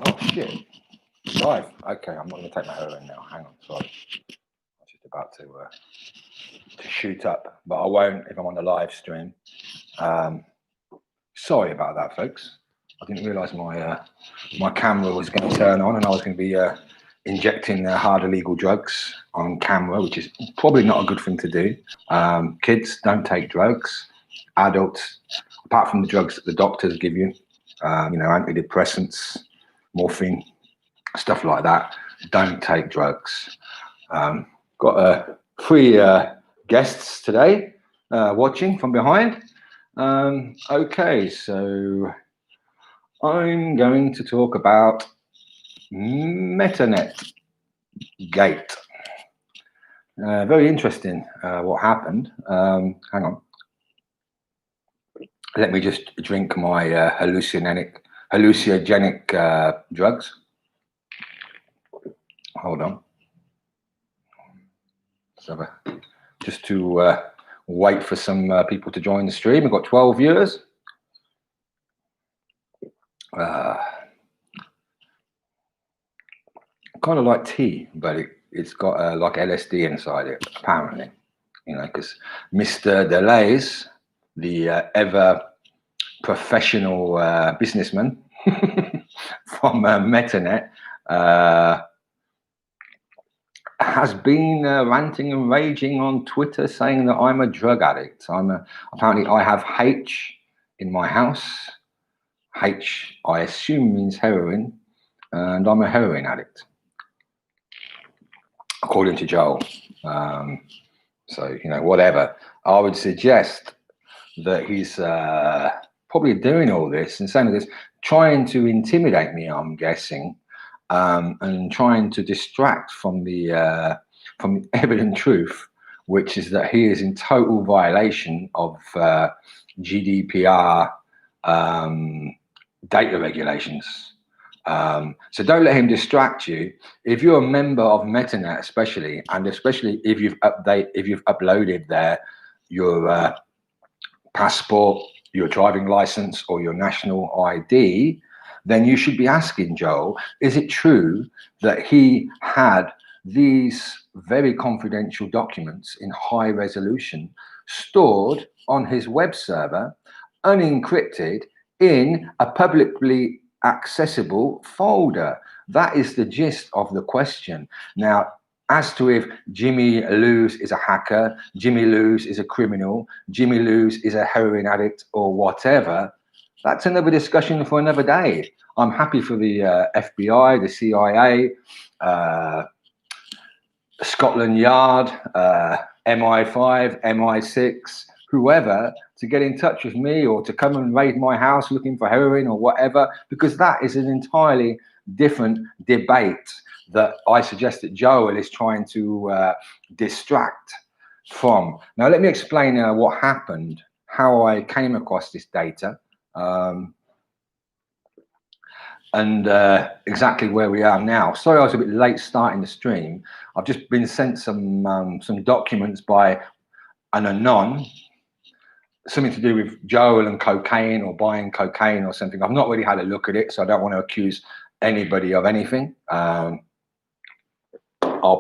Oh shit! Live. Okay, I'm not going to take my heroin now. Hang on, sorry. I'm just about to shoot up, but I won't if I'm on the live stream. Sorry about that, folks. I didn't realise my camera was going to turn on, and I was going to be injecting hard illegal drugs on camera, which is probably not a good thing to do. Kids, don't take drugs. Adults, apart from the drugs that the doctors give you, antidepressants, morphine, stuff like that, don't take drugs. Got three guests today watching from behind. Okay, so I'm going to talk about Metanetgate. Very interesting what happened. Hang on. Let me just drink my hallucinogenic drugs. Hold on. So just to wait for some people to join the stream. We've got 12 viewers. Kind of like tea, but it's got like LSD inside it, apparently. You know, because Mr. Dalais, the ever professional businessman from Metanet, has been ranting and raging on Twitter, saying that I'm a drug addict. Apparently I have H in my house. H, I assume, means heroin, and I'm a heroin addict, according to Joel. So, you know, whatever. I would suggest that he's probably doing all this and saying this, trying to intimidate me, I'm guessing, and trying to distract from the evident truth, which is that he is in total violation of GDPR data regulations. So don't let him distract you. If you're a member of Metanet, especially if you've uploaded there your passport, your driving license, or your national ID, then you should be asking Joel, is it true that he had these very confidential documents in high resolution stored on his web server, unencrypted, in a publicly accessible folder? That is the gist of the question. Now, as to if Jimmy Lewis is a hacker, Jimmy Lewis is a criminal, Jimmy Lewis is a heroin addict, or whatever, that's another discussion for another day. I'm happy for the FBI, the CIA, Scotland Yard, MI5, MI6, whoever, to get in touch with me or to come and raid my house looking for heroin or whatever, because that is an entirely different debate that I suggest that Joel is trying to distract from. Now, let me explain what happened, how I came across this data, and exactly where we are now. Sorry, I was a bit late starting the stream. I've just been sent some documents by an anon, something to do with Joel and cocaine or buying cocaine or something. I've not really had a look at it, so I don't want to accuse anybody of anything. I'll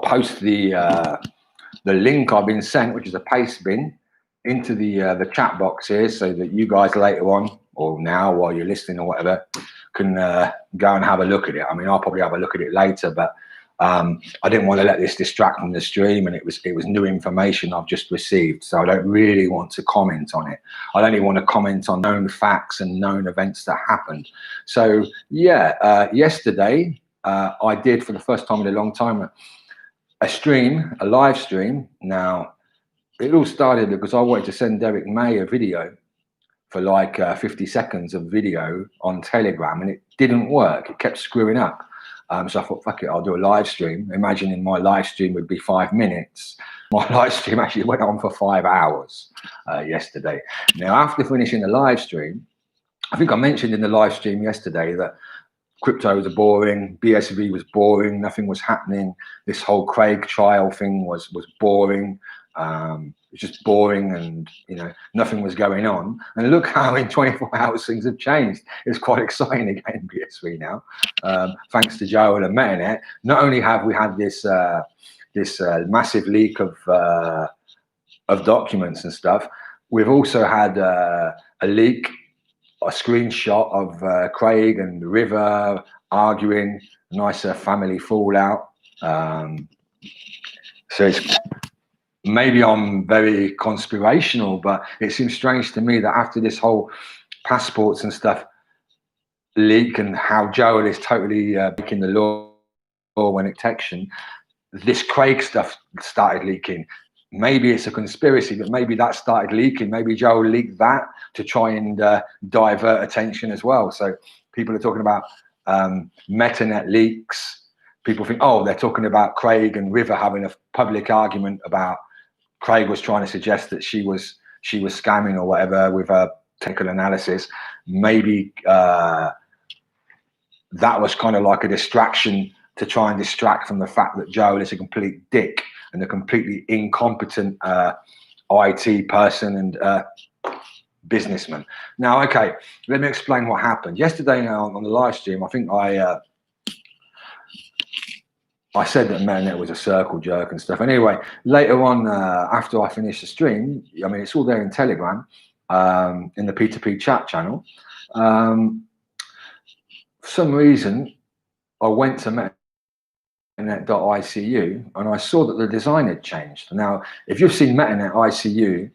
post the link I've been sent, which is a paste bin, into the chat box here, so that you guys later on, or now while you're listening or whatever, can go and have a look at it. I mean, I'll probably have a look at it later, but I didn't want to let this distract from the stream, and it was new information I've just received, so I don't really want to comment on it. I only want to comment on known facts and known events that happened. So yeah, yesterday I did, for the first time in a long time, a live stream. Now, it all started because I wanted to send Derek May a video for like 50 seconds of video on Telegram, and it didn't work. It kept screwing up. So I thought, fuck it, I'll do a live stream. Imagining my live stream would be 5 minutes. My live stream actually went on for 5 hours yesterday. Now, after finishing the live stream, I think I mentioned in the live stream yesterday that crypto was boring, BSV was boring, nothing was happening. This whole Craig trial thing was boring. was just boring, and nothing was going on. And look how in 24 hours things have changed. It's quite exciting again, BSV now, thanks to Joel and Metanet. Not only have we had this massive leak of documents and stuff, we've also had a leak, a screenshot of Craig and River arguing, nice family fallout. So it's, maybe I'm very conspirational, but it seems strange to me that after this whole passports and stuff leak, and how Joel is totally breaking the law when it detection, this Craig stuff started leaking. Maybe it's a conspiracy, but maybe that started leaking. Maybe Joel leaked that to try and divert attention as well. So people are talking about Metanet leaks. People think, oh, they're talking about Craig and River having a public argument about Craig was trying to suggest that she was scamming or whatever with a technical analysis. Maybe that was kind of like a distraction to try and distract from the fact that Joel is a complete dick and a completely incompetent IT person and businessman. Now, okay, let me explain what happened. Yesterday on the live stream, I think I said that Metanet was a circle jerk and stuff. Anyway, later on, after I finished the stream, I mean, it's all there in Telegram, in the P2P chat channel. For some reason, I went to Metanet ICU and I saw that the design had changed. Now, if you've seen Metanet ICU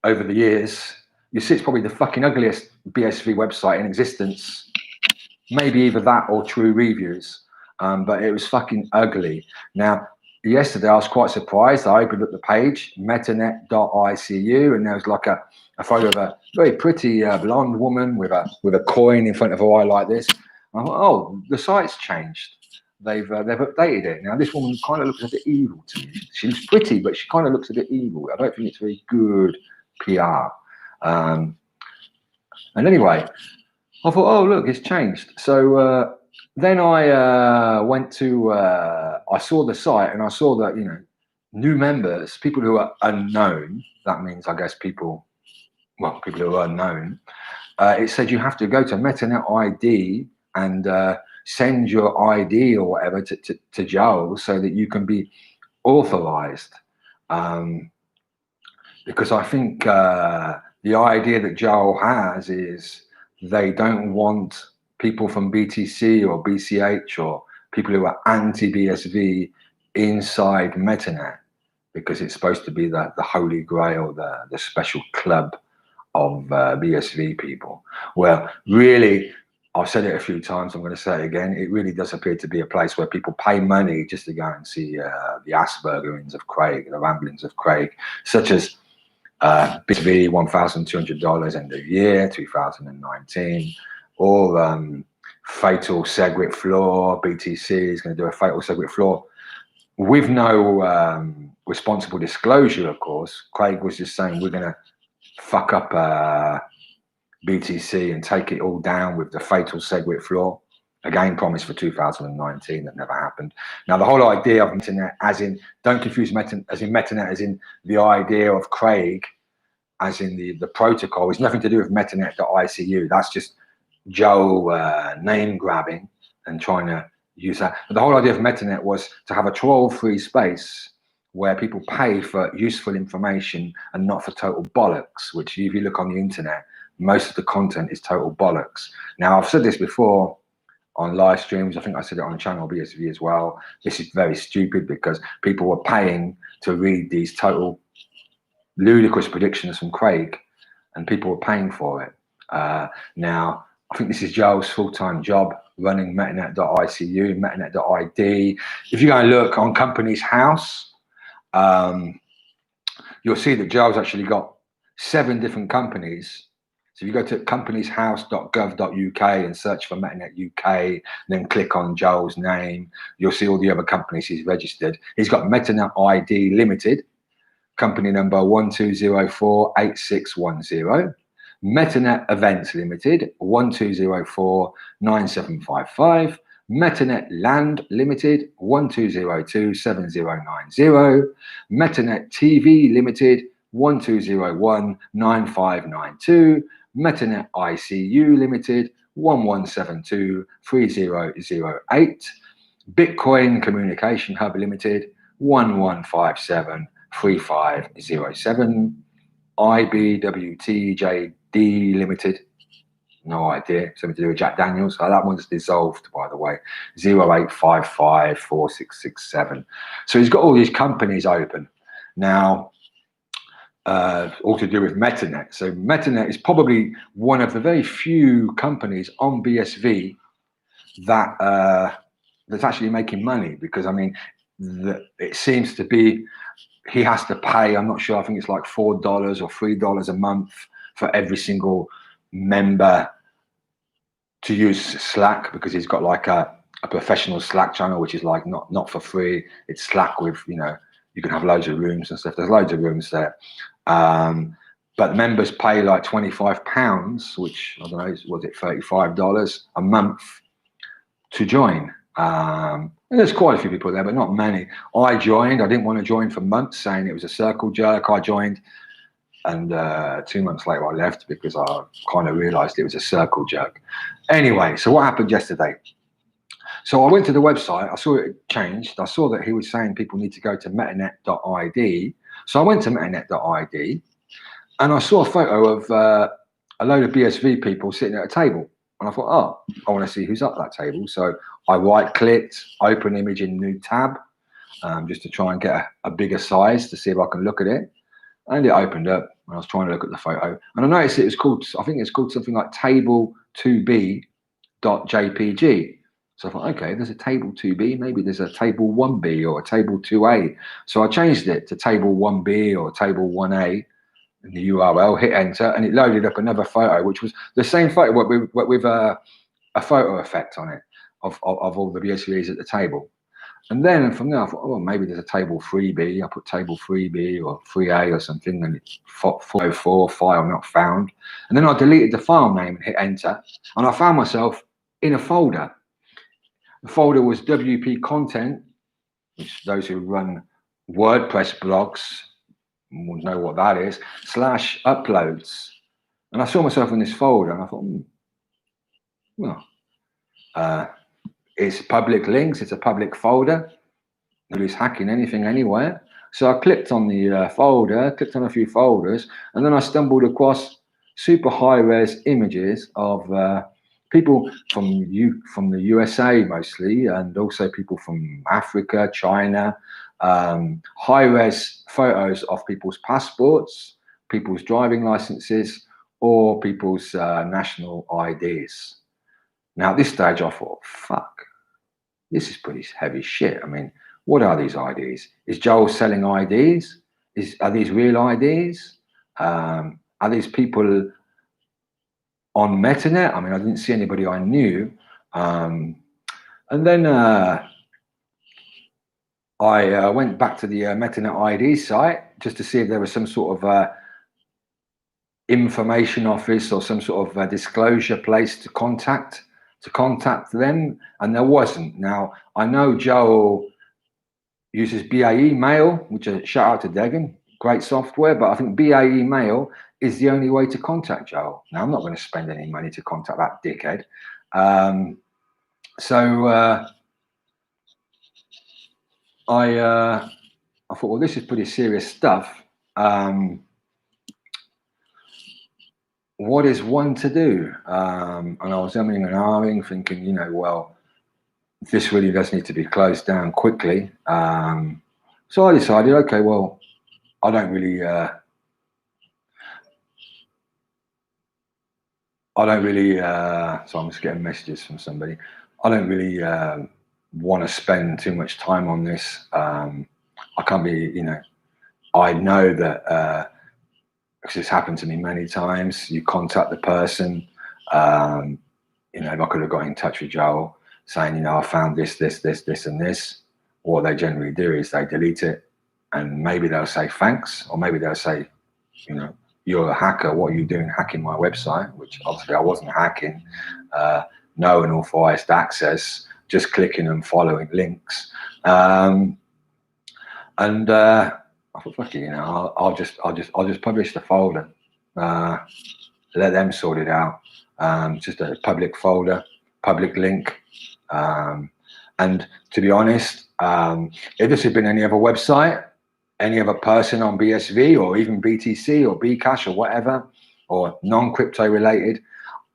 over the years, you see it's probably the fucking ugliest BSV website in existence. Maybe either that or True Reviews, but it was fucking ugly. Now, yesterday I was quite surprised. I opened up the page, Metanet.icu, and there was like a photo of a very pretty blonde woman with a coin in front of her eye like this. And I thought, oh, the site's changed. They've updated it. Now, this woman kind of looks a bit evil to me. She looks pretty, but she kind of looks a bit evil. I don't think it's very good PR. And anyway, I thought, oh, look, it's changed. So then I went to, I saw the site and I saw that, new members, people who are unknown, that means, I guess, people who are unknown, it said you have to go to Metanet ID and send your ID or whatever to Joel so that you can be authorized. Because I think the idea that Joel has is they don't want people from BTC or BCH or people who are anti-BSV inside Metanet, because it's supposed to be the holy grail, the special club of BSV people. Well, really, I've said it a few times, I'm going to say it again, it really does appear to be a place where people pay money just to go and see the Aspergerings of Craig, the ramblings of Craig, such as BSV $1,200 end of year 2019, or fatal Segwit floor. BTC is going to do a fatal Segwit floor with no responsible disclosure, of course. Craig was just saying we're going to fuck up BTC and take it all down with the fatal Segwit floor. Again, promised for 2019, that never happened. Now, the whole idea of Metanet, as in, don't confuse Metanet as in the idea of Craig, as in the protocol, is nothing to do with Metanet.icu. That's just Joe name grabbing and trying to use that. But the whole idea of Metanet was to have a troll-free space where people pay for useful information and not for total bollocks, which if you look on the internet, most of the content is total bollocks. Now, I've said this before on live streams. I think I said it on channel BSV as well. This is very stupid because people were paying to read these total ludicrous predictions from Craig, and people were paying for it. Now, I think this is Joel's full-time job, running Metanet.icu, Metanet.id. If you go and look on Company's House, you'll see that Joel's actually got 7 different companies. So if you go to companieshouse.gov.uk and search for Metanet UK, then click on Joel's name, you'll see all the other companies he's registered. He's got Metanet ID Limited, company number 12048610. Metanet Events Limited, 12049755. Metanet Land Limited 12027090, Metanet TV Limited 12019592, Metanet ICU Limited 11723008, Bitcoin Communication Hub Limited 11573507, IBWTJD Limited, no idea, something to do with Jack Daniels. Oh, that one's dissolved, by the way, 08554667. So he's got all these companies open now, all to do with Metanet. So Metanet is probably one of the very few companies on BSV that that's actually making money, because I mean, it seems to be he has to pay, I'm not sure, I think it's like $4 or $3 a month for every single member to use Slack, because he's got like a professional Slack channel, which is like not for free. It's Slack with, you know, you can have loads of rooms and stuff. There's loads of rooms there. But members pay like £25, which I don't know, was it $35 a month to join. And there's quite a few people there, but not many. I joined. I didn't want to join for months, saying it was a circle jerk. I joined, and 2 months later I left because I kind of realised it was a circle jerk. Anyway, so what happened yesterday? So I went to the website. I saw it changed. I saw that he was saying people need to go to metanet.id. So I went to metanet.id, and I saw a photo of a load of BSV people sitting at a table. And I thought, oh, I want to see who's up that table. So I right-clicked, open image in new tab, just to try and get a bigger size to see if I can look at it. And it opened up, and I was trying to look at the photo. And I noticed it was called, I think it's called something like table2b.jpg. So I thought, okay, there's a table 2b, maybe there's a table 1b or a table 2a. So I changed it to table 1b or table 1a. In the URL, hit enter, and it loaded up another photo, which was the same photo, but with a photo effect on it of all the BSVs at the table. And then from there, I thought, oh, maybe there's a table 3B. I put table 3B or 3A or something, and it's 404 file not found. And then I deleted the file name and hit enter, and I found myself in a folder. The folder was WP content, which those who run WordPress blogs will know what that is, /uploads. And I saw myself in this folder, and I thought, well, it's public links, it's a public folder. Nobody's hacking anything anywhere. So I clicked on the folder, clicked on a few folders, and then I stumbled across super high-res images of people from the USA mostly, and also people from Africa, China, high-res photos of people's passports, people's driving licenses, or people's national IDs. Now, at this stage, I thought, fuck, this is pretty heavy shit. I mean, what are these IDs? Is Joel selling IDs? Are these real IDs? Are these people on Metanet? I mean, I didn't see anybody I knew. And then I went back to the Metanet ID site just to see if there was some sort of information office or some sort of disclosure place to contact them, and there wasn't. Now, I know Joel uses BAE Mail, which is shout out to Degan, great software, but I think BAE Mail is the only way to contact Joel. Now, I'm not going to spend any money to contact that dickhead. So I thought, well, this is pretty serious stuff. What is one to do? And I was umming and ahhing, thinking, you know, well, this really does need to be closed down quickly. So I decided, okay, well, I don't really, so I'm just getting messages from somebody. I don't really want to spend too much time on this. I can't be, you know, I know that, because it's happened to me many times, you contact the person, you know, if I could have got in touch with Joel saying, you know, I found this, and this, what they generally do is they delete it, and maybe they'll say thanks, or maybe they'll say, you know, you're a hacker, what are you doing hacking my website? Which obviously I wasn't hacking. No unauthorized access, just clicking and following links. And I thought, fuck it, you know, I'll just publish the folder, let them sort it out. Just a public folder, public link. And to be honest, if this had been any other website, any other person on BSV or even BTC or Bcash or whatever, or non-crypto related,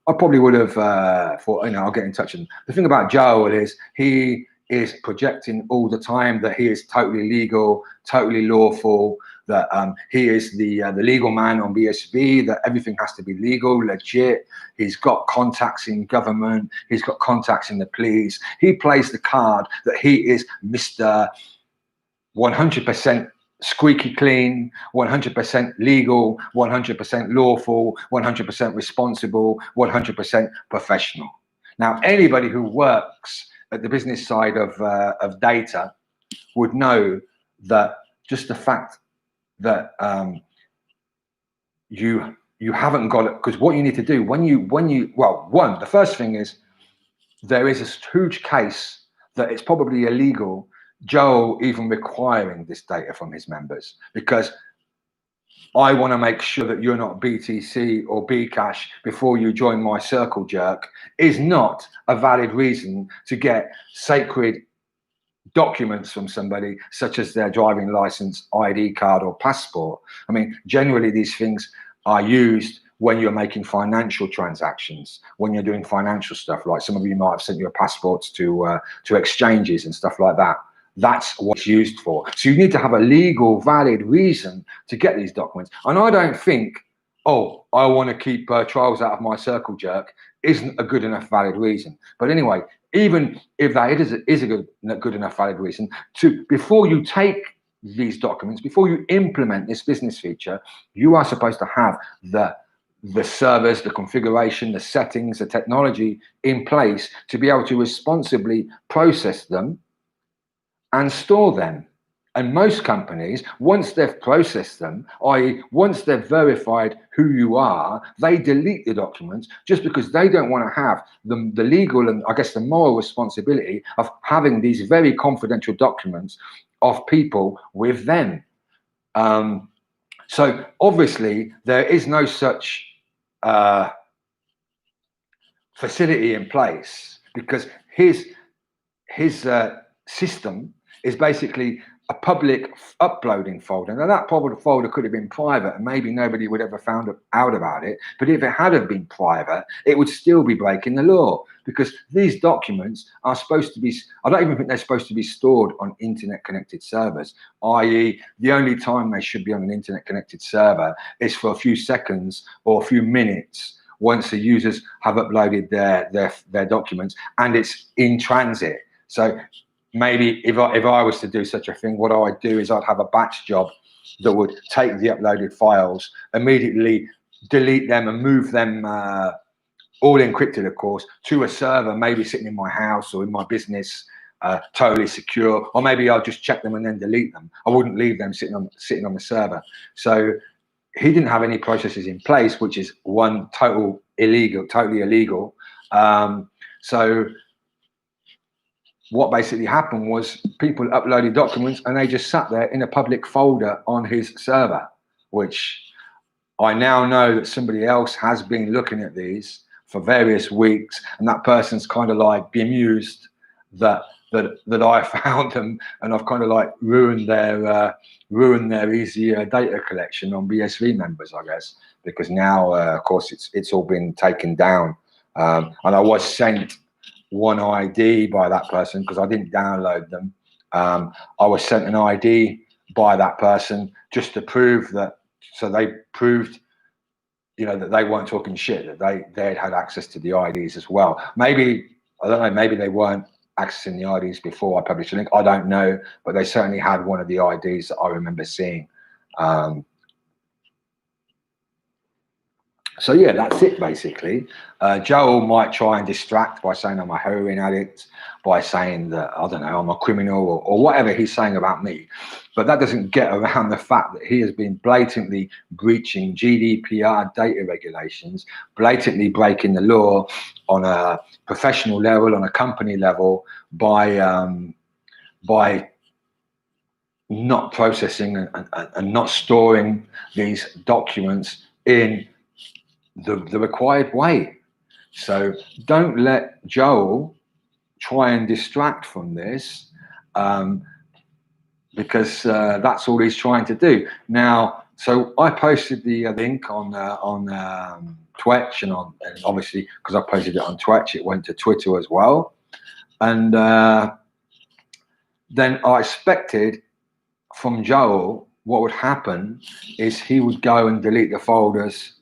I probably would have thought, you know, I'll get in touch. And the thing about Joel is he is projecting all the time that he is totally legal, totally lawful, that he is the legal man on BSV, that everything has to be legal, legit. He's got contacts in government. He's got contacts in the police. He plays the card that he is Mr. 100% squeaky clean, 100% legal, 100% lawful, 100% responsible, 100% professional. Now, anybody who works at the business side of data would know that just the fact that you haven't got it, because what you need to do when you the first thing is there is a huge case that it's probably illegal Joel even requiring this data from his members, because I want to make sure that you're not BTC or Bcash before you join my circle jerk is not a valid reason to get sacred documents from somebody, such as their driving license, ID card, or passport. I mean, generally these things are used when you're making financial transactions, when you're doing financial stuff, like some of you might have sent your passports to exchanges and stuff like that. That's what it's used for. So you need to have a legal, valid reason to get these documents. And I don't think, oh, I want to keep trials out of my circle jerk isn't a good enough valid reason. But anyway, even if that is a good enough valid reason, before you take these documents, before you implement this business feature, you are supposed to have the servers, the configuration, the settings, the technology in place to be able to responsibly process them and store them. And most companies, once they've processed them, i.e. once they've verified who you are, they delete the documents just because they don't want to have the legal and I guess the moral responsibility of having these very confidential documents of people with them. So obviously there is no such facility in place, because his system is basically a public uploading folder. Now that folder could have been private and maybe nobody would ever found out about it. But if it had have been private, it would still be breaking the law, because these documents are supposed to be, I don't even think they're supposed to be stored on internet connected servers, i.e. the only time they should be on an internet connected server is for a few seconds or a few minutes once the users have uploaded their documents and it's in transit. So maybe if I was to do such a thing, what I'd do is I'd have a batch job that would take the uploaded files, immediately delete them and move them, all encrypted, of course, to a server, maybe sitting in my house or in my business, totally secure. Or maybe I'll just check them and then delete them. I wouldn't leave them sitting on the server. So he didn't have any processes in place, which is totally illegal. So what basically happened was people uploaded documents and they just sat there in a public folder on his server, which I now know that somebody else has been looking at these for various weeks, and that person's kind of like bemused that I found them, and I've kind of like ruined their easy data collection on BSV members, I guess, because now of course it's all been taken down, and I was sent one ID by that person because I didn't download them. I was sent an ID by that person just to prove that, so they proved, you know, that they weren't talking shit, that they had access to the IDs as well. Maybe, I don't know, maybe they weren't accessing the IDs before I published the link. I don't know, but they certainly had one of the IDs that I remember seeing. So yeah, that's it basically. Joel might try and distract by saying I'm a heroin addict, by saying that, I don't know, I'm a criminal, or whatever he's saying about me. But that doesn't get around the fact that he has been blatantly breaching GDPR data regulations, blatantly breaking the law on a professional level, on a company level, by not processing and not storing these documents in the required way. So don't let Joel try and distract from this, because that's all he's trying to do. Now, so I posted the link on Twitch, and obviously because I posted it on Twitch, it went to Twitter as well. And then I expected from Joel, what would happen is he would go and delete the folders,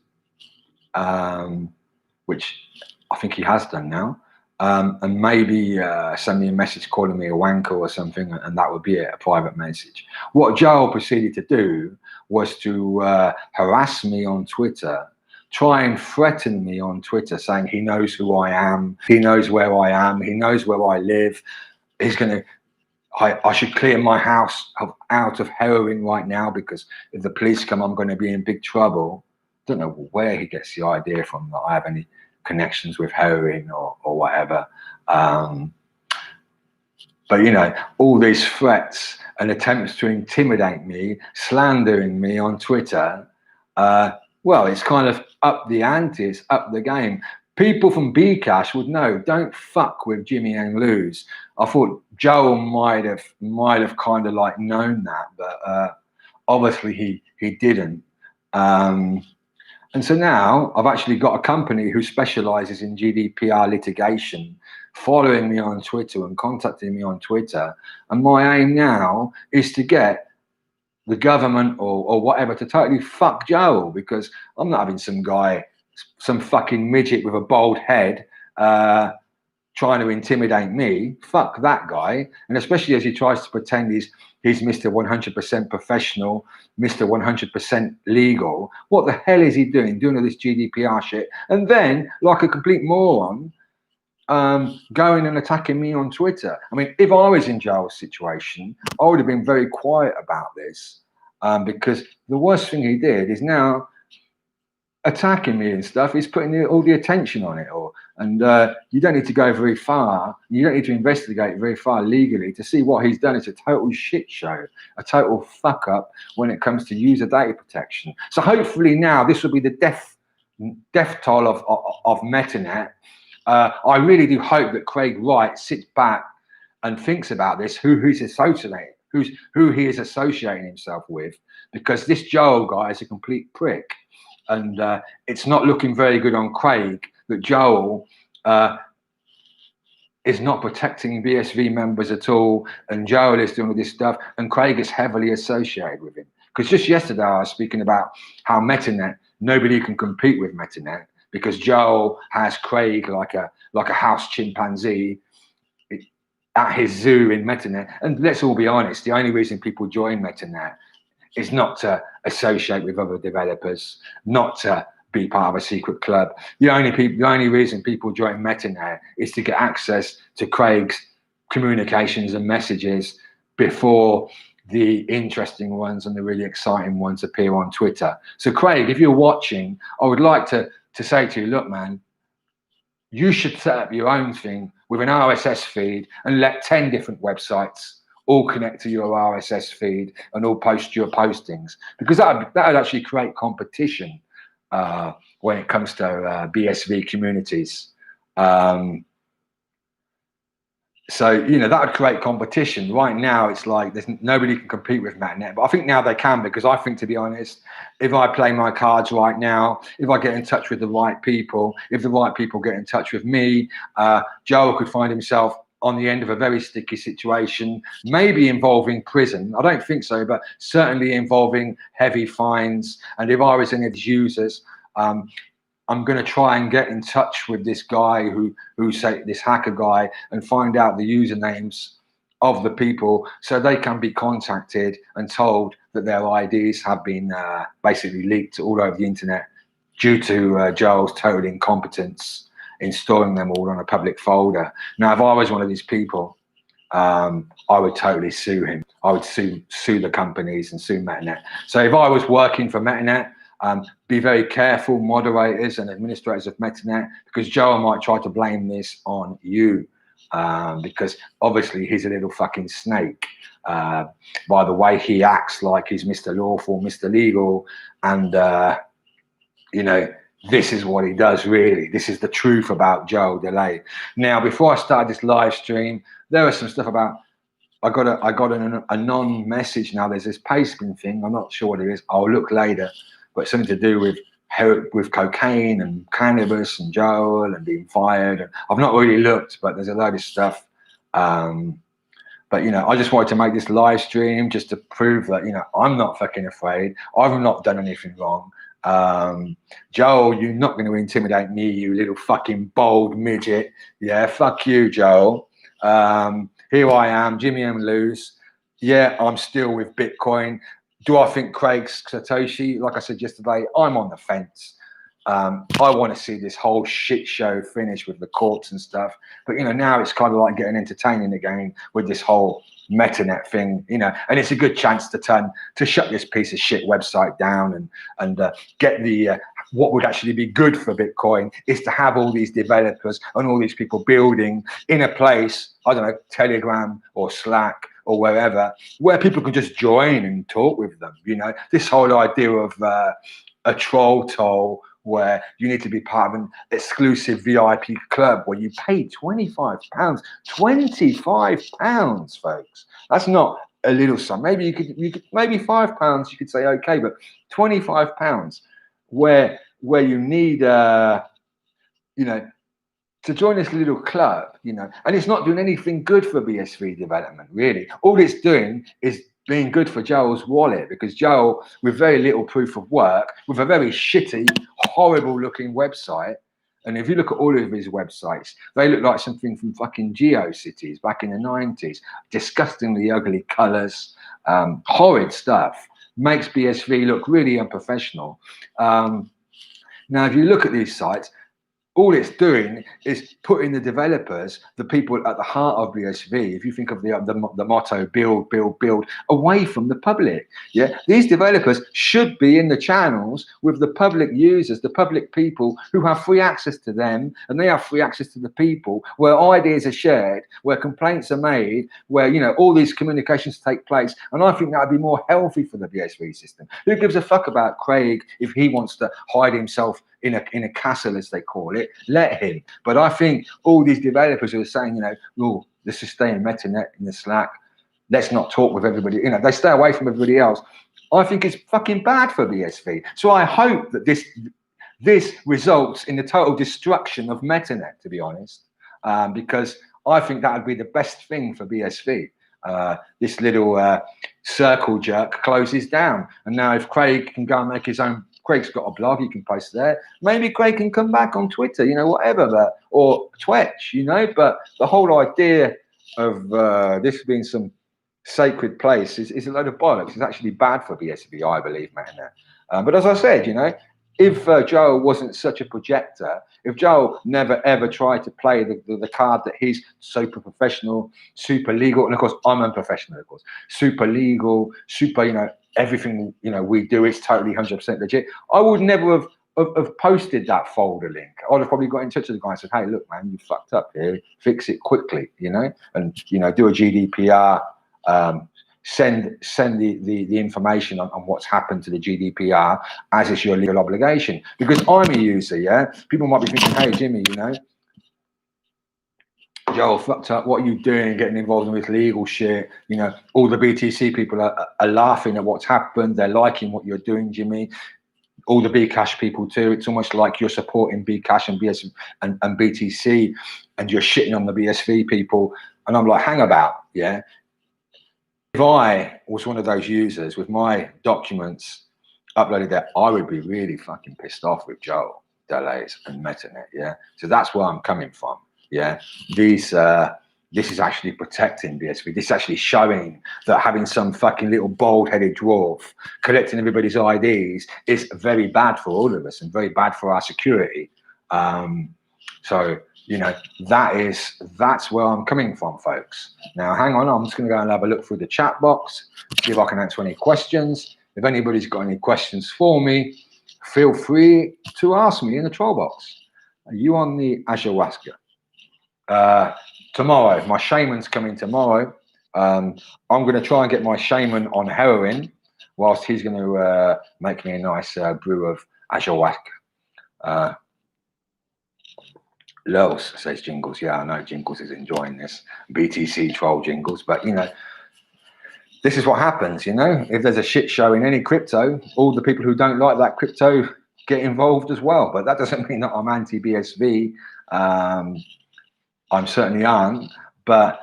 which I think he has done now, and maybe send me a message calling me a wanker or something, and that would be it, a private message. What Joel proceeded to do was to harass me on Twitter, try and threaten me on Twitter, saying he knows who I am, he knows where I am, he knows where I live, he's going to, I should clear my house out of heroin right now, because if the police come, I'm going to be in big trouble. Don't know where he gets the idea from that I have any connections with heroin or whatever. But, you know, all these threats and attempts to intimidate me, slandering me on Twitter, well, it's kind of up the ante, it's up the game. People from Bcash would know, don't fuck with Jimmy and lose. I thought Joel might have kind of like known that, but obviously he didn't. And so now I've actually got a company who specializes in GDPR litigation following me on Twitter and contacting me on Twitter. And my aim now is to get the government or whatever to totally fuck Joel, because I'm not having some guy, some fucking midget with a bald head trying to intimidate me. Fuck that guy. And especially as he tries to pretend he's Mr. 100% professional, Mr. 100% legal. What the hell is he doing all this GDPR shit? And then, like a complete moron, going and attacking me on Twitter. I mean, if I was in Joel's situation, I would have been very quiet about this, because the worst thing he did is now attacking me and stuff. He's putting all the attention on it, and you don't need to go very far. You don't need to investigate very far legally to see what he's done. It's a total shit show, a total fuck up when it comes to user data protection. So hopefully now this will be the death toll of Metanet. I really do hope that Craig Wright sits back and thinks about this, who he is associating himself with, because this Joel guy is a complete prick. And it's not looking very good on Craig that Joel is not protecting BSV members at all, and Joel is doing all this stuff, and Craig is heavily associated with him. Because just yesterday I was speaking about how Metanet, nobody can compete with Metanet, because Joel has Craig like a house chimpanzee at his zoo in Metanet. And let's all be honest, the only reason people join Metanet is not to associate with other developers, not to be part of a secret club. The only reason people join Metanet is to get access to Craig's communications and messages before the interesting ones and the really exciting ones appear on Twitter. So Craig, if you're watching, I would like to say to you, look, man, you should set up your own thing with an RSS feed and let 10 different websites all connect to your RSS feed and all post your postings, because that would actually create competition when it comes to BSV communities. So, you know, that would create competition. Right now, it's like nobody can compete with Metanet, but I think now they can, because I think, to be honest, if I play my cards right now, if I get in touch with the right people, if the right people get in touch with me, Joel could find himself on the end of a very sticky situation, maybe involving prison. I don't think so, but certainly involving heavy fines. And if I was any of these users, I'm going to try and get in touch with this guy who say this hacker guy, and find out the usernames of the people so they can be contacted and told that their IDs have been basically leaked all over the internet due to Joel's total incompetence in storing them all on a public folder. Now, if I was one of these people, I would totally sue him. I would sue the companies and sue Metanet. So if I was working for Metanet, be very careful, moderators and administrators of Metanet, because Joel might try to blame this on you, because obviously he's a little fucking snake. By the way he acts like he's Mr. Lawful, Mr. Legal, and you know, this is what he does really. This is the truth about Joel Dalais. Now, before I started this live stream, there was some stuff about, I got a non-message now. There's this pastebin thing. I'm not sure what it is. I'll look later, but it's something to do with cocaine and cannabis and Joel and being fired. And I've not really looked, but there's a load of stuff. But, you know, I just wanted to make this live stream just to prove that, you know, I'm not fucking afraid. I've not done anything wrong. Joel, you're not going to intimidate me, you little fucking bold midget. Yeah, fuck you, Joel. Here I am, Jimmy M. Lose. Yeah, I'm still with Bitcoin. Do I think Craig's Satoshi? Like I said yesterday, I'm on the fence. I want to see this whole shit show finish with the courts and stuff. But, you know, now it's kind of like getting entertaining again with this whole Metanet thing, you know, and it's a good chance to shut this piece of shit website down and get the what would actually be good for Bitcoin is to have all these developers and all these people building in a place, I don't know, Telegram or Slack or wherever, where people can just join and talk with them. You know, this whole idea of a troll toll where you need to be part of an exclusive VIP club where you pay £25. £25, folks. That's not a little sum. Maybe you could maybe £5 you could say okay, but £25 where you need you know, to join this little club, you know, and it's not doing anything good for BSV development, really. All it's doing is being good for Joel's wallet, because Joel, with very little proof of work, with a very shitty, horrible looking website, and if you look at all of his websites, they look like something from fucking GeoCities back in the 90s. Disgustingly ugly colors, horrid stuff, makes BSV look really unprofessional. Now, if you look at these sites, all it's doing is putting the developers, the people at the heart of BSV, if you think of the motto, build, build, build, away from the public. Yeah, these developers should be in the channels with the public users, the public people who have free access to them, and they have free access to the people, where ideas are shared, where complaints are made, where, you know, all these communications take place. And I think that would be more healthy for the BSV system. Who gives a fuck about Craig if he wants to hide himself in a castle, as they call it? Let him. But I think all these developers who are saying, you know, oh, let's just stay in Metanet, in the Slack, let's not talk with everybody, you know, they stay away from everybody else. I think it's fucking bad for BSV. So I hope that this results in the total destruction of Metanet, to be honest, because I think that would be the best thing for BSV. This little circle jerk closes down, and now if Craig can go and make his own, Craig's got a blog, he can post there. Maybe Craig can come back on Twitter, you know, whatever, or Twitch, you know. But the whole idea of this being some sacred place is a load of bollocks. It's actually bad for BSV, I believe, man. But as I said, you know, if Joel wasn't such a projector, if Joel never ever tried to play the card that he's super professional, super legal, and of course I'm unprofessional, of course, super legal, super, you know, everything, you know, we do is totally 100% legit, I would never have posted that folder link. I'd have probably got in touch with the guy and said, hey, look, man, you fucked up here, fix it quickly, you know, and, you know, do a GDPR, send the information on what's happened to the GDPR as it's your legal obligation. Because I'm a user, yeah? People might be thinking, hey, Jimmy, you know, Joel fucked up, what are you doing getting involved in this legal shit? You know, all the BTC people are laughing at what's happened. They're liking what you're doing, Jimmy. All the Bcash people too. It's almost like you're supporting Bcash and BS and BTC, and you're shitting on the BSV people. And I'm like, hang about, yeah? If I was one of those users with my documents uploaded there, I would be really fucking pissed off with Joel Dalais and Metanet, yeah? So that's where I'm coming from, yeah? These this is actually protecting BSV. This is actually showing that having some fucking little bald-headed dwarf collecting everybody's IDs is very bad for all of us and very bad for our security. So, you know, that's where I'm coming from, folks. Now, hang on, I'm just going to go and have a look through the chat box, see if I can answer any questions. If anybody's got any questions for me, feel free to ask me in the troll box. Are you on the ayahuasca? Tomorrow, my shaman's coming tomorrow. I'm going to try and get my shaman on heroin whilst he's going to make me a nice brew of ayahuasca. Los says Jingles. Yeah, I know Jingles is enjoying this. BTC troll Jingles. But, you know, this is what happens, you know. If there's a shit show in any crypto, all the people who don't like that crypto get involved as well. But that doesn't mean that I'm anti-BSV. I'm certainly aren't, but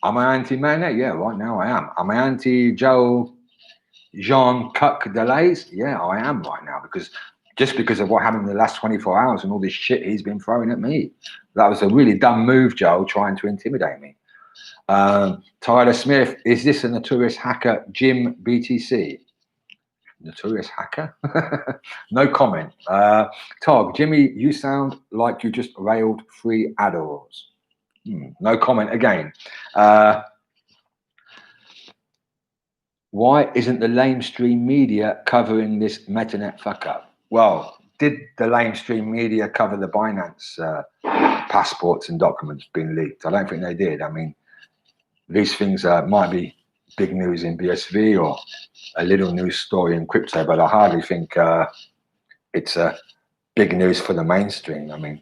am I anti-Menet? Yeah, right now I am. Am I anti-Jean-Cuck Dalais? Yeah, I am right now, because of what happened in the last 24 hours and all this shit he's been throwing at me. That was a really dumb move, Joe, trying to intimidate me. Tyler Smith, is this a notorious hacker, Jim BTC? Notorious hacker? No comment. Tog, Jimmy, you sound like you just railed free adults. No comment again. Why isn't the lamestream media covering this Metanet fuck up? Well, did the lamestream media cover the Binance passports and documents being leaked? I don't think they did. I mean, these things might be big news in BSV or a little news story in crypto, but I hardly think it's big news for the mainstream. I mean,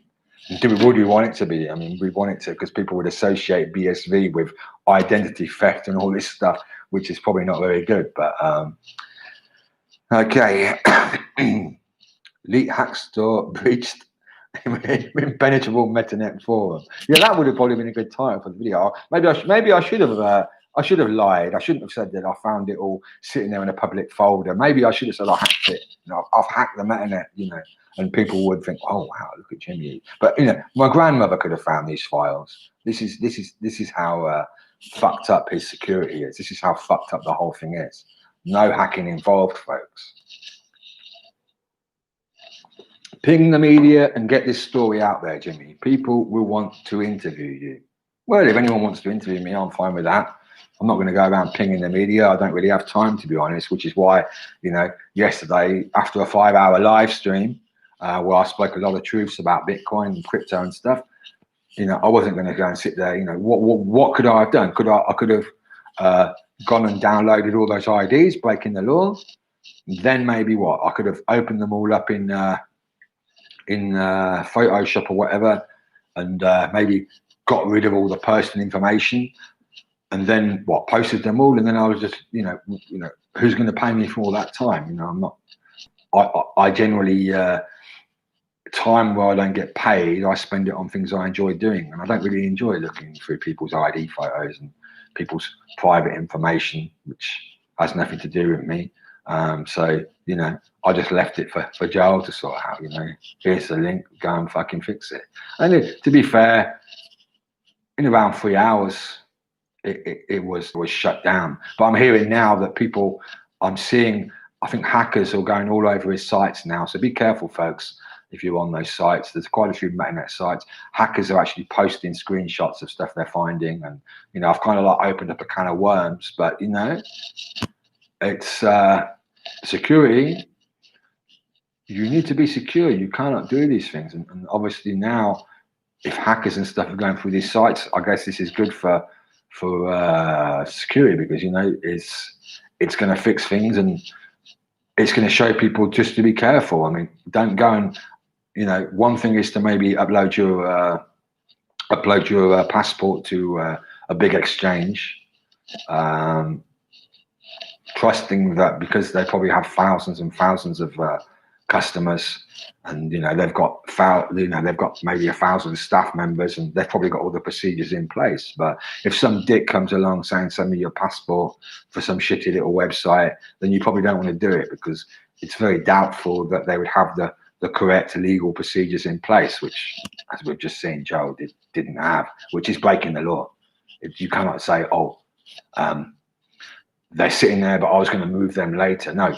would we want it to be? I mean, we want it to, because people would associate BSV with identity theft and all this stuff, which is probably not very good. But okay. Elite Hack Store breached impenetrable Metanet forum. Yeah, that would have probably been a good title for the video. Maybe I should have lied. I shouldn't have said that I found it all sitting there in a public folder. Maybe I should have said I hacked it. You know, I've hacked the Metanet, you know, and people would think, oh wow, look at Jimmy. But you know, my grandmother could have found these files. This is how fucked up his security is. This is how fucked up the whole thing is. No hacking involved, folks. Ping the media and get this story out there, Jimmy. People will want to interview you. Well, if anyone wants to interview me, I'm fine with that. I'm not going to go around pinging the media. I don't really have time, to be honest, which is why, you know, yesterday, after a 5-hour live stream, where I spoke a lot of truths about Bitcoin and crypto and stuff, you know, I wasn't going to go and sit there. You know, what could I have done? I could have gone and downloaded all those IDs, breaking the law. Then maybe what? I could have opened them all up in Photoshop or whatever, and maybe got rid of all the personal information, and then what? Posted them all, and then I was just, you know, who's going to pay me for all that time? You know, I'm not. I generally time where I don't get paid, I spend it on things I enjoy doing, and I don't really enjoy looking through people's ID photos and people's private information, which has nothing to do with me. So, you know, I just left it for Joel to sort out. You know, here's the link, go and fucking fix it. And to be fair, in around 3 hours, it was shut down. But I'm hearing now that people, I'm seeing, I think hackers are going all over his sites now. So be careful, folks, if you're on those sites. There's quite a few Metanet sites. Hackers are actually posting screenshots of stuff they're finding. And, you know, I've kind of like opened up a can of worms, but, you know, it's security. You need to be secure. You cannot do these things. And obviously now, if hackers and stuff are going through these sites, I guess this is good for security, because, you know, it's going to fix things, and it's going to show people just to be careful. I mean, don't go and, you know, one thing is to maybe upload your passport to a big exchange, trusting that because they probably have thousands and thousands of customers, and, you know, they've got maybe 1,000 staff members, and they've probably got all the procedures in place. But if some dick comes along saying, send me your passport for some shitty little website, then you probably don't want to do it, because it's very doubtful that they would have the the correct legal procedures in place, which, as we've just seen, Joe didn't have, which is breaking the law. You cannot say, oh, they're sitting there, but I was going to move them later. No,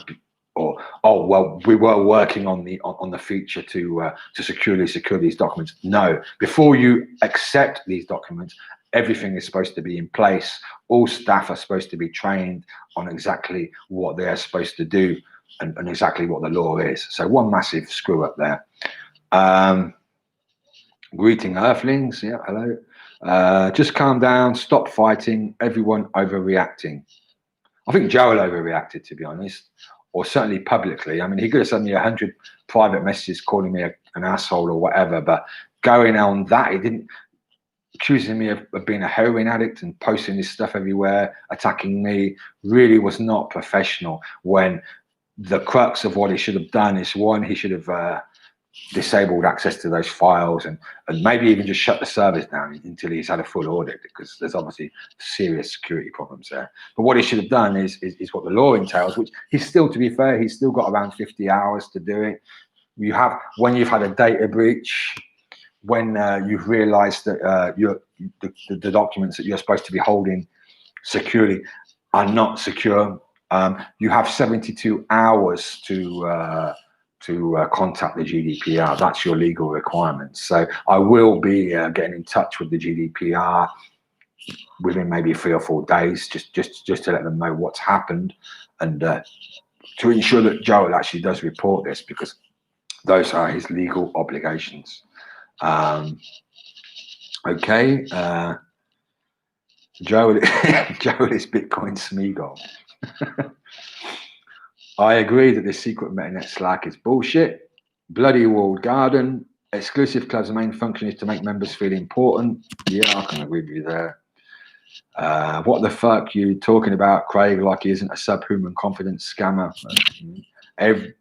or oh well, we were working on the feature to secure these documents. No, before you accept these documents, everything is supposed to be in place. All staff are supposed to be trained on exactly what they are supposed to do and exactly what the law is. So one massive screw up there. Greeting Earthlings. Yeah, hello. Just calm down. Stop fighting. Everyone overreacting. I think Joel overreacted, to be honest, or certainly publicly. I mean, he could have sent me 100 private messages calling me an asshole or whatever, but going on that, he didn't, accusing me of being a heroin addict and posting this stuff everywhere, attacking me, really was not professional, when the crux of what he should have done is, one, he should have disabled access to those files and maybe even just shut the servers down until he's had a full audit, because there's obviously serious security problems there. But what he should have done is what the law entails, which he's still, to be fair, he's still got around 50 hours to do it. You have, when you've had a data breach, when you've realized that the documents that you're supposed to be holding securely are not secure, you have 72 hours to contact the GDPR. That's your legal requirements. So I will be getting in touch with the GDPR within maybe 3 or 4 days, just to let them know what's happened, and to ensure that Joel actually does report this, because those are his legal obligations. Okay, Joel is Bitcoin Smeagol. I agree that this secret Metanet Slack is bullshit. Bloody walled garden. Exclusive club's main function is to make members feel important. Yeah, I can agree with you there. What the fuck you talking about, Craig, like he isn't a subhuman confidence scammer?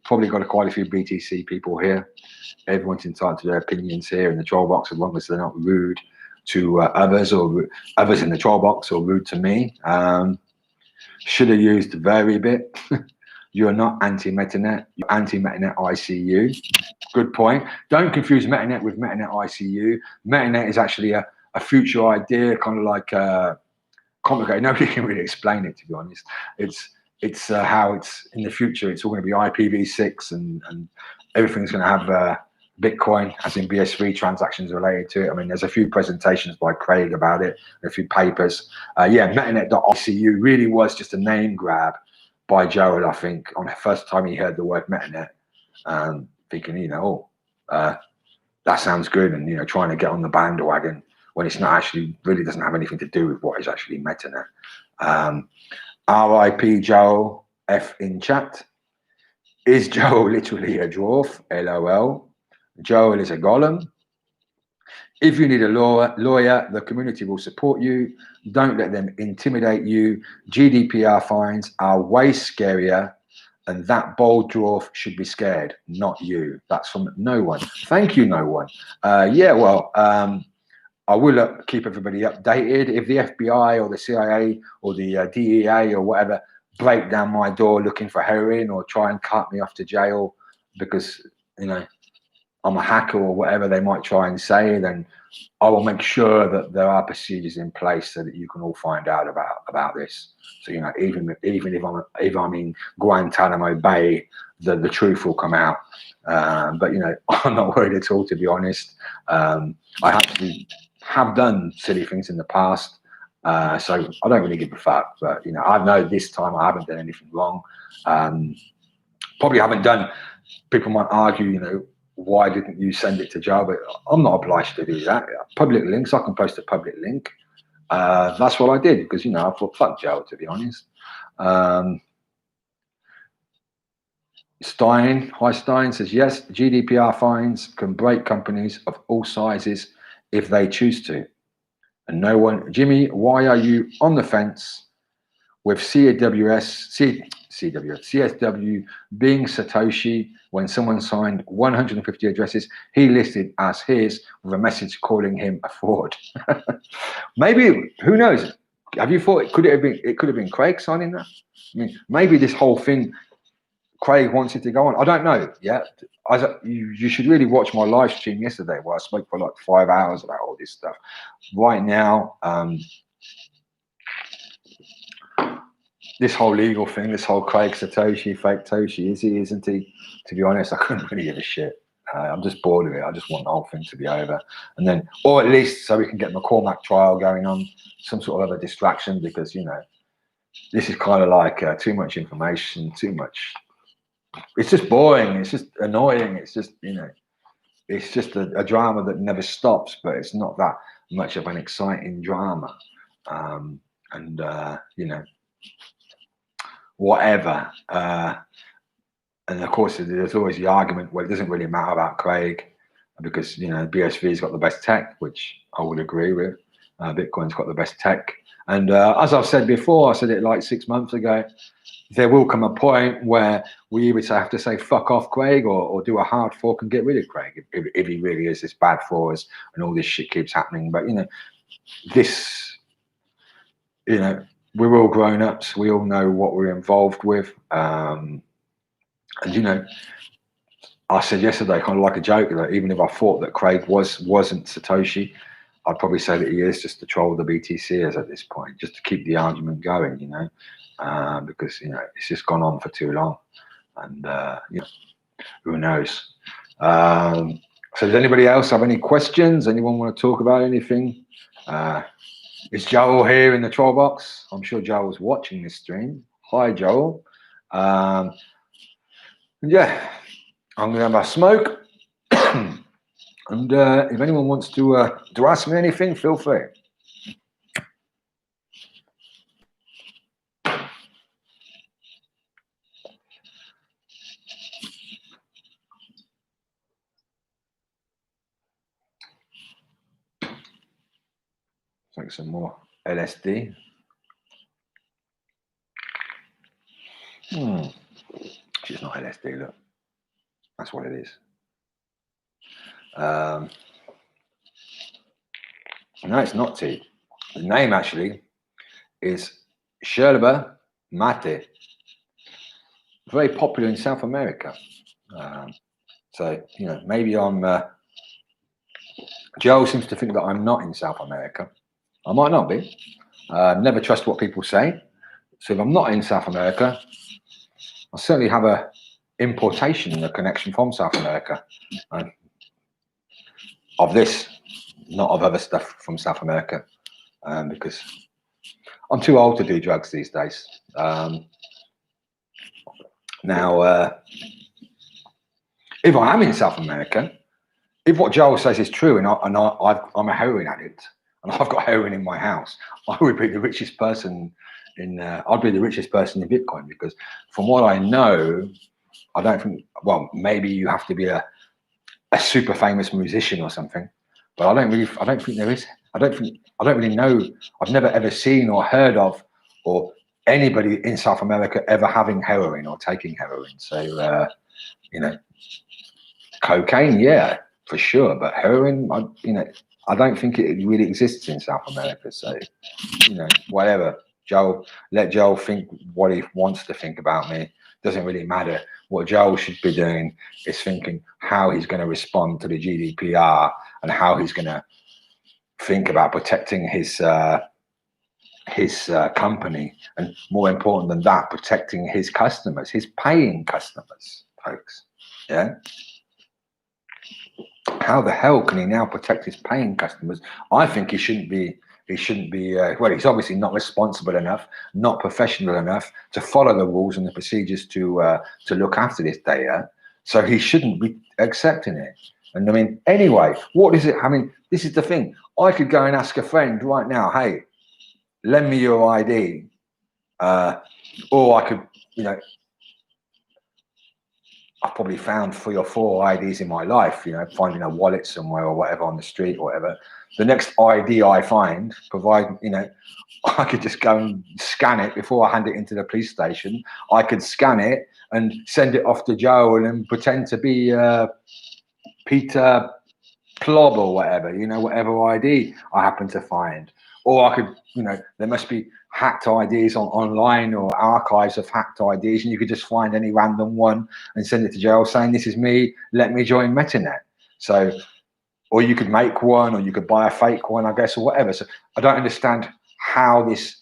Probably got quite a few BTC people here. Everyone's entitled to their opinions here in the troll box, as long as they're not rude to others, or others in the troll box, or rude to me. Should have used very bit. You're not anti-Metanet, you're anti-Metanet ICU. Good point. Don't confuse Metanet with Metanet ICU. Metanet is actually a future idea, kind of like complicated. Nobody can really explain it, to be honest. It's how it's in the future. It's all going to be IPv6, and everything's going to have Bitcoin, as in BS3 transactions related to it. I mean, there's a few presentations by Craig about it, a few papers. Yeah, Metanet.ICU really was just a name grab by Joel, I think, on the first time he heard the word Metanet, thinking, you know, that sounds good, and, you know, trying to get on the bandwagon when it's not actually, really doesn't have anything to do with what is actually Metanet. RIP Joel F in chat. Is Joel literally a dwarf? LOL. Joel is a golem. If you need a lawyer, the community will support you. Don't let them intimidate you. GDPR fines are way scarier, and that bold dwarf should be scared, not you. That's from no one. Thank you, no one. Yeah, well, I will keep everybody updated. If the FBI or the CIA or the DEA or whatever break down my door looking for heroin, or try and cut me off to jail because, you know, I'm a hacker or whatever they might try and say, then I will make sure that there are procedures in place so that you can all find out about this. So, you know, even if I'm in Guantanamo Bay, the truth will come out. But, you know, I'm not worried at all, to be honest. I actually have done silly things in the past, so I don't really give a fuck. But, you know, I know this time I haven't done anything wrong. Probably haven't done. People might argue, you know, why didn't you send it to Joe? But I'm not obliged to do that. Public links, I can post a public link. That's what I did, because, you know, I thought, fuck Joe, to be honest. Stein, hi Stein, says, yes, GDPR fines can break companies of all sizes if they choose to. And no one, Jimmy, why are you on the fence with CSW being Satoshi when someone signed 150 addresses he listed as his with a message calling him a fraud? Maybe, who knows? Have you thought it could have been Craig signing that? I mean, maybe this whole thing Craig wants it to go on. I don't know. Yeah, you should really watch my live stream yesterday where I spoke for like 5 hours about all this stuff. Right now, this whole legal thing, this whole Craig Satoshi, fake Toshi, is he, isn't he? To be honest, I couldn't really give a shit. I'm just bored of it. I just want the whole thing to be over. And then, or at least so we can get McCormack trial going on, some sort of other distraction, because, you know, this is kind of like too much information, too much. It's just boring. It's just annoying. It's just, you know, it's just a drama that never stops, but it's not that much of an exciting drama. You know, whatever. And of course, there's always the argument, well, it doesn't really matter about Craig because, you know, BSV's got the best tech, which I would agree with. Bitcoin's got the best tech. And as I've said before, I said it like 6 months ago, there will come a point where we either have to say fuck off Craig or do a hard fork and get rid of Craig if he really is this bad for us and all this shit keeps happening. But, you know, this, you know, we're all grown-ups. We all know what we're involved with. And, you know, I said yesterday, kind of like a joke, that even if I thought that Craig wasn't Satoshi, I'd probably say that he is just to troll the BTCers at this point, just to keep the argument going, you know, because, you know, it's just gone on for too long. And, you know, who knows? So does anybody else have any questions? Anyone want to talk about anything? Is Joel here in the troll box? I'm sure Joel's watching this stream. Hi, Joel. Yeah, I'm going to have a smoke. And if anyone wants to ask me anything, feel free. Take some more LSD. It's not LSD, look. That's what it is. No, it's not tea. The name actually is Yerba Mate. Very popular in South America. So, you know, maybe I'm... Joe seems to think that I'm not in South America. I might not be. Never trust what people say. So if I'm not in South America, I certainly have a importation, a connection from South America. Of this, not of other stuff from South America, because I'm too old to do drugs these days. Now, if I am in South America, if what Joel says is true, and I'm a heroin addict, and I've got heroin in my house, I would be the richest person in. I'd be the richest person in Bitcoin, because from what I know, I don't think. Well, maybe you have to be a super famous musician or something, but I don't think there is. I don't really know. I've never ever seen or heard of or anybody in South America ever having heroin or taking heroin. So, you know, cocaine, yeah, for sure, but heroin, you know, I don't think it really exists in South America. So, you know, whatever. Joel, let Joel think what he wants to think about me. Doesn't really matter. What Joel should be doing is thinking how he's going to respond to the GDPR and how he's going to think about protecting his company, and more important than that, protecting his customers, his paying customers, folks. Yeah. How the hell can he now protect his paying customers? I think he shouldn't be. Well, he's obviously not responsible enough, not professional enough to follow the rules and the procedures to look after this data. So he shouldn't be accepting it. And I mean, anyway, what is it? I mean, this is the thing. I could go and ask a friend right now, hey, lend me your ID, or I could, you know, I've probably found 3 or 4 IDs in my life, you know, finding a wallet somewhere or whatever on the street or whatever. The next ID I find, providing, you know, I could just go and scan it before I hand it into the police station. I could scan it and send it off to Joel and pretend to be Peter plob or whatever, you know, whatever ID I happen to find. Or I could, you know, there must be hacked IDs online or archives of hacked IDs, and you could just find any random one and send it to jail saying, this is me, let me join Metanet. So, or you could make one, or you could buy a fake one, I guess, or whatever. So I don't understand how this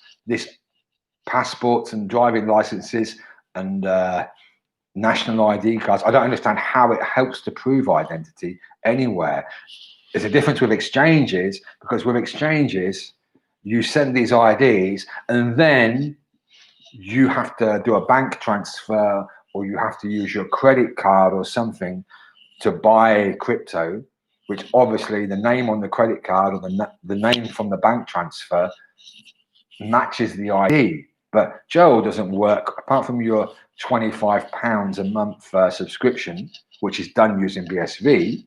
passports and driving licenses and national ID cards, I don't understand how it helps to prove identity anywhere. There's a difference with exchanges, because with exchanges, you send these IDs and then you have to do a bank transfer, or you have to use your credit card or something to buy crypto, which obviously the name on the credit card or the name from the bank transfer matches the ID. But Joel doesn't work, apart from your £25 a month subscription, which is done using BSV.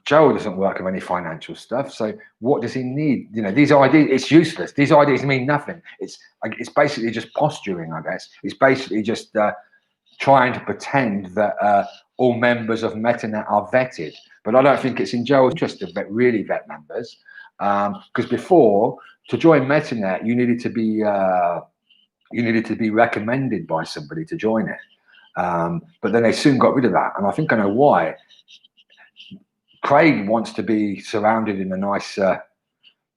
Joel doesn't work with any financial stuff. So what does he need? You know, these IDs, it's useless. These IDs mean nothing. It's basically just posturing, I guess. It's basically just trying to pretend that all members of Metanet are vetted. But I don't think it's in Joel's interest to really vet members. Because before, to join Metanet, you needed to be recommended by somebody to join it. But then they soon got rid of that, and I think I know why. Craig wants to be surrounded in a nice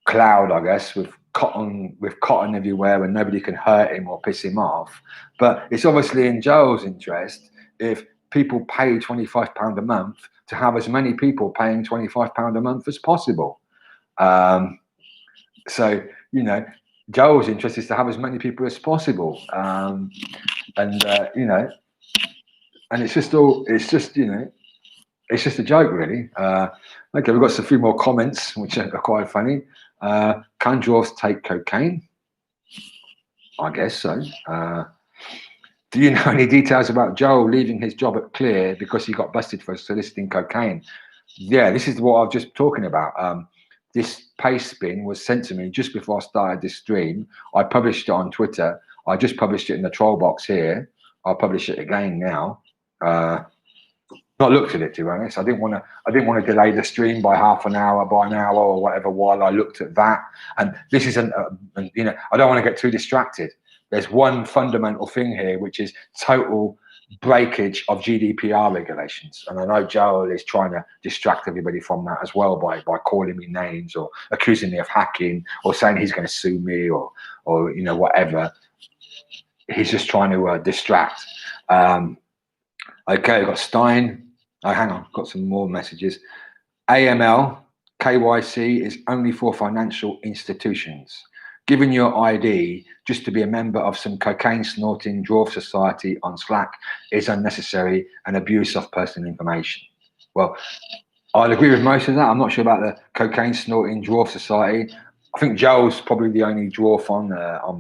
cloud, I guess, with cotton everywhere, and nobody can hurt him or piss him off. But it's obviously in Joel's interest, if people pay £25 a month, to have as many people paying £25 a month as possible. So, you know, Joel's interest is to have as many people as possible. You know, and it's just, you know, it's just a joke, really. Okay, we've got a few more comments, which are quite funny. Can dwarfs take cocaine? I guess so. Do you know any details about Joel leaving his job at Clear because he got busted for soliciting cocaine? Yeah, this is what I was just talking about. This paste spin was sent to me just before I started this stream. I published it on Twitter. I just published it in the troll box here. I'll publish it again now. Not looked at it, to be honest. I didn't want to delay the stream by by an hour or whatever while I looked at that. And this isn't, you know, I don't want to get too distracted. There's one fundamental thing here, which is total breakage of GDPR regulations. And I know Joel is trying to distract everybody from that as well by calling me names or accusing me of hacking or saying he's going to sue me or you know, whatever. He's just trying to distract. Okay, we've got Stein. Oh, hang on, got some more messages. AML, KYC is only for financial institutions. Giving your ID just to be a member of some cocaine snorting dwarf society on Slack is unnecessary and abuse of personal information. Well, I'll agree with most of that. I'm not sure about the cocaine snorting dwarf society. I think Joel's probably the only dwarf on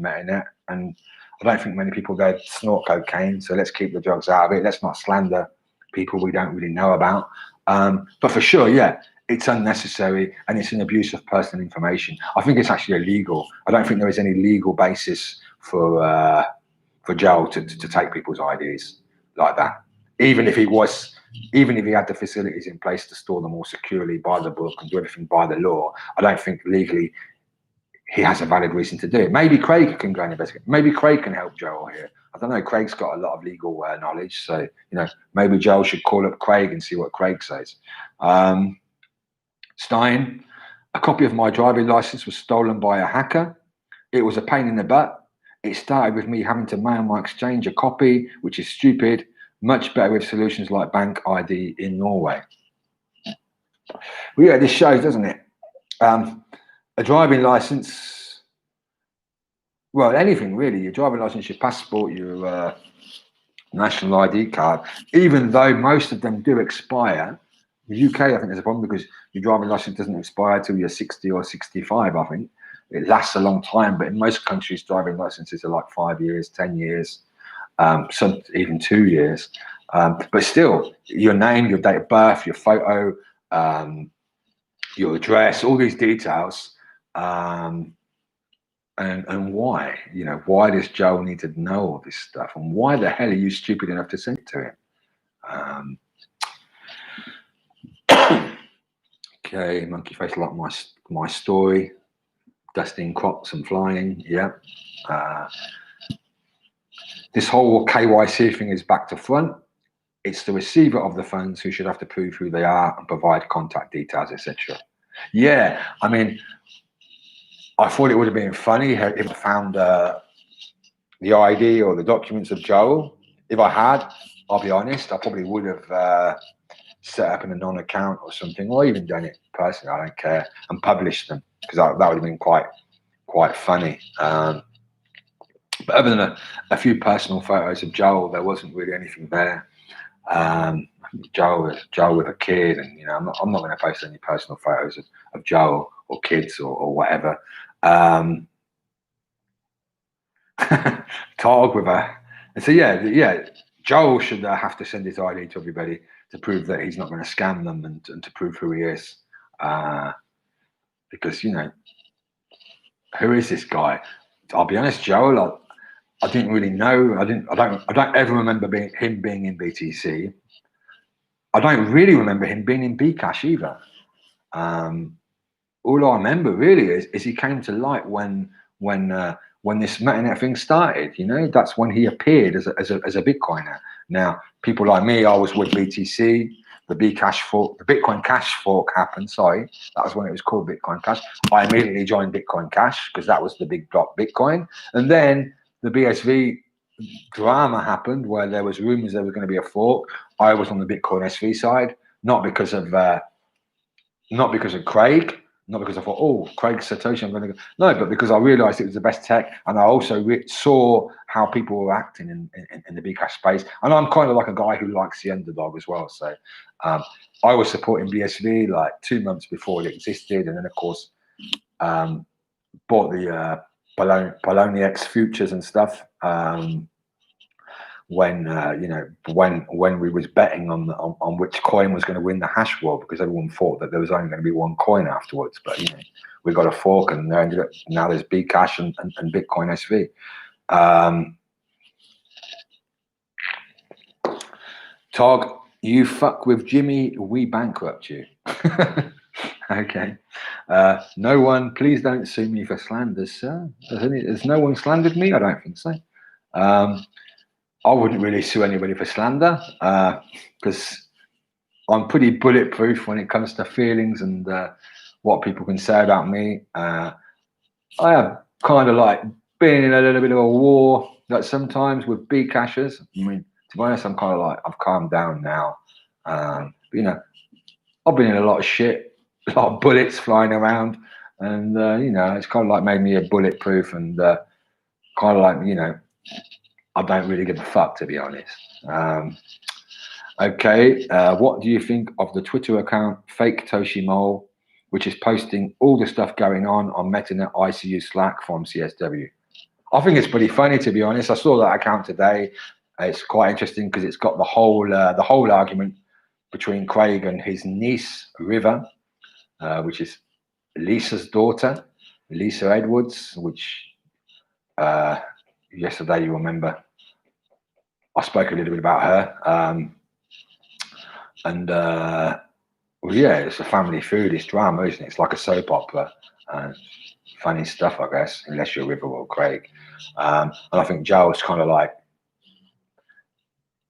Metanet, and I don't think many people there snort cocaine. So let's keep the drugs out of it. Let's not slander people we don't really know about. But for sure, yeah, it's unnecessary and it's an abuse of personal information. I think it's actually illegal. I don't think there is any legal basis for Joel to take people's IDs like that. Even if he had the facilities in place to store them all securely by the book and do everything by the law, I don't think legally he has a valid reason to do it. Maybe Craig can go and investigate. Maybe Craig can help Joel here. I don't know. Craig's got a lot of legal knowledge, so you know, maybe Joel should call up Craig and see what Craig says. Stein, a copy of my driving license was stolen by a hacker. It was a pain in the butt. It started with me having to mail my exchange a copy, which is stupid. Much better with solutions like Bank ID in Norway. Well, yeah, this shows, doesn't it? A driving license, well, anything really, your driving license, your passport, your national ID card, even though most of them do expire. The UK, I think there's a problem because your driving license doesn't expire till you're 60 or 65, I think. It lasts a long time, but in most countries, driving licenses are like 5 years, 10 years, some even 2 years. But still, your name, your date of birth, your photo, your address, all these details, and why, you know, why does Joel need to know all this stuff, and why the hell are you stupid enough to send it to him? Okay, monkey face like my story. Dusting crops and flying. Yeah. This whole KYC thing is back to front. It's the receiver of the funds who should have to prove who they are and provide contact details, etc. Yeah, I mean, I thought it would have been funny if I found the ID or the documents of Joel. If I had, I'll be honest, I probably would have set up an anon account or something, or even done it personally. I don't care, and published them, because that would have been quite funny. But other than a few personal photos of Joel, there wasn't really anything there. Joel with a kid, and I'm not going to post any personal photos of Joel or kids or whatever. Tog with a, and so yeah. Joel should have to send his ID to everybody to prove that he's not going to scam them and to prove who he is, because who is this guy? I'll be honest, Joel. I didn't really know. I don't ever remember him being in BTC. I don't really remember him being in Bcash either. All I remember really is he came to light when this Metanet thing started. That's when he appeared as a Bitcoiner. Now, people like me, I was with BTC. The Bcash fork, the Bitcoin Cash fork happened. Sorry, that was when it was called Bitcoin Cash. I immediately joined Bitcoin Cash because that was the big block Bitcoin, and then the BSV drama happened where there was rumors there was going to be a fork. I was on the Bitcoin SV side, not because of Craig, not because I thought, oh, Craig Satoshi, I'm going to go. No, but because I realized it was the best tech, and I also saw how people were acting in the Bcash space. And I'm kind of like a guy who likes the underdog as well. So I was supporting BSV like 2 months before it existed, and then of course bought the Poloniex futures and stuff. When we was betting on which coin was going to win the hash war, because everyone thought that there was only going to be one coin afterwards, but we got a fork, and there ended up, now there's Bcash and Bitcoin SV. Tog, you fuck with Jimmy, we bankrupt you. Okay. No one, please don't sue me for slanders, sir. Has no one slandered me? I don't think so. I wouldn't really sue anybody for slander, because I'm pretty bulletproof when it comes to feelings and what people can say about me. I have kind of like been in a little bit of a war that sometimes with Bcashers. I mean, to be honest, I'm kind of like, I've calmed down now. But, I've been in a lot of shit, a lot of bullets flying around, and it's kind of like made me a bulletproof, and kind of like, I don't really give a fuck, to be honest. Okay, what do you think of the Twitter account Fake Toshi Mole, which is posting all the stuff going on Metanet ICU Slack from CSW? I think it's pretty funny, to be honest. I saw that account today. It's quite interesting because it's got the whole argument between Craig and his niece River, which is Lisa's daughter, Lisa Edwards, which yesterday, you remember, I spoke a little bit about her. Well, yeah, it's a family feud. It's drama, isn't it? It's like a soap opera. Funny stuff, I guess, unless you're River or Craig. And I think Joel's kind of like,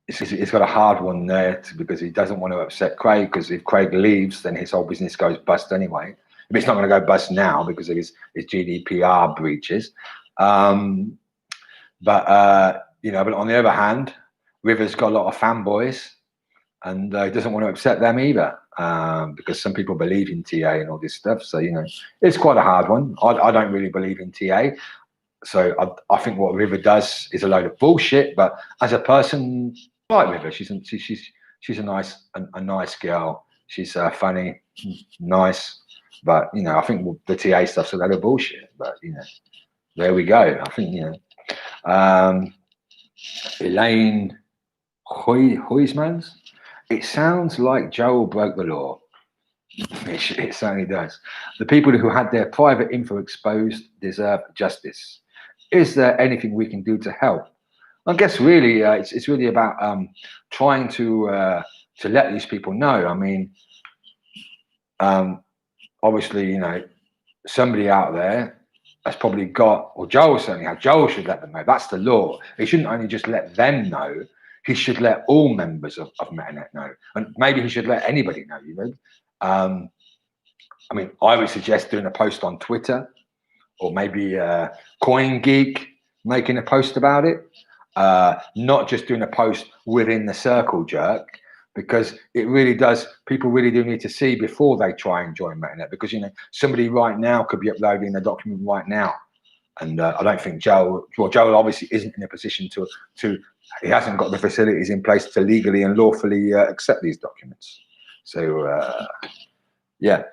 he's got a hard one there because he doesn't want to upset Craig, because if Craig leaves, then his whole business goes bust anyway. I mean, it's not going to go bust now because of his GDPR breaches. But on the other hand, River's got a lot of fanboys, and he doesn't want to upset them either, because some people believe in TA and all this stuff. So, it's quite a hard one. I don't really believe in TA. So I think what River does is a load of bullshit. But as a person, I like River. She's a nice girl. She's funny, nice. But, I think the TA stuff's a load of bullshit. But, there we go. I think, Elaine Huismans. It sounds like Joel broke the law. It certainly does. The people who had their private info exposed deserve justice. Is there anything we can do to help? I guess really, it's really about trying to let these people know. I mean, obviously, you know, somebody out there has probably got, or Joel certainly has, Joel should let them know. That's the law. He shouldn't only just let them know, he should let all members of Metanet know. And maybe he should let anybody know, you know. I mean, I would suggest doing a post on Twitter, or maybe CoinGeek making a post about it. Not just doing a post within the circle, Jerk, because it really does, people really do need to see before they try and join Metanet, because, you know, somebody right now could be uploading a document right now. And I don't think Joel obviously isn't in a position to, he hasn't got the facilities in place to legally and lawfully accept these documents. So, yeah,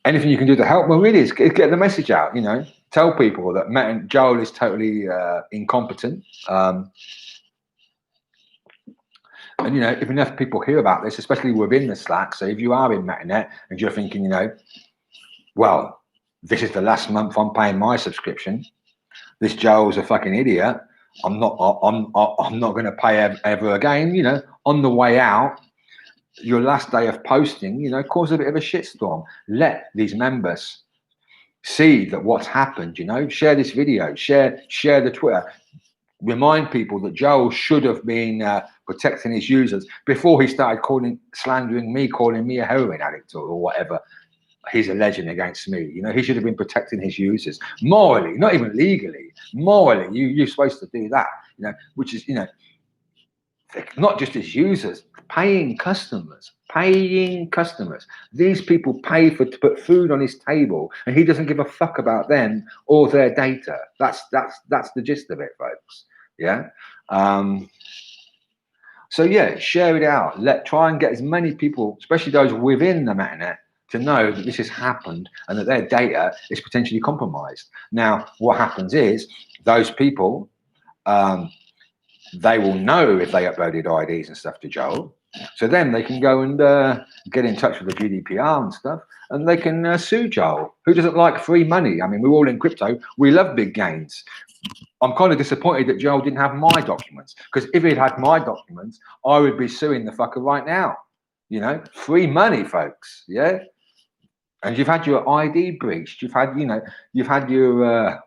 anything you can do to help, well, really, is get the message out, you know, tell people that Joel is totally incompetent. And, you know, if enough people hear about this, especially within the Slack, so if you are in Metanet and you're thinking, you know, well, this is the last month I'm paying my subscription, this Joel's a fucking idiot, I'm not going to pay ever again, you know, on the way out, your last day of posting, you know, cause a bit of a shitstorm. Let these members see that what's happened, you know, share this video, share the Twitter. Remind people that Joel should have been protecting his users before he started slandering me, calling me a heroin addict or whatever he's alleging against me. You know, he should have been protecting his users morally, not even legally. Morally, you're supposed to do that. You know, which is, you know, not just his users, paying customers. These people pay to put food on his table, and he doesn't give a fuck about them or their data. That's the gist of it, folks. Yeah. So yeah, share it out. Try and get as many people, especially those within the Metanet, to know that this has happened and that their data is potentially compromised. Now, what happens is those people, they will know if they uploaded IDs and stuff to Joel. So then they can go and get in touch with the GDPR and stuff, and they can sue Joel. Who doesn't like free money? I mean, we're all in crypto. We love big gains. I'm kind of disappointed that Joel didn't have my documents, because if he'd had my documents, I would be suing the fucker right now. You know, free money, folks. Yeah. And you've had your ID breached. You've had, you know, your,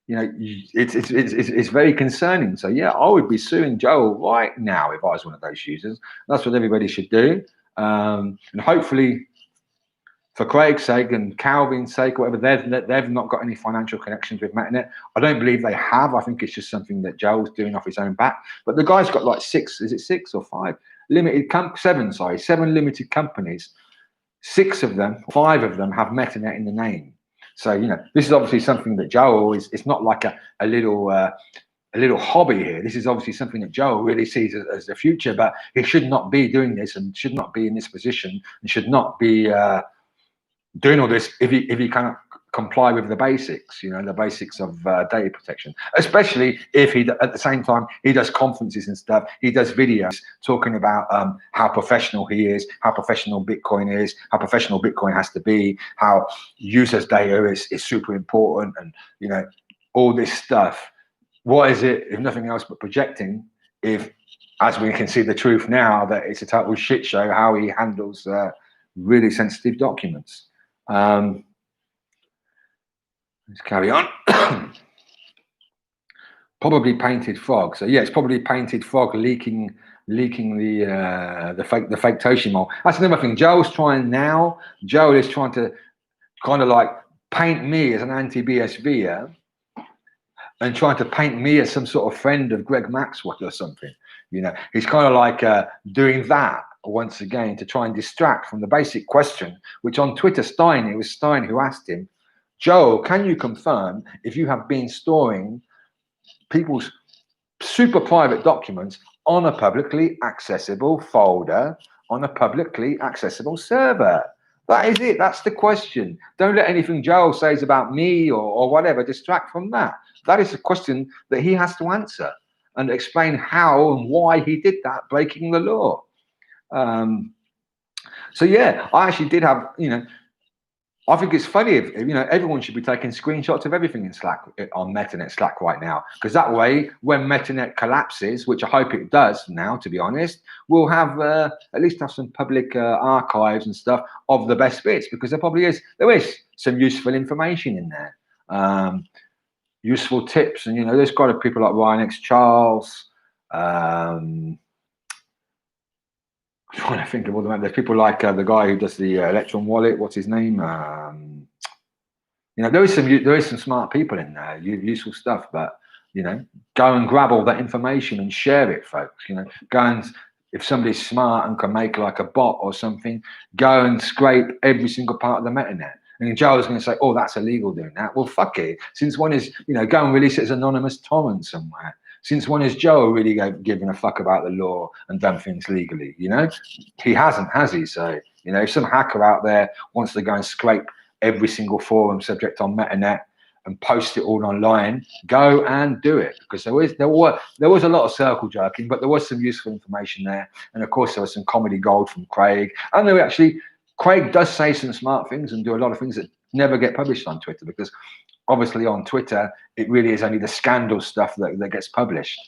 you know, it's very concerning. So yeah, I would be suing Joel right now if I was one of those users. That's what everybody should do. And hopefully, for Craig's sake and Calvin's sake, or whatever, they've not got any financial connections with Metanet. I don't believe they have. I think it's just something that Joel's doing off his own back. But the guy's got like 6 or 5 7 limited companies. 5 of them have Metanet in the name. So, you know, this is obviously something that Joel it's not like a little hobby here. This is obviously something that Joel really sees as the future, but he should not be doing this and should not be in this position and should not be doing all this if he can't comply with the basics, you know, the basics of data protection, especially if he, at the same time, he does conferences and stuff, he does videos talking about how professional he is, how professional Bitcoin is, how professional Bitcoin has to be, how users' data is super important, and, you know, all this stuff. What is it, if nothing else, but projecting, if, as we can see the truth now, that it's a total shit show how he handles really sensitive documents. Let's carry on. Probably painted frog. So yeah, it's probably painted frog leaking the fake Toshimo. That's another thing. Joel is trying to kind of like paint me as an anti-BSV, and trying to paint me as some sort of friend of Greg Maxwell or something. You know, he's kind of like doing that once again to try and distract from the basic question, which on Twitter, it was Stein who asked him, Joel, can you confirm if you have been storing people's super private documents on a publicly accessible folder on a publicly accessible server? That is it. That's the question. Don't let anything Joel says about me or whatever distract from that. That is a question that he has to answer and explain how and why he did that, breaking the law. So yeah, I actually did have, you know, I think it's funny if, you know, everyone should be taking screenshots of everything in Slack, on Metanet Slack right now, because that way, when Metanet collapses, which I hope it does now, to be honest, we'll have at least have some public archives and stuff of the best bits, because there is some useful information in there, useful tips, and you know, there's got people like Ryan X Charles. I'm trying to think of all the. There's people like the guy who does the Electron wallet. What's his name? You know, there is some smart people in there, useful stuff. But you know, go and grab all that information and share it, folks. You know, go and, if somebody's smart and can make like a bot or something, go and scrape every single part of the Metanet. And Joe's going to say, "Oh, that's illegal doing that." Well, fuck it. Since when is, you know, go and release it as anonymous torrent somewhere. Since when has Joe really given a fuck about the law and done things legally? You know, he hasn't, has he? So, you know, if some hacker out there wants to go and scrape every single forum subject on Metanet and post it all online, go and do it, because there was a lot of circle jerking, but there was some useful information there, and of course there was some comedy gold from Craig, and Craig does say some smart things and do a lot of things that never get published on Twitter, because obviously on Twitter, it really is only the scandal stuff that gets published.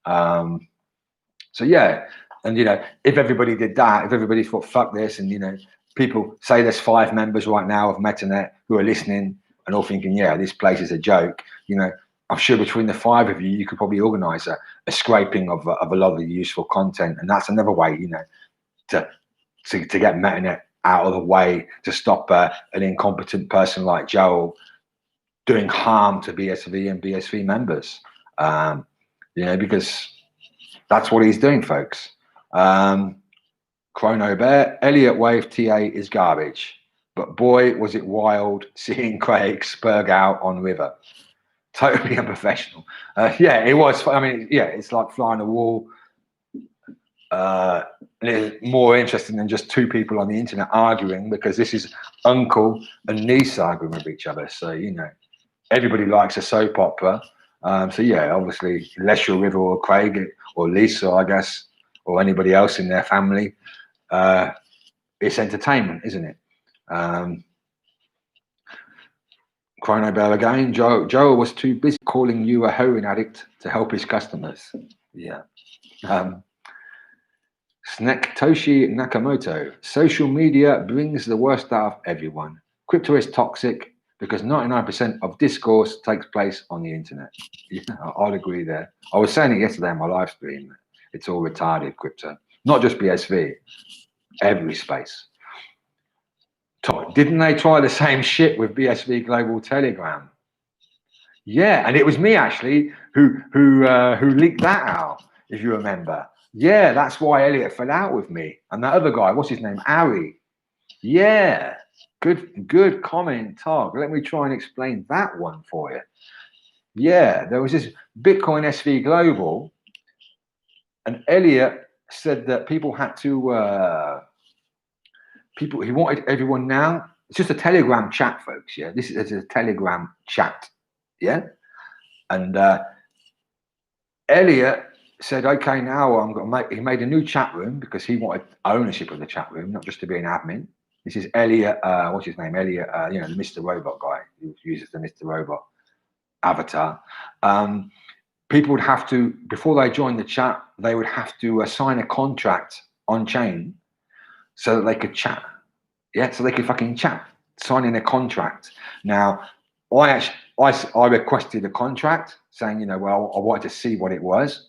So yeah, and you know, if everybody did that, if everybody thought, fuck this, and you know, people say there's 5 members right now of Metanet who are listening and all thinking, yeah, this place is a joke, you know, I'm sure between the 5 of you, you could probably organize a scraping of a lot of the useful content. And that's another way, you know, to get Metanet out of the way, to stop an incompetent person like Joel doing harm to BSV and BSV members, you know, because that's what he's doing, folks. Chrono Bear, Elliot Wave TA is garbage, but boy, was it wild seeing Craig spurg out on River. Totally unprofessional. Yeah, it was. I mean, yeah, it's like flying a wall. And it's more interesting than just 2 people on the internet arguing, because this is uncle and niece arguing with each other. So, you know, everybody likes a soap opera. So yeah, obviously, unless you're River or Craig or Lisa, I guess, or anybody else in their family, it's entertainment, isn't it? Chrono Bell again. Joe was too busy calling you a heroin addict to help his customers. Yeah. Toshi Nakamoto. Social media brings the worst out of everyone. Crypto is toxic because 99% of discourse takes place on the internet. Yeah, I'll agree there. I was saying it yesterday on my live stream. It's all retarded, crypto. Not just BSV, every space. Didn't they try the same shit with BSV Global Telegram? Yeah, and it was me actually who leaked that out, if you remember. Yeah, that's why Elliot fell out with me. And that other guy, what's his name? Ari. Yeah, good comment, Tog. Let me try and explain that one for you. Yeah, there was this Bitcoin SV Global, and Elliot said that people had to, he wanted everyone now. It's just a Telegram chat, folks. Yeah, this is a Telegram chat. Yeah, and Elliot said, okay, now I'm going to make. He made a new chat room because he wanted ownership of the chat room, not just to be an admin. This is Elliot. What's his name? Elliot. You know, the Mr. Robot guy who uses the Mr. Robot avatar. People would have to, before they join the chat, they would have to sign a contract on chain so that they could chat. Yeah, so they could fucking chat, signing a contract. Now, I requested a contract saying, you know, well, I wanted to see what it was.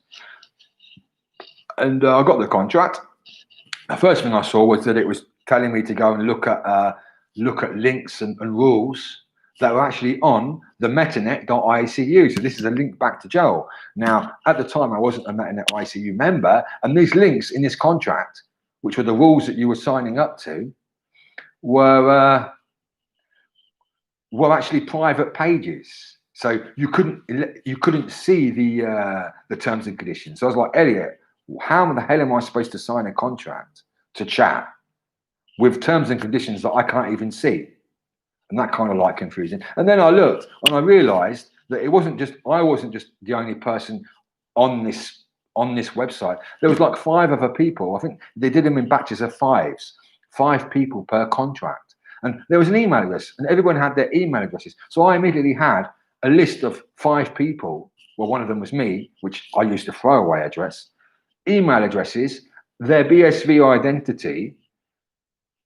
And I got the contract. The first thing I saw was that it was telling me to go and look at links and rules that were actually on the Metanet ICU. So this is a link back to Joel. Now, at the time, I wasn't a Metanet ICU member, and these links in this contract, which were the rules that you were signing up to, were actually private pages. So you couldn't see the terms and conditions. So I was like, Elliot, how the hell am I supposed to sign a contract to chat with terms and conditions that I can't even see? And that kind of like confusing. And then I looked and I realized that I wasn't just the only person on this website. There was like 5 other people. I think they did them in batches of 5 people per contract. And there was an email address, and everyone had their email addresses. So I immediately had a list of 5 people. Well, one of them was me, which I used a throwaway address, email addresses, their BSV identity.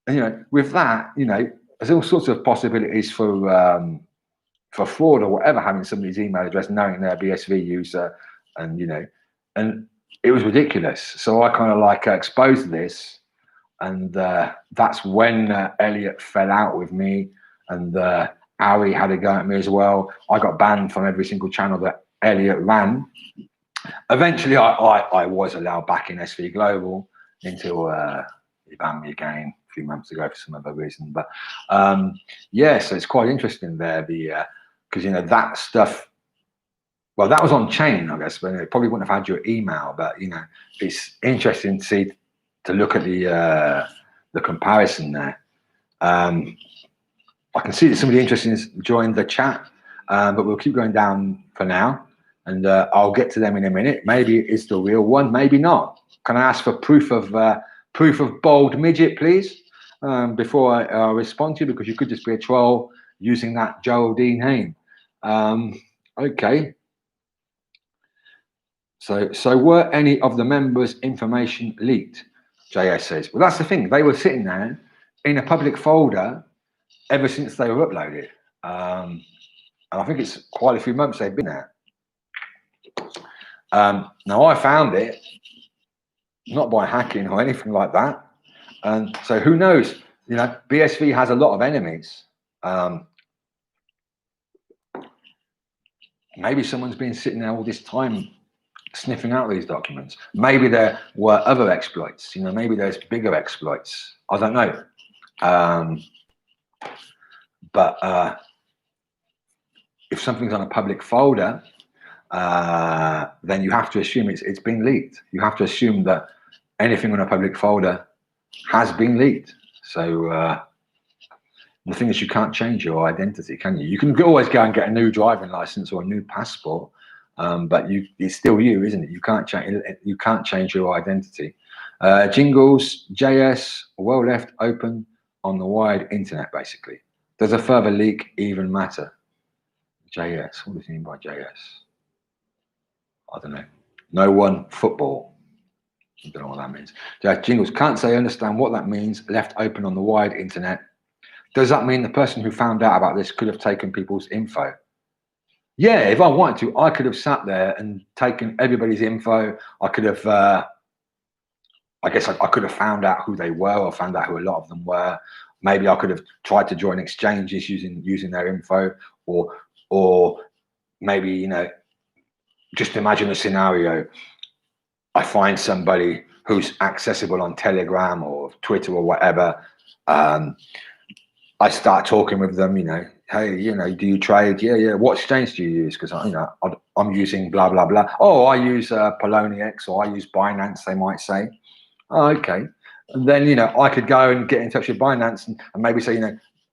And, with that, there's all sorts of possibilities for fraud or whatever, having somebody's email address, knowing their BSV user, and and it was ridiculous. So I kind of exposed this, and that's when Elliot fell out with me, and Ari had a go at me as well. I got banned from every single channel that Elliot ran. Eventually, I was allowed back in SV Global until he banned me again a few months ago for some other reason. But yeah, so it's quite interesting there, because that stuff. Well, that was on chain, I guess, but it probably wouldn't have had your email. But it's interesting to look at the comparison there. I can see that somebody interested has joined the chat, but we'll keep going down for now, and I'll get to them in a minute. Maybe it's the real one, maybe not. Can I ask for proof of bold midget, please, before I respond to you, because you could just be a troll using that Joel D name. Okay. So were any of the members' information leaked? JS says. Well, that's the thing. They were sitting there in a public folder ever since they were uploaded. And I think it's quite a few months they've been there. Now, I found it, not by hacking or anything like that. And so who knows? BSV has a lot of enemies. Maybe someone's been sitting there all this time sniffing out these documents. Maybe there were other exploits. Maybe there's bigger exploits. I don't know. But if something's on a public folder, then you have to assume it's been leaked. You have to assume that anything on a public folder has been leaked. So the thing is, you can't change your identity, can you? You can always go and get a new driving license or a new passport, but it's still you, isn't it? You can't change your identity. Jingles, JS, well left open on the wide internet, basically. Does a further leak even matter? JS, what does he mean by JS? I don't know. No one football. I don't know what that means. Jingles, can't say I understand what that means. Left open on the wide internet. Does that mean the person who found out about this could have taken people's info? Yeah, if I wanted to, I could have sat there and taken everybody's info. I could have, I guess I could have found out who they were, or found out who a lot of them were. Maybe I could have tried to join exchanges using their info, or maybe, just imagine a scenario. I find somebody who's accessible on Telegram or Twitter or whatever. I start talking with them, hey, do you trade? Yeah. What exchange do you use? Because, I'm using blah, blah, blah. Oh, I use Poloniex, or I use Binance, they might say. Oh, okay. And then, I could go and get in touch with Binance and maybe say,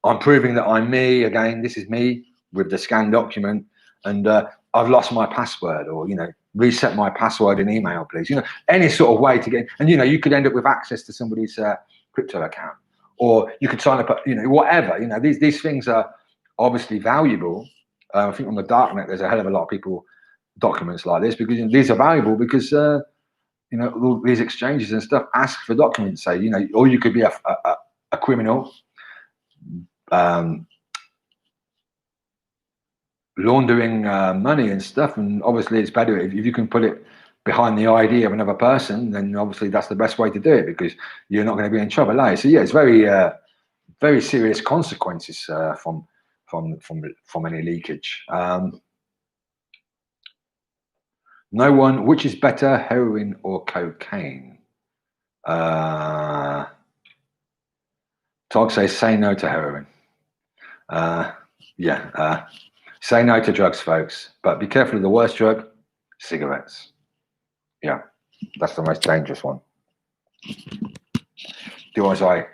I'm proving that I'm me. Again, this is me with the scanned document. And I've lost my password, or, reset my password in email, please. Any sort of way to get, and, you could end up with access to somebody's crypto account. Or you could sign up, whatever. These things are obviously valuable. I think on the darknet there's a hell of a lot of people documents like this, because these are valuable because all these exchanges and stuff ask for documents. Say or you could be a criminal, laundering money and stuff. And obviously it's better if you can put it behind the ID of another person, then obviously that's the best way to do it, because you're not going to be in trouble. So yeah, it's very, very serious consequences from any leakage. No one, which is better, heroin or cocaine? Tog says, say no to heroin. Say no to drugs, folks, but be careful of the worst drug, cigarettes. Yeah, that's the most dangerous one. Do as I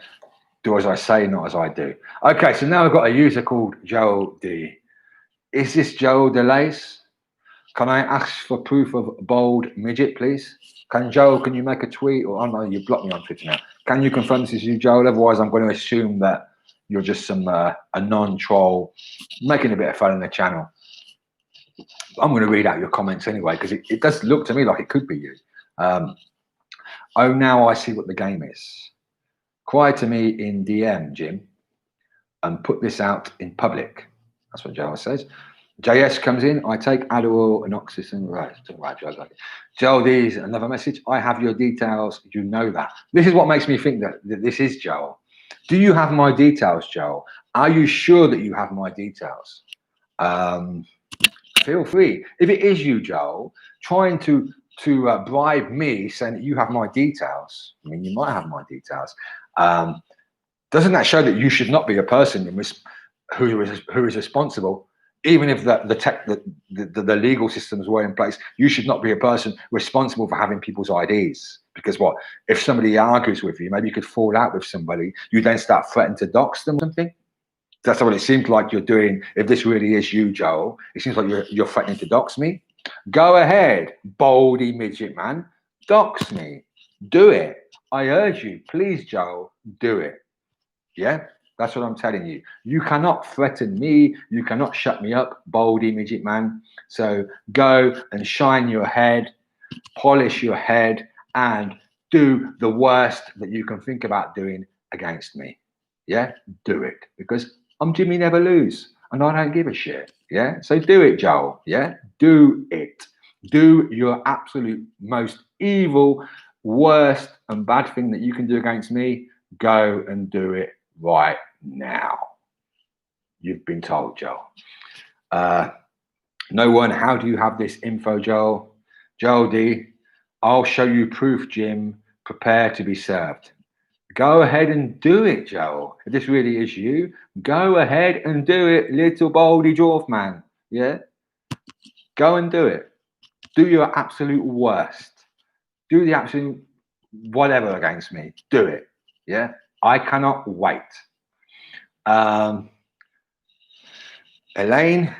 say, not as I do. Okay, so now I've got a user called Joel D. Is this Joel Dalais? Can I ask for proof of bold midget, please? Can you make a tweet? Or, oh no, you blocked me on Twitter now. Can you confirm this is you, Joel? Otherwise, I'm going to assume that you're just some a non-troll making a bit of fun in the channel. I'm going to read out your comments anyway, because it does look to me like it could be you. Oh, now I see what the game is. Cry to me in DM, Jim, and put this out in public. That's what Joel says. JS comes in. I take Adderall and oxygen. Right, Joel, these another message. I have your details. You know that. This is what makes me think that this is Joel. Do you have my details, Joel? Are you sure that you have my details? Feel free. If it is you, Joel, trying to bribe me, saying that you have my details. I mean, you might have my details. Doesn't that show that you should not be a person who is responsible? Even if the legal systems were in place, you should not be a person responsible for having people's IDs. Because what if somebody argues with you? Maybe you could fall out with somebody. You then start threatening to dox them or something. That's what it seems like you're doing. If this really is you, Joel, it seems like you're threatening to dox me. Go ahead, baldy midget man, dox me. Do it. I urge you, please, Joel, do it. Yeah, that's what I'm telling you. You cannot threaten me. You cannot shut me up, baldy midget man. So go and shine your head, polish your head, and do the worst that you can think about doing against me. Yeah, do it, because I'm Jimmy Never Lose, and I don't give a shit. Yeah, so do it, Joel. Yeah, do it. Do your absolute most evil, worst, and bad thing that you can do against me. Go and do it right now. You've been told, Joel. No one, how do you have this info, Joel? Joel D, I'll show you proof, Jim. Prepare to be served. Go ahead and do it, Joel. If this really is you, go ahead and do it, little baldy dwarf man. Yeah? Go and do it. Do your absolute worst. Do the absolute whatever against me. Do it. Yeah? I cannot wait. Elaine,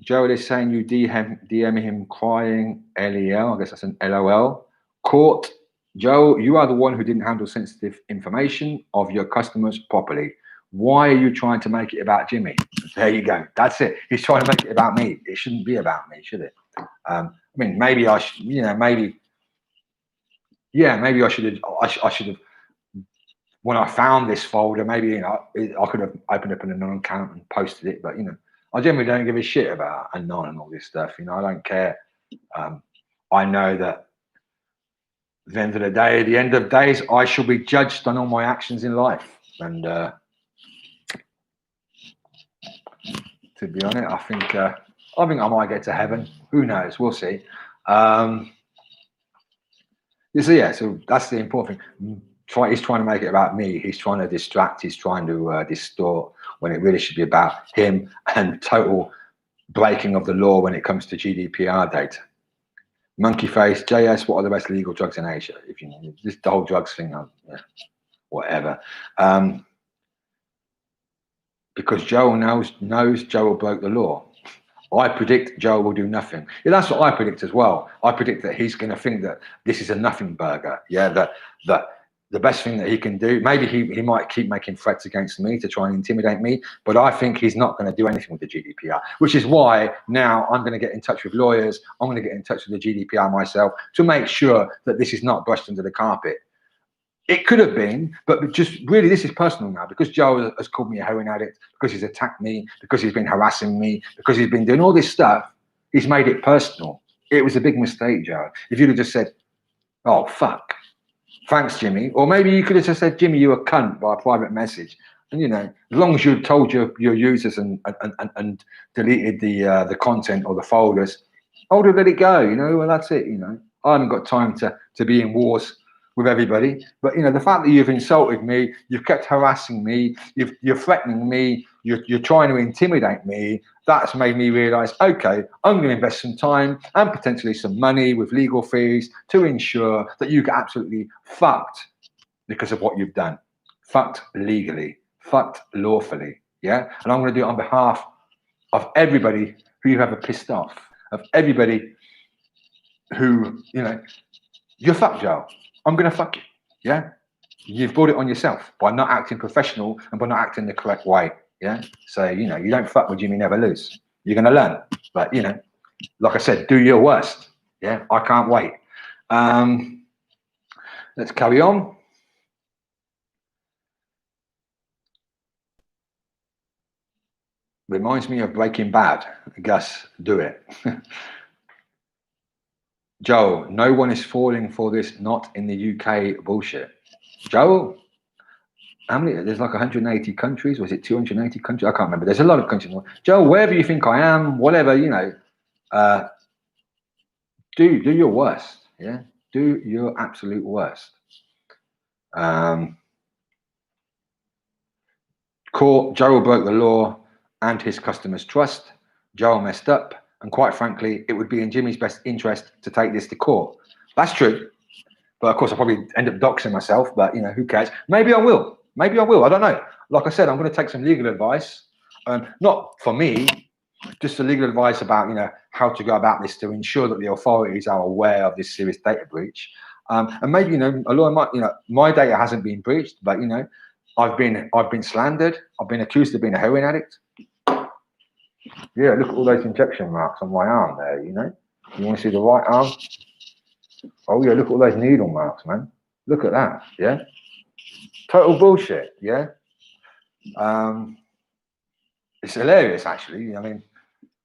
Joel is saying you DM him crying, LEL. I guess that's an LOL. Court, Joel, you are the one who didn't handle sensitive information of your customers properly. Why are you trying to make it about Jimmy? There you go. That's it. He's trying to make it about me. It shouldn't be about me, should it? I mean, maybe I should, maybe I should have, when I found this folder, maybe, I could have opened up an Anon account and posted it, but, I generally don't give a shit about Anon and all this stuff. I don't care. I know that at the end of the day, at the end of days, I shall be judged on all my actions in life. And to be honest, I think I might get to heaven. Who knows? We'll see. So that's the important thing. He's trying to make it about me. He's trying to distract. He's trying to distort when it really should be about him and total breaking of the law when it comes to GDPR data. Monkey face, JS, what are the best legal drugs in Asia? If you know this, the whole drugs thing, whatever. Because Joel knows Joel broke the law. I predict Joel will do nothing. Yeah, that's what I predict as well. I predict that he's going to think that this is a nothing burger. Yeah, that the best thing that he can do, maybe he might keep making threats against me to try and intimidate me, but I think he's not going to do anything with the GDPR, which is why now I'm going to get in touch with lawyers. I'm going to get in touch with the GDPR myself to make sure that this is not brushed under the carpet. It could have been, but just really, this is personal now, because Joe has called me a heroin addict, because he's attacked me, because he's been harassing me, because he's been doing all this stuff. He's made it personal. It was a big mistake, Joe. If you'd have just said, oh, fuck, thanks, Jimmy. Or maybe you could have just said, Jimmy, you're a cunt, by a private message. And, as long as you told your users and deleted the content or the folders, I would have let it go, well, that's it, I haven't got time to be in wars with everybody. But, the fact that you've insulted me, you've kept harassing me, you're threatening me, you're trying to intimidate me, that's made me realise, okay, I'm going to invest some time and potentially some money with legal fees to ensure that you get absolutely fucked because of what you've done. Fucked legally, fucked lawfully, yeah? And I'm going to do it on behalf of everybody who you've ever pissed off, of everybody who, you're fucked, Joe. I'm going to fuck you, yeah? You've brought it on yourself by not acting professional and by not acting the correct way. Yeah. So, you know, you don't fuck with Jimmy, never lose. You're going to learn. But, you know, like I said, do your worst. Yeah. I can't wait. Let's carry on. Reminds me of Breaking Bad. Gus, do it. Joel, no one is falling for this not in the UK bullshit. Joel, how many? There's like 180 countries. Was it 280 countries? I can't remember. There's a lot of countries. Joel, wherever you think I am, whatever, you know, do your worst. Yeah, do your absolute worst. Joel broke the law and his customers' trust. Joel messed up, and quite frankly, it would be in Jimmy's best interest to take this to court. That's true. But of course, I'll probably end up doxing myself, but you know, who cares? Maybe I will. Maybe I will. I don't know. Like I said, I'm going to take some legal advice. Not for me, just the legal advice about, you know, how to go about this to ensure that the authorities are aware of this serious data breach. And maybe, you know, a lawyer might, you know, my data hasn't been breached, but you know, I've been slandered. I've been accused of being a heroin addict. Yeah, look at all those injection marks on my arm there, you know. You want to see the right arm? Oh yeah, look at all those needle marks, man. Look at that, yeah. Total bullshit, yeah. It's hilarious, actually. I mean,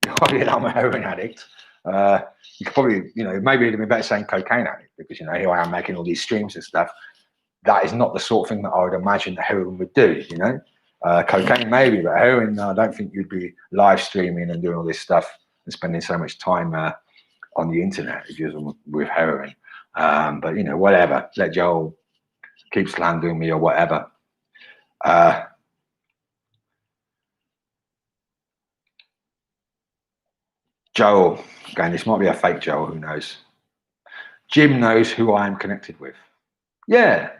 I'm a heroin addict. You could probably, you know, maybe it'd be better saying cocaine addict, because, you know, here I am making all these streams and stuff. That is not the sort of thing that I would imagine the heroin would do, you know. Cocaine maybe, but heroin, I don't think you'd be live streaming and doing all this stuff and spending so much time on the internet if you're with heroin. But, you know, whatever. Let Joel keep slandering me or whatever. Joel, again, this might be a fake Joel, who knows? Jim knows who I am connected with. Yeah,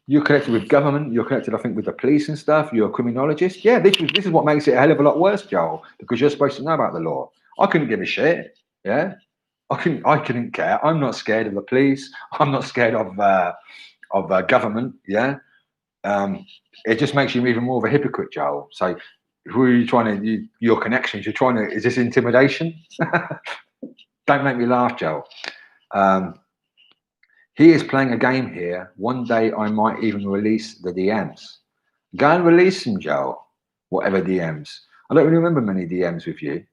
you're connected with government. You're connected, I think, with the police and stuff. You're a criminologist. Yeah, this is what makes it a hell of a lot worse, Joel, because you're supposed to know about the law. I couldn't give a shit. Yeah, I couldn't care. I'm not scared of the police. I'm not scared of government. Yeah, it just makes you even more of a hypocrite, Joel. So, who are you trying to? Your connections. You're trying to. Is this intimidation? Don't make me laugh, Joel. He is playing a game here. One day I might even release the DMs. Go and release them, Joel. Whatever DMs. I don't really remember many DMs with you.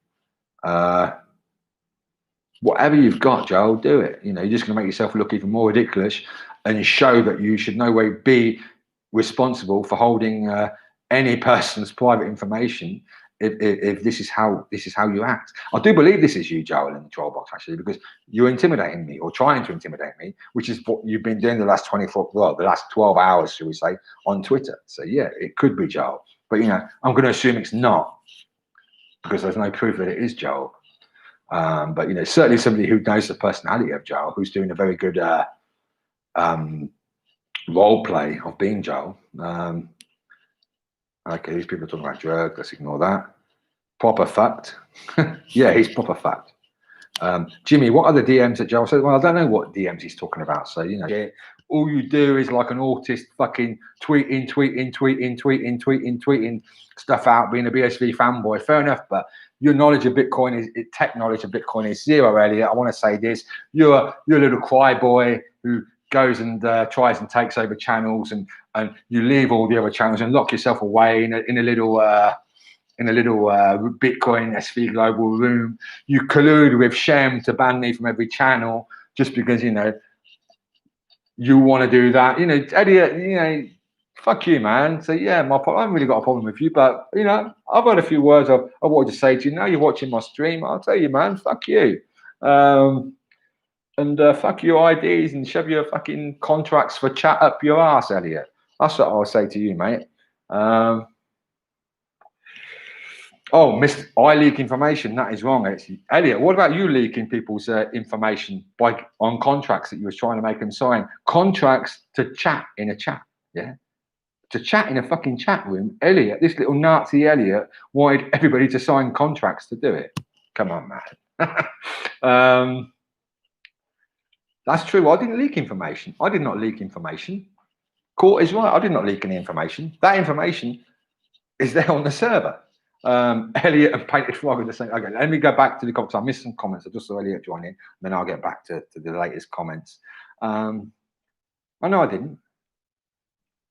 Whatever you've got, Joel, do it. You know, you're just going to make yourself look even more ridiculous and show that you should no way be responsible for holding any person's private information if this is how you act. I do believe this is you, Joel, in the troll box, actually, because you're intimidating me or trying to intimidate me, which is what you've been doing the last 12 hours, shall we say, on Twitter. So yeah, it could be Joel, but you know, I'm going to assume it's not because there's no proof that it is Joel. But you know, certainly somebody who knows the personality of Joel, who's doing a very good role play of being Joel. Okay, these people are talking about drugs. Let's ignore that. Proper fact. Yeah, he's proper fact. Jimmy, what are the DMs that Joel said? Well, I don't know what DMs he's talking about. So, you know, yeah, all you do is like an autist fucking tweeting stuff out, being a BSV fanboy. Fair enough, but your knowledge of Bitcoin tech knowledge of Bitcoin is zero, Elliot. I want to say this. You're a little cry boy who goes and tries and takes over channels, and you leave all the other channels and lock yourself away in a little Bitcoin SV global room. You collude with Shem to ban me from every channel just because, you know, you want to do that. You know, Elliot, you know, fuck you, man. So yeah, I haven't really got a problem with you, but you know, I've got a few words I wanted to say to you. Now you're watching my stream, I'll tell you, man, fuck you. And fuck your IDs and shove your fucking contracts for chat up your ass, Elliot. That's what I'll say to you, mate. Oh, I leak information. That is wrong, actually. Elliot, what about you leaking people's information on contracts that you was trying to make them sign? Contracts to chat in a chat, yeah? To chat in a fucking chat room. Elliot, this little Nazi Elliot, wanted everybody to sign contracts to do it. Come on, man. That's true. I didn't leak information. I did not leak information. Court is right. I did not leak any information. That information is there on the server. Elliot and Painted Frog are the same. Okay, let me go back to the comments. I missed some comments. I just saw Elliot join in. Then I'll get back to the latest comments. I know I didn't.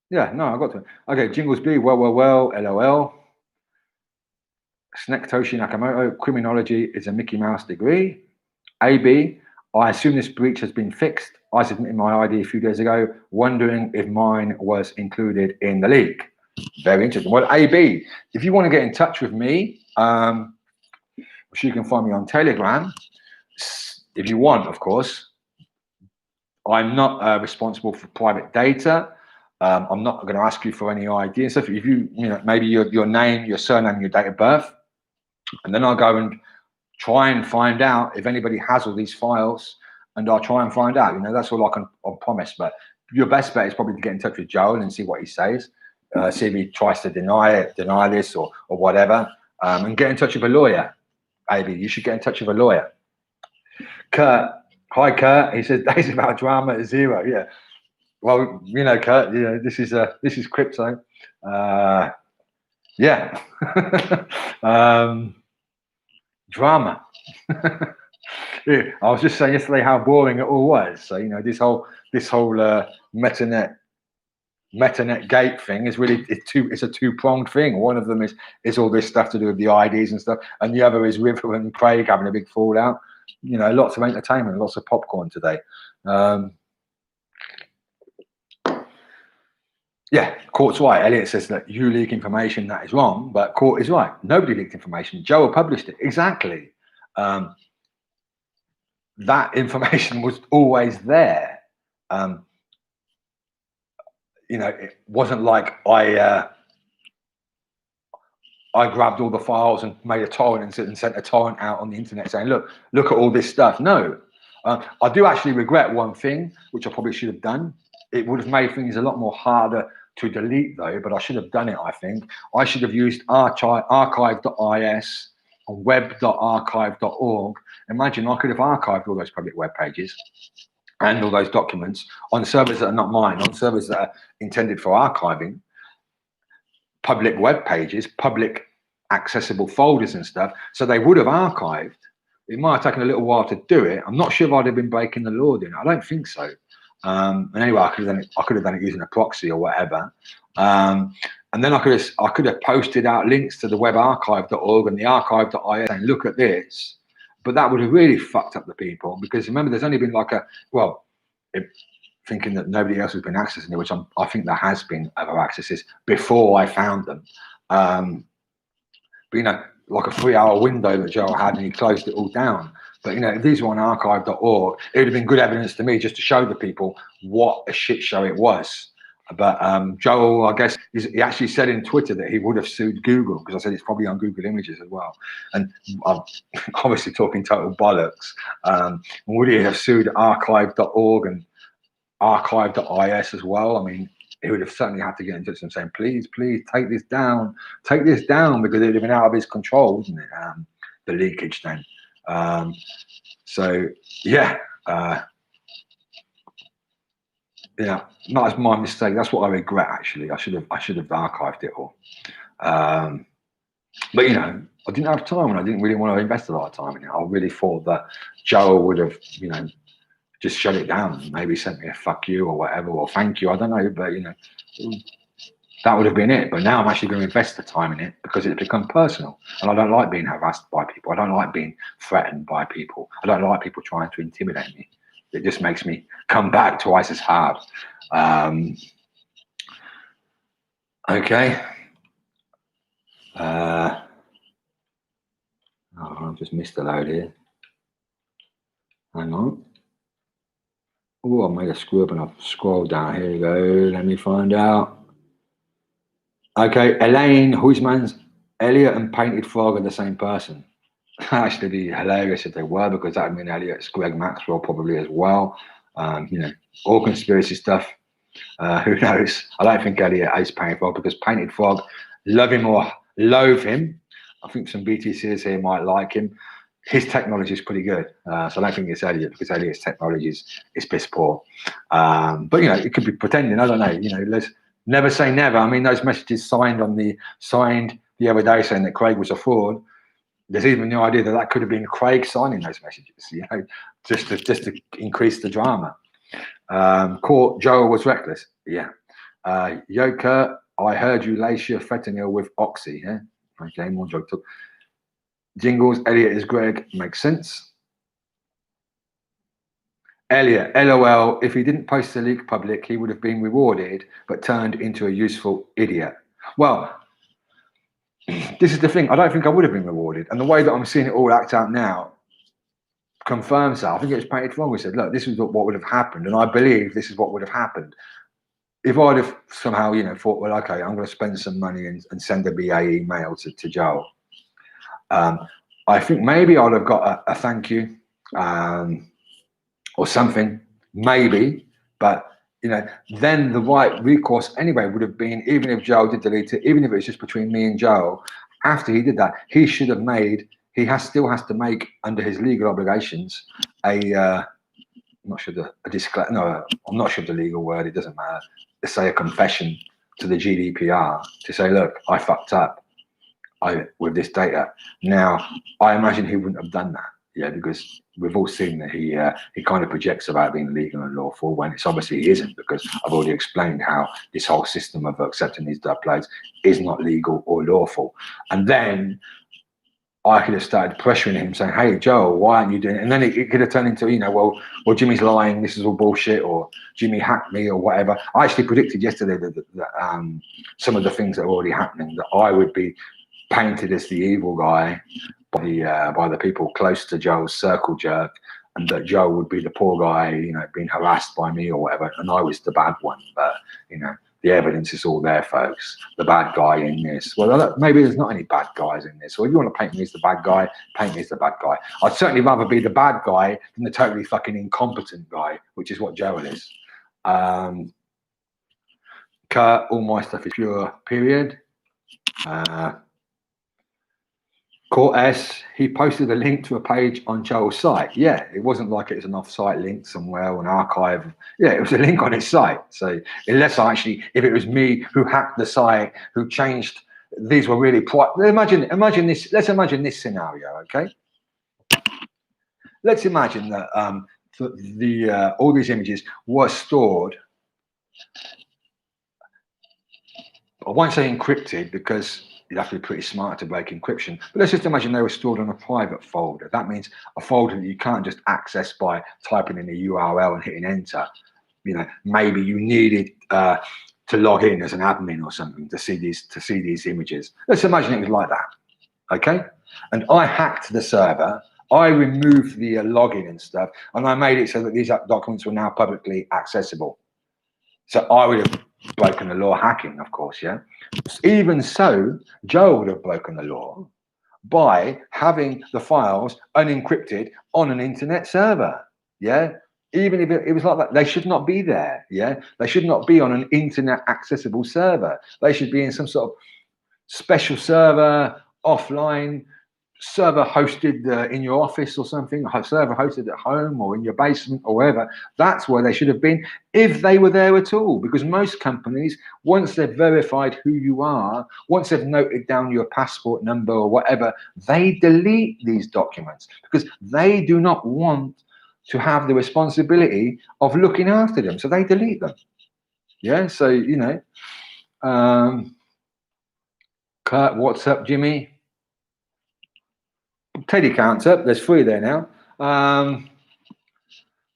Yeah, no, I got to it. Okay, Jingles B, well, LOL. Snektoshi Nakamoto, criminology is a Mickey Mouse degree. AB, I assume this breach has been fixed. I submitted my ID a few days ago, wondering if mine was included in the leak. Very interesting. Well, AB, if you want to get in touch with me, you can find me on Telegram. If you want, of course. I'm not responsible for private data. I'm not going to ask you for any ID and stuff. If you know, maybe your name, your surname, your date of birth, and then I'll go and try and find out if anybody has all these files, and I'll try and find out. You know, that's all I can promise. But your best bet is probably to get in touch with Joel and see what he says. See if he tries to deny this or whatever, and get in touch with a lawyer. Maybe you should get in touch with a lawyer. Kurt, hi Kurt. He says days about drama is 0. Yeah. Well, you know, Kurt. You know, this is crypto. Yeah. Drama. Yeah, I was just saying yesterday how boring it all was. So you know, this whole Metanetgate thing is really it's a two-pronged thing. One of them is all this stuff to do with the IDs and stuff, and the other is River and Craig having a big fallout. You know, lots of entertainment, lots of popcorn today. Yeah, Court's right. Elliot says that you leak information, that is wrong, but Court is right. Nobody leaked information. Joel published it. Exactly. That information was always there. You know, it wasn't like I grabbed all the files and made a torrent and sent a torrent out on the internet saying, look at all this stuff. No, I do actually regret one thing, which I probably should have done. It would have made things a lot more harder to delete though, but I should have done it, I think. I should have used archive.is and web.archive.org. Imagine I could have archived all those public web pages and all those documents on servers that are not mine, on servers that are intended for archiving, public web pages, public accessible folders and stuff. So they would have archived. It might have taken a little while to do it. I'm not sure if I'd have been breaking the law doing it. I don't think so. And anyway, I could have done it using a proxy or whatever. And then I could have posted out links to the webarchive.org and the archive.is saying, look at this. But that would have really fucked up the people, because remember, there's only been thinking that nobody else has been accessing it, which I think there has been other accesses before I found them. But you know, like a 3-hour window that Joel had, and he closed it all down. But you know, if these were on archive.org, it would have been good evidence to me just to show the people what a shit show it was. But Joel, I guess, he actually said in Twitter that he would have sued Google, because I said it's probably on Google Images as well. And I'm obviously talking total bollocks. Would he have sued archive.org and archive.is as well? I mean, he would have certainly had to get in touch with them saying, please take this down, because it would have been out of his control, wouldn't it? The leakage then. So yeah, yeah, that's my mistake. That's what I regret, actually. I should have archived it all. But you know, I didn't have time, and I didn't really want to invest a lot of time in it. I really thought that Joel would have, you know, just shut it down, maybe sent me a fuck you or whatever, or thank you, I don't know, but you know, that would have been it. But now I'm actually going to invest the time in it, because it's become personal, and I don't like being harassed by people. I don't like being threatened by people. I don't like people trying to intimidate me. It just makes me come back twice as hard. Okay. I just missed a load here. Hang on. Oh, I made a screw up and I've scrolled down. Here we go. Let me find out. Okay, Elaine Huisman's Elliot and Painted Frog are the same person. Actually, be hilarious if they were, because that would mean Elliot's Greg Maxwell probably as well. You know, all conspiracy stuff. Who knows? I don't think Elliot is Painted Frog, because Painted Frog, love him or loathe him. I think some BTCs here might like him. his technology is pretty good. So I don't think it's Elliot, because Elliot's technology is piss poor. But you know, it could be pretending. I don't know. You know, let's never say never. I mean, those messages signed the other day saying that Craig was a fraud. There's even no idea that could have been Craig signing those messages. You know, just to increase the drama. Court Joel was reckless. Yeah. Yoka, I heard you lace your fentanyl with oxy. Yeah. Okay, more joke talk. Jingles, Elliot is Greg, makes sense. Elliot, LOL, if he didn't post the leak public, he would have been rewarded, but turned into a useful idiot. Well, this is the thing. I don't think I would have been rewarded. And the way that I'm seeing it all act out now confirms that. I think it was painted wrong. We said, look, this is what would have happened. And I believe this is what would have happened. If I'd have somehow, you know, thought, well, okay, I'm going to spend some money and send a BA email to Joel. I think maybe I'd have got a thank you or something, maybe. But, you know, then the right recourse anyway would have been, even if Joel did delete it, even if it was just between me and Joel, after he did that, he should have made, still has to make, under his legal obligations, I'm not sure I'm not sure the legal word, it doesn't matter. Let's say a confession to the GDPR to say, look, I fucked up with this data. Now, I imagine he wouldn't have done that, yeah, because we've all seen that he kind of projects about being legal and lawful when it's obviously he isn't, because I've already explained how this whole system of accepting these uploads is not legal or lawful. And then I could have started pressuring him, saying, hey, Joel, why aren't you doing it? And then it could have turned into, you know, well, Jimmy's lying, this is all bullshit, or Jimmy hacked me, or whatever. I actually predicted yesterday that some of the things that are already happening, that I would be painted as the evil guy by the people close to Joel's circle jerk, and that Joel would be the poor guy, you know, being harassed by me or whatever, and I was the bad one. But, you know, the evidence is all there, folks. The bad guy in this. Well, maybe there's not any bad guys in this. Or if you want to paint me as the bad guy, paint me as the bad guy. I'd certainly rather be the bad guy than the totally fucking incompetent guy, which is what Joel is. Kurt, all my stuff is pure, period. Court S, he posted a link to a page on Joel's site. Yeah, it wasn't like it was an off-site link somewhere or an archive. Yeah, it was a link on his site. So unless if it was me who hacked the site, who changed, these were really imagine this. Let's imagine this scenario, okay? Let's imagine that all these images were stored. I won't say encrypted, because you'd have to be pretty smart to break encryption. But let's just imagine they were stored on a private folder. That means a folder that you can't just access by typing in a URL and hitting enter. You know, maybe you needed to log in as an admin or something to see these images. Let's imagine it was like that, okay? And I hacked the server. I removed the login and stuff, and I made it so that these documents were now publicly accessible. So I would have broken the law hacking, of course, yeah? Even so, Joe would have broken the law by having the files unencrypted on an internet server, yeah? Even if it was like that, they should not be there, yeah? They should not be on an internet accessible server. They should be in some sort of special server, offline, server hosted in your office or something, a server hosted at home or in your basement or wherever. That's where they should have been, if they were there at all. Because most companies, once they've verified who you are, once they've noted down your passport number or whatever, they delete these documents, because they do not want to have the responsibility of looking after them. So they delete them. Yeah, so, you know, Kurt, what's up, Jimmy? Teddy counts up. There's 3 there now.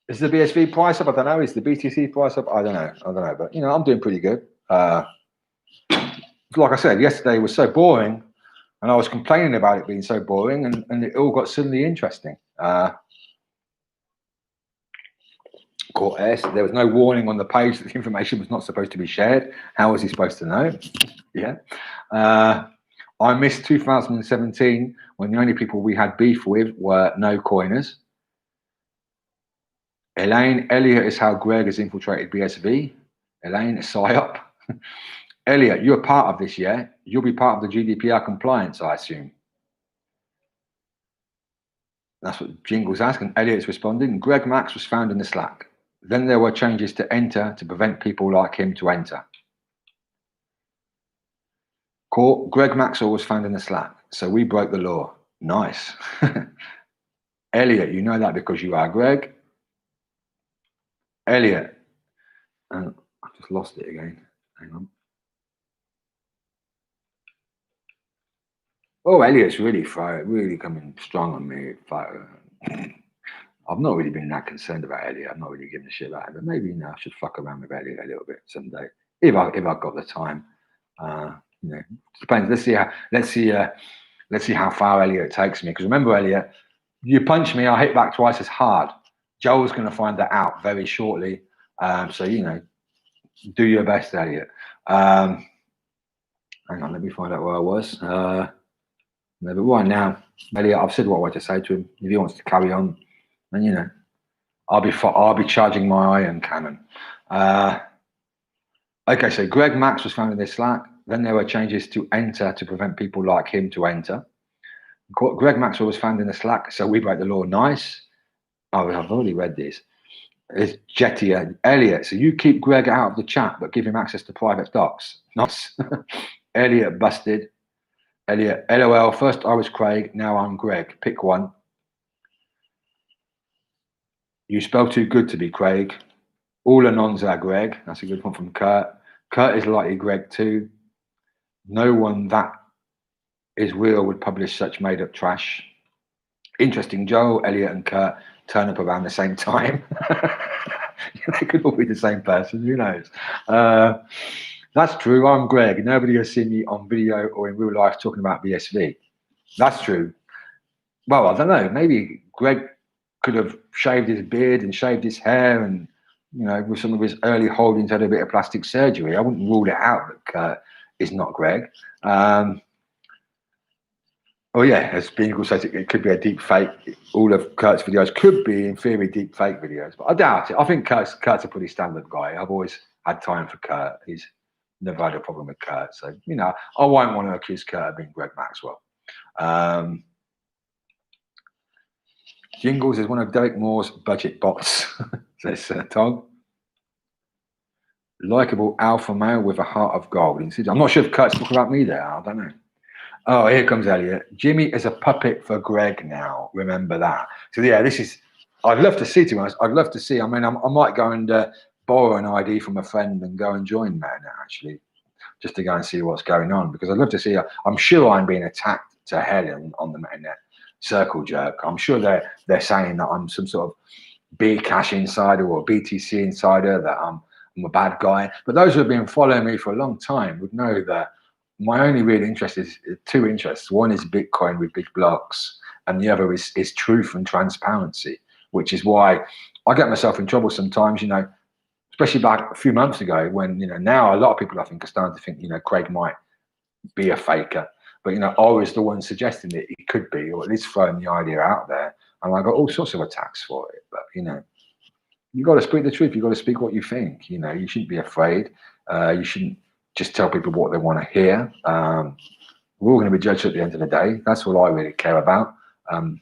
Is the BSV price up? I don't know. Is the BTC price up? I don't know. But, you know, I'm doing pretty good. Like I said, yesterday was so boring, and I was complaining about it being so boring, and it all got suddenly interesting. Court S, there was no warning on the page that the information was not supposed to be shared. How was he supposed to know? Yeah. I missed 2017 when the only people we had beef with were no coiners. Elaine, Elliot is how Greg has infiltrated BSV. Elaine, PSYOP. Elliot, you're part of this, yeah? You'll be part of the GDPR compliance, I assume. That's what Jingle's asking. Elliot's responding. Greg Max was found in the Slack. Then there were changes to enter to prevent people like him to enter. Court, Greg Maxwell was found in the Slack, so we broke the law. Nice. Elliot, you know that because you are Greg. Elliot, I just lost it again. Hang on. Oh, Elliot's really coming strong on me. I've not really been that concerned about Elliot. I'm not really giving a shit about him, but maybe I should fuck around with Elliot a little bit someday if I've got the time. Depends. Let's see how far Elliot takes me. Because remember, Elliot, you punch me, I hit back twice as hard. Joel's going to find that out very shortly. So do your best, Elliot. Hang on, let me find out where I was. No, but right now, Elliot, I've said what I want to say to him. If he wants to carry on, then I'll be charging my iron cannon. Okay, so Greg Max was found in this Slack. Then there were changes to enter to prevent people like him to enter. Greg Maxwell was found in the Slack, so we broke the law. Nice. Oh, I've already read this. It's Jetty Elliot. So you keep Greg out of the chat, but give him access to private docs. Nice. Elliot busted. Elliot, LOL. First I was Craig, now I'm Greg. Pick one. You spell too good to be Craig. All anons are Greg. That's a good one from Kurt. Kurt is likely Greg too. No one that is real would publish such made-up trash. Interesting. Joel, Elliot, and Kurt turn up around the same time. They could all be the same person. Who knows? That's true. I'm Greg. Nobody has seen me on video or in real life talking about BSV. That's true. Well, I don't know. Maybe Greg could have shaved his beard and shaved his hair, and with some of his early holdings had a bit of plastic surgery. I wouldn't rule it out that Kurt is not Greg. Oh yeah, as Bingle says, it could be a deep fake. All of Kurt's videos could be, in theory, deep fake videos, but I doubt it. I think Kurt's a pretty standard guy. I've always had time for Kurt. He's never had a problem with Kurt, so I won't want to accuse Kurt of being Greg Maxwell. Jingles is one of Derek Moore's budget bots, says Tom. Likeable alpha male with a heart of gold. I'm not sure if Kurt's talking about me there. I don't know. Oh, here comes Elliot. Jimmy is a puppet for Greg now. Remember that. So yeah, this is. I'd love to see. To be honest, I'd love to see. I mean, I might go and borrow an ID from a friend and go and join Metanet actually, just to go and see what's going on, because I'd love to see. I'm sure I'm being attacked to hell on the Metanet circle jerk. I'm sure they're saying that I'm some sort of Bcash insider or BTC insider, that I'm a bad guy. But those who have been following me for a long time would know that my only real interest is two interests. One is Bitcoin with big blocks, and the other is truth and transparency, which is why I get myself in trouble sometimes, especially back a few months ago when, now a lot of people I think are starting to think, Craig might be a faker. But, I was the one suggesting that he could be, or at least throwing the idea out there. And I got all sorts of attacks for it. But, you got to speak the truth. You got to speak what you think. You shouldn't be afraid. You shouldn't just tell people what they want to hear. We're all going to be judged at the end of the day. That's all I really care about. And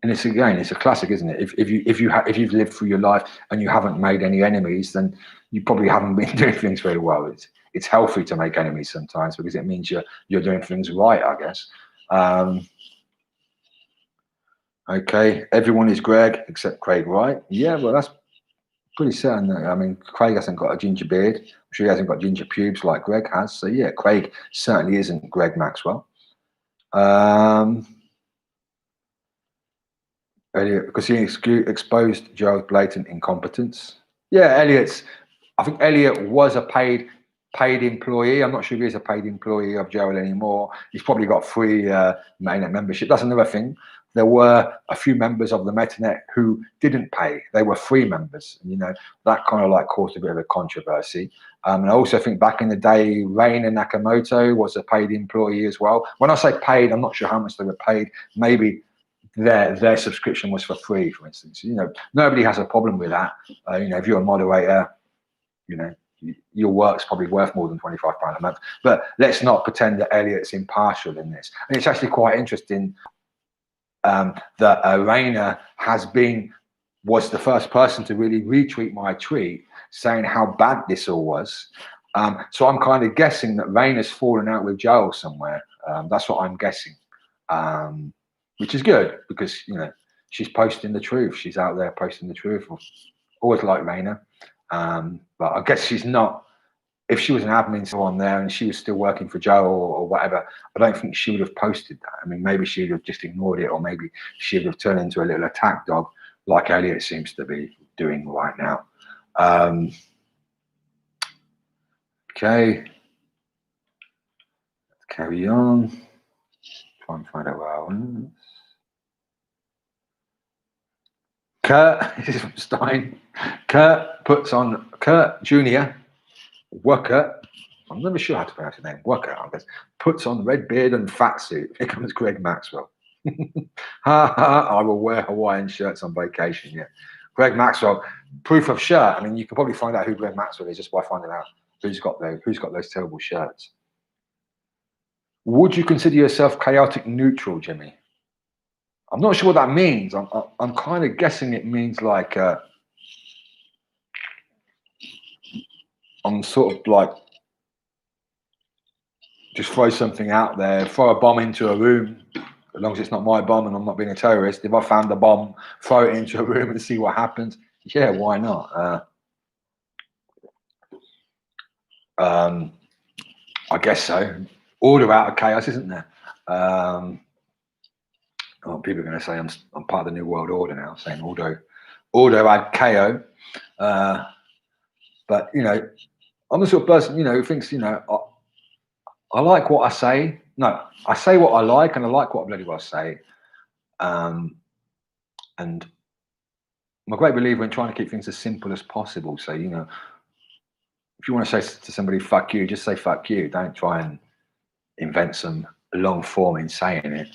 it's a classic, isn't it? If you've lived through your life and you haven't made any enemies, then you probably haven't been doing things very well. It's healthy to make enemies sometimes, because it means you're doing things right, I guess. Okay, everyone is Greg except Craig, right? Yeah, well, that's pretty certain. I mean, Craig hasn't got a ginger beard. I'm sure he hasn't got ginger pubes like Greg has. So yeah, Craig certainly isn't Greg Maxwell. Elliot, because he exposed Joe's blatant incompetence. Yeah, I think Elliot was a paid employee. I'm not sure if he's a paid employee of Joel anymore. He's probably got free Metanet membership. That's another thing. There were a few members of the Metanet who didn't pay. They were free members. And, that kind of caused a bit of a controversy. And I also think back in the day, Rainer Nakamoto was a paid employee as well. When I say paid, I'm not sure how much they were paid. Maybe their subscription was for free, for instance. Nobody has a problem with that. If you're a moderator, your work's probably worth more than £25 a month. But let's not pretend that Elliot's impartial in this. And it's actually quite interesting. that Raina was the first person to really retweet my tweet saying how bad this all was. So I'm kind of guessing that Raina's fallen out with Joel somewhere. That's what I'm guessing, which is good because, you know, she's posting the truth. She's out there posting the truth. Always like Raina. But I guess she's not. If she was an admin still on there and she was still working for Joe or whatever, I don't think she would have posted that. I mean, maybe she would have just ignored it, or maybe she would have turned into a little attack dog like Elliot seems to be doing right now. Okay. Let's carry on. Try and find out where I was. Kurt, this is from Stein. Kurt Jr. Worker, I'm never sure how to pronounce his name, Worker, I guess, puts on red beard and fat suit. Here comes Greg Maxwell. I will wear Hawaiian shirts on vacation, yeah. Greg Maxwell, proof of shirt. I mean, you can probably find out who Greg Maxwell is just by finding out who's got those terrible shirts. Would you consider yourself chaotic neutral, Jimmy? I'm not sure what that means. I'm kind of guessing it means like I'm sort of like just throw something out there, throw a bomb into a room, as long as it's not my bomb and I'm not being a terrorist. If I found the bomb, throw it into a room and see what happens. Yeah, why not? I guess so. Order out of chaos, isn't there? Oh, people are going to say I'm part of the New World Order now, saying order ad chaos. But, you know, I'm the sort of person, you know, who thinks, you know, I like what I say. No, I say what I like, and I like what I bloody well say. And I'm a great believer in trying to keep things as simple as possible. So, you know, if you want to say to somebody, fuck you, just say fuck you. Don't try and invent some long form in saying it.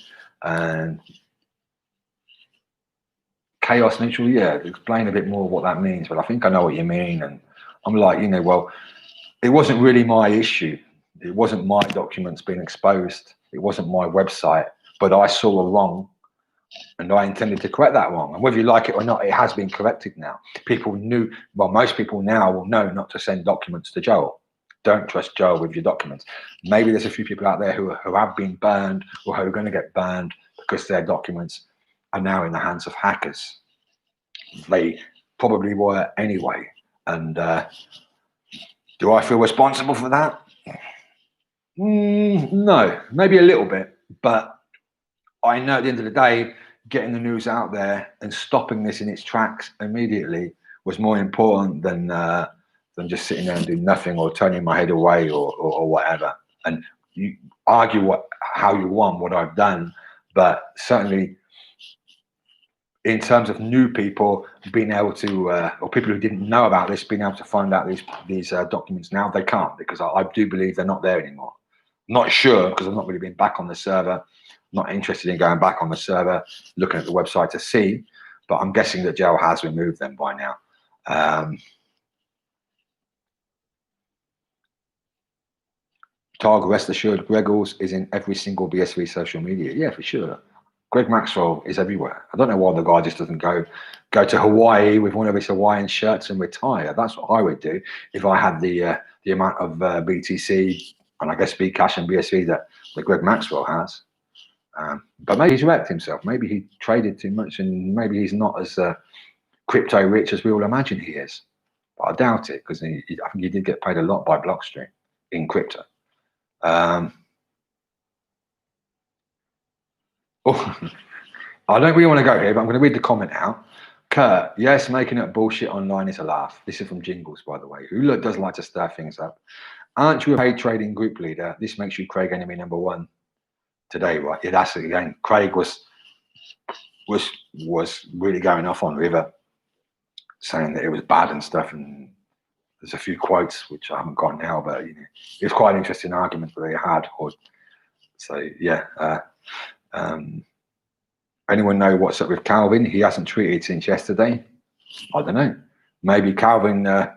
And chaos neutral, yeah, explain a bit more what that means. But I think I know what you mean. And I'm like, you know, well, it wasn't really my issue. It wasn't my documents being exposed. It wasn't my website. But I saw a wrong, and I intended to correct that wrong. And whether you like it or not, it has been corrected now. People knew, well, most people now will know not to send documents to Joel. Don't trust Joel with your documents. Maybe there's a few people out there who have been burned or who are going to get burned because their documents are now in the hands of hackers. They probably were anyway. And do I feel responsible for that? No, maybe a little bit. But I know at the end of the day, getting the news out there and stopping this in its tracks immediately was more important than just sitting there and doing nothing or turning my head away or whatever. And you argue how you want what I've done, but certainly in terms of new people being able to, or people who didn't know about this, being able to find out these documents now, they can't, because I do believe they're not there anymore. I'm not sure, because I've not really been back on the server. Not interested in going back on the server, looking at the website to see, but I'm guessing that Joel has removed them by now. Targ, rest assured, Gregors is in every single BSV social media. Yeah, for sure. Greg Maxwell is everywhere. I don't know why the guy just doesn't go to Hawaii with one of his Hawaiian shirts and retire. That's what I would do if I had the amount of BTC and I guess Bcash and BSV that Greg Maxwell has. But maybe he's wrecked himself. Maybe he traded too much, and maybe he's not as crypto rich as we all imagine he is. But I doubt it, because I think he did get paid a lot by Blockstream in crypto. Oh, I don't really want to go here, but I'm going to read the comment out. Kurt, yes, making up bullshit online is a laugh. This is from Jingles, by the way, who does like to stir things up. Aren't you a paid trading group leader? This makes you Craig enemy number one today, right? Yeah, that's it again. Craig was really going off on River, saying that it was bad and stuff, and there's a few quotes which I haven't got now, but you know, it was quite an interesting argument that they had. So yeah. Anyone know what's up with Calvin? He hasn't tweeted since yesterday. I don't know. Maybe Calvin. I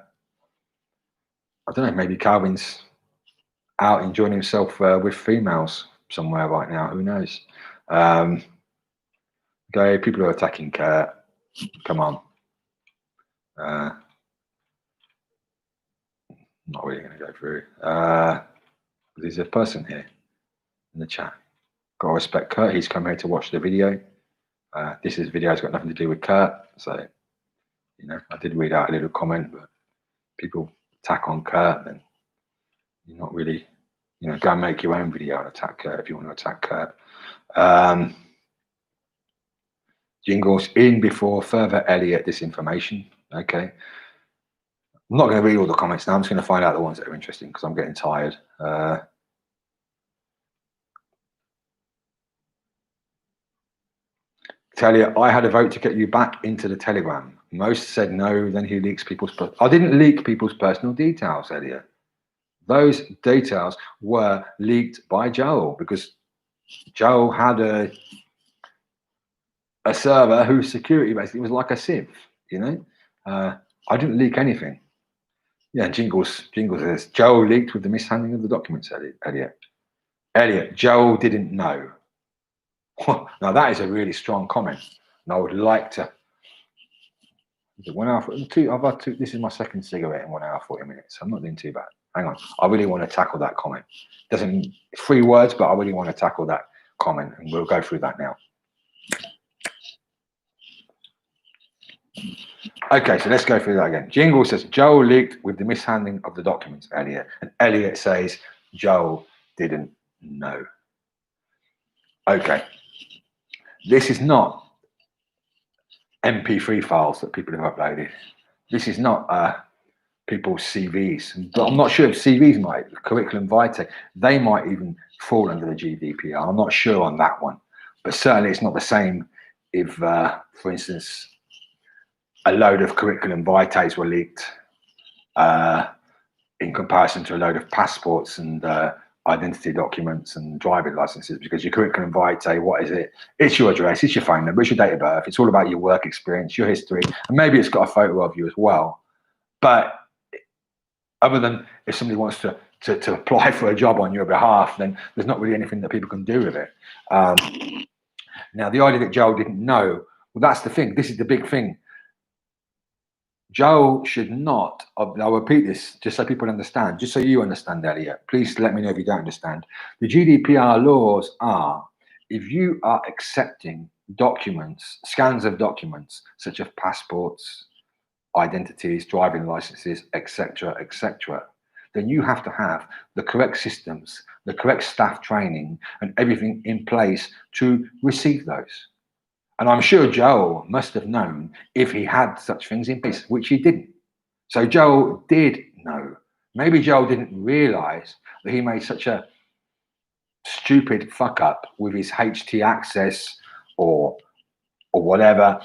don't know. Maybe Calvin's out enjoying himself with females somewhere right now. Who knows? Okay, people are attacking Kurt. Come on. Not really going to go through. There's a person here in the chat. Got to respect Kurt. He's come here to watch the video. This video's got nothing to do with Kurt. So, you know, I did read out a little comment, but people attack on Kurt, then you're not really, you know, go and make your own video and attack Kurt if you want to attack Kurt. Jingles in before further Elliot disinformation. Okay. I'm not going to read all the comments now. I'm just going to find out the ones that are interesting because I'm getting tired. Tell you, I had a vote to get you back into the Telegram. Most said no, then he leaks people's... I didn't leak people's personal details, Elliot. Those details were leaked by Joel because Joel had a server whose security basically was like a sieve, you know? I didn't leak anything. Yeah, Jingles says, Joel leaked with the mishandling of the documents, Elliot, Joel didn't know. Now that is a really strong comment. And I would like to... This is my second cigarette in 1 hour, 40 minutes. I'm not doing too bad. Hang on. I really want to tackle that comment. 3 words, but I really want to tackle that comment. And we'll go through that now. Okay, so let's go through that again. Jingle says, Joel leaked with the mishandling of the documents, Elliot. And Elliot says, Joel didn't know. Okay. This is not MP3 files that people have uploaded. This is not people's CVs. But I'm not sure if CVs might, curriculum vitae, they might even fall under the GDPR. I'm not sure on that one. But certainly it's not the same if, for instance, a load of curriculum vitae were leaked in comparison to a load of passports and identity documents and driving licenses, because your curriculum vitae, what is it? It's your address, it's your phone number, it's your date of birth, it's all about your work experience, your history, and maybe it's got a photo of you as well. But other than if somebody wants to apply for a job on your behalf, then there's not really anything that people can do with it. Now, the idea that Joel didn't know, well, that's the thing. This is the big thing. Joel should not, I'll repeat this just so people understand, just so you understand, Elliot. Please let me know if you don't understand. The GDPR laws are, if you are accepting documents, scans of documents, such as passports, identities, driving licenses, etc., then you have to have the correct systems, the correct staff training, and everything in place to receive those. And I'm sure Joel must have known if he had such things in place, which he didn't. So Joel did know. Maybe Joel didn't realize that he made such a stupid fuck up with his HT access or whatever,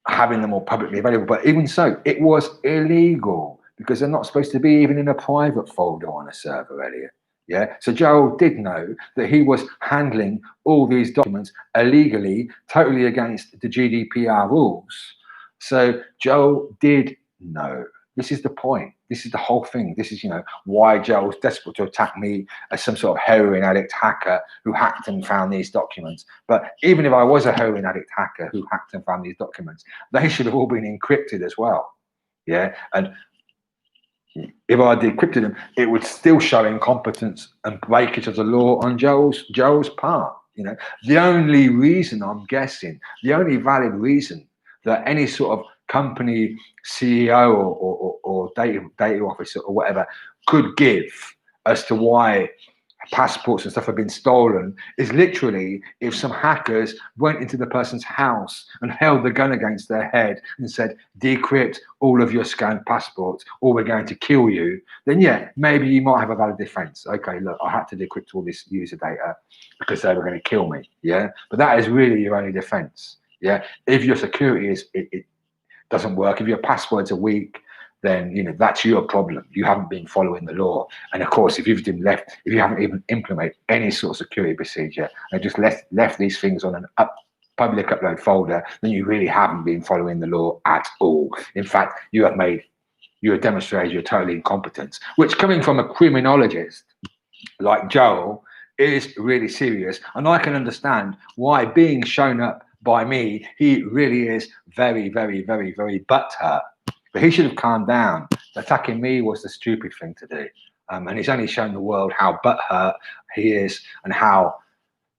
having them all publicly available. But even so, it was illegal because they're not supposed to be even in a private folder on a server, Elliot. Yeah, so Joel did know that he was handling all these documents illegally, totally against the GDPR rules. So Joel did know. This is the point. This is the whole thing. This is, you know, why Joel's desperate to attack me as some sort of heroin addict hacker who hacked and found these documents. But even if I was a heroin addict hacker who hacked and found these documents, they should have all been encrypted as well. Yeah, and if I decrypted them, it would still show incompetence and breakage of the law on Joel's part. You know, the only reason, I'm guessing, the only valid reason that any sort of company CEO or data officer or whatever could give as to why passports and stuff have been stolen is literally if some hackers went into the person's house and held the gun against their head and said, decrypt all of your scanned passports or we're going to kill you, then yeah, maybe you might have a valid defense. Okay, look, I had to decrypt all this user data because they were going to kill me. Yeah, but that is really your only defense. Yeah, if your security it doesn't work, if your passwords are weak, then you know that's your problem. You haven't been following the law, and of course, if you haven't even implemented any sort of security procedure and just left these things on an public upload folder, then you really haven't been following the law at all. In fact, you have demonstrated your total incompetence, which, coming from a criminologist like Joel, is really serious. And I can understand why being shown up by me. He really is very, very, very, very butthurt. But he should have calmed down. Attacking me was the stupid thing to do. And he's only shown the world how butthurt he is and how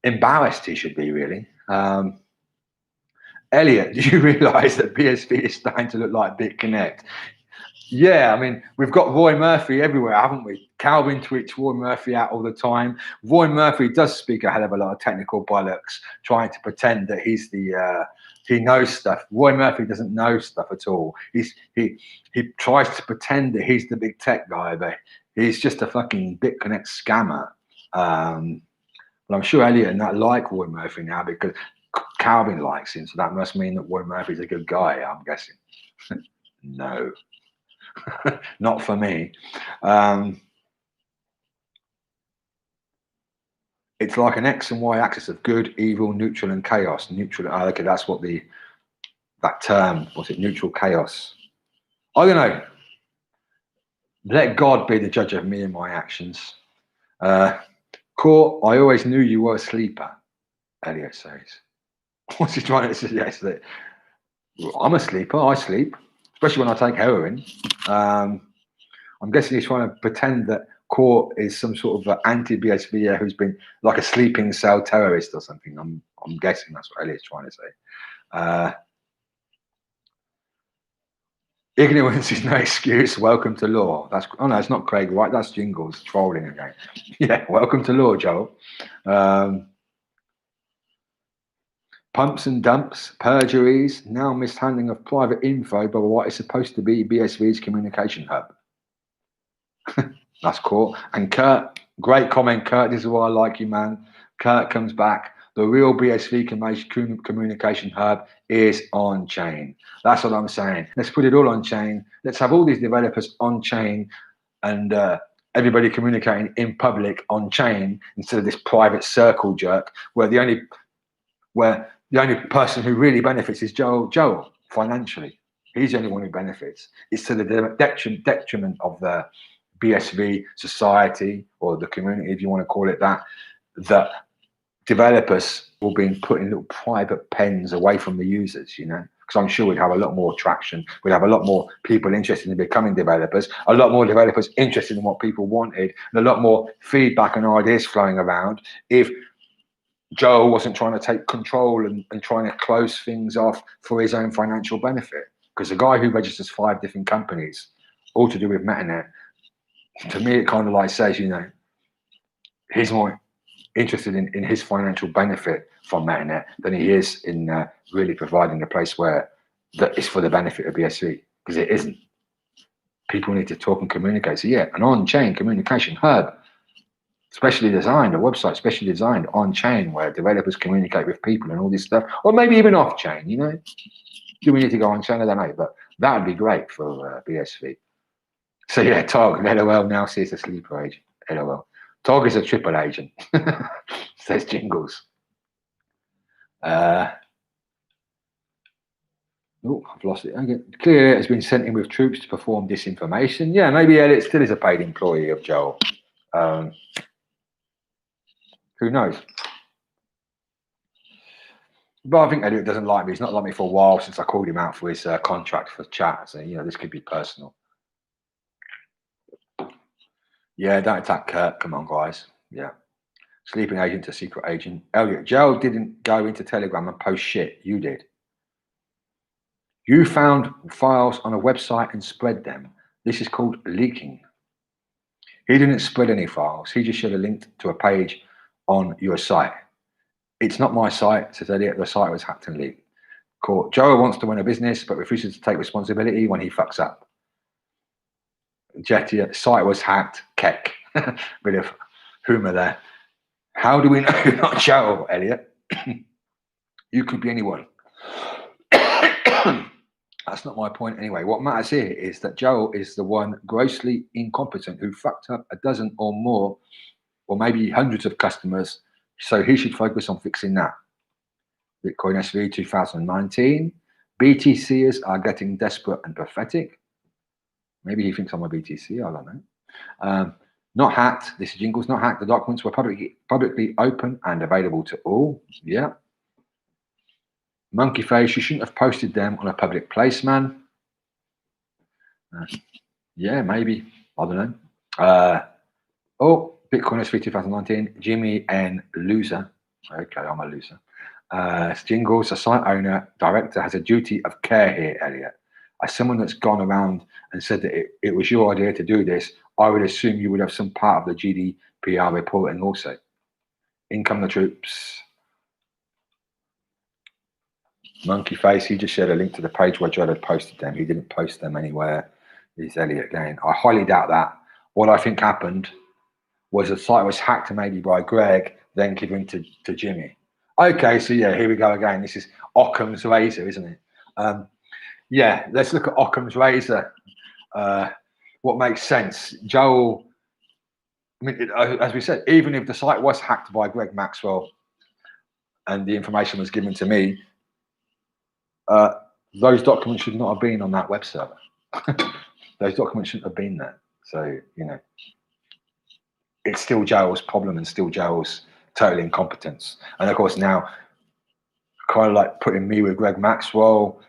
embarrassed he should be, really. Elliot, do you realise that BSV is starting to look like BitConnect? Yeah, I mean, we've got Roy Murphy everywhere, haven't we? Calvin tweets Roy Murphy out all the time. Roy Murphy does speak a hell of a lot of technical bollocks, trying to pretend that he's the he knows stuff. Roy Murphy doesn't know stuff at all. He tries to pretend that he's the big tech guy, but he's just a fucking BitConnect scammer. But I'm sure Elliot and that like Roy Murphy now because Calvin likes him, so that must mean that Roy Murphy's a good guy, I'm guessing. No. Not for me. It's like an X and Y axis of good, evil, neutral, and chaos. Neutral. Okay, that's what that term. What's it? Neutral chaos. I don't know. Let God be the judge of me and my actions. Court, I always knew you were a sleeper. Elliot says. What's he trying to suggest? That I'm a sleeper. I sleep, especially when I take heroin. I'm guessing he's trying to pretend that Court is some sort of anti-BSV who's been like a sleeping cell terrorist or something. I'm guessing that's what Elliot's trying to say. Ignorance is no excuse. Welcome to law. That's no, it's not Craig White. That's Jingles trolling again. Yeah, welcome to law, Joel. Pumps and dumps, perjuries, now mishandling of private info by what is supposed to be BSV's communication hub. That's cool. And Kurt, great comment, Kurt. This is why I like you, man. Kurt comes back. The real BSV communication hub is on chain. That's what I'm saying. Let's put it all on chain. Let's have all these developers on chain and everybody communicating in public on chain instead of this private circle jerk where the only person who really benefits is Joel financially. He's the only one who benefits. It's to the detriment of the BSV society or the community, if you want to call it that, that developers will be put in little private pens away from the users, you know, because I'm sure we'd have a lot more traction. We'd have a lot more people interested in becoming developers, a lot more developers interested in what people wanted, and a lot more feedback and ideas flowing around if Joel wasn't trying to take control and trying to close things off for his own financial benefit. Because the guy who registers 5 different companies, all to do with Metanet, to me, it kind of like says, you know, he's more interested in his financial benefit from Metanet than he is in really providing a place where that is for the benefit of BSV, because it isn't. People need to talk and communicate. So yeah, an on-chain communication hub, specially designed, a website specially designed on-chain where developers communicate with people and all this stuff, or maybe even off-chain, you know. Do we need to go on-chain? I don't know, but that would be great for BSV. So yeah, Tog, LOL now sees a sleeper agent. LOL. Tog is a triple agent, says Jingles. Oh, I've lost it. Okay. Clearly, it has been sent in with troops to perform disinformation. Yeah, maybe Elliot still is a paid employee of Joel. Who knows? But I think Elliot doesn't like me. He's not liked me for a while since I called him out for his contract for chat. So, you know, this could be personal. Yeah, don't attack Kurt. Come on, guys. Yeah. Sleeping agent to secret agent. Elliot, Joel didn't go into Telegram and post shit. You did. You found files on a website and spread them. This is called leaking. He didn't spread any files. He just shared a link to a page on your site. It's not my site, says Elliot. The site was hacked and leaked. Cool. Joel wants to win a business, but refuses to take responsibility when he fucks up. Jetty, site was hacked. Keck. Bit of humour there. How do we know you're not Joel, Elliot? You could be anyone. That's not my point anyway. What matters here is that Joel is the one grossly incompetent who fucked up a dozen or more, or maybe hundreds of customers. So he should focus on fixing that. Bitcoin SV 2019. BTCers are getting desperate and pathetic. Maybe he thinks I'm a BTC. I don't know. Not hacked. This is Jingles. Not hacked. The documents were publicly open and available to all. Yeah. Monkey face, you shouldn't have posted them on a public place, man. Yeah, maybe. I don't know. Oh, Bitcoin SV 2019, Jimmy and loser. Okay, I'm a loser. Jingles, a site owner, director, has a duty of care here, Elliot. As someone that's gone around and said that it was your idea to do this, I would assume you would have some part of the GDPR reporting also. In come the troops. Monkey face, he just shared a link to the page where Joel had posted them. He didn't post them anywhere. Is Elliot again? I highly doubt that. What I think happened was the site was hacked maybe by Greg, then given to Jimmy. Okay, so yeah, here we go again. This is Occam's razor, isn't it? Yeah, let's look at Occam's razor. What makes sense? Joel, I mean, as we said, even if the site was hacked by Greg Maxwell and the information was given to me, those documents should not have been on that web server. Those documents shouldn't have been there. So, you know, it's still Joel's problem and still Joel's total incompetence. And of course, now kind of like putting me with Greg Maxwell,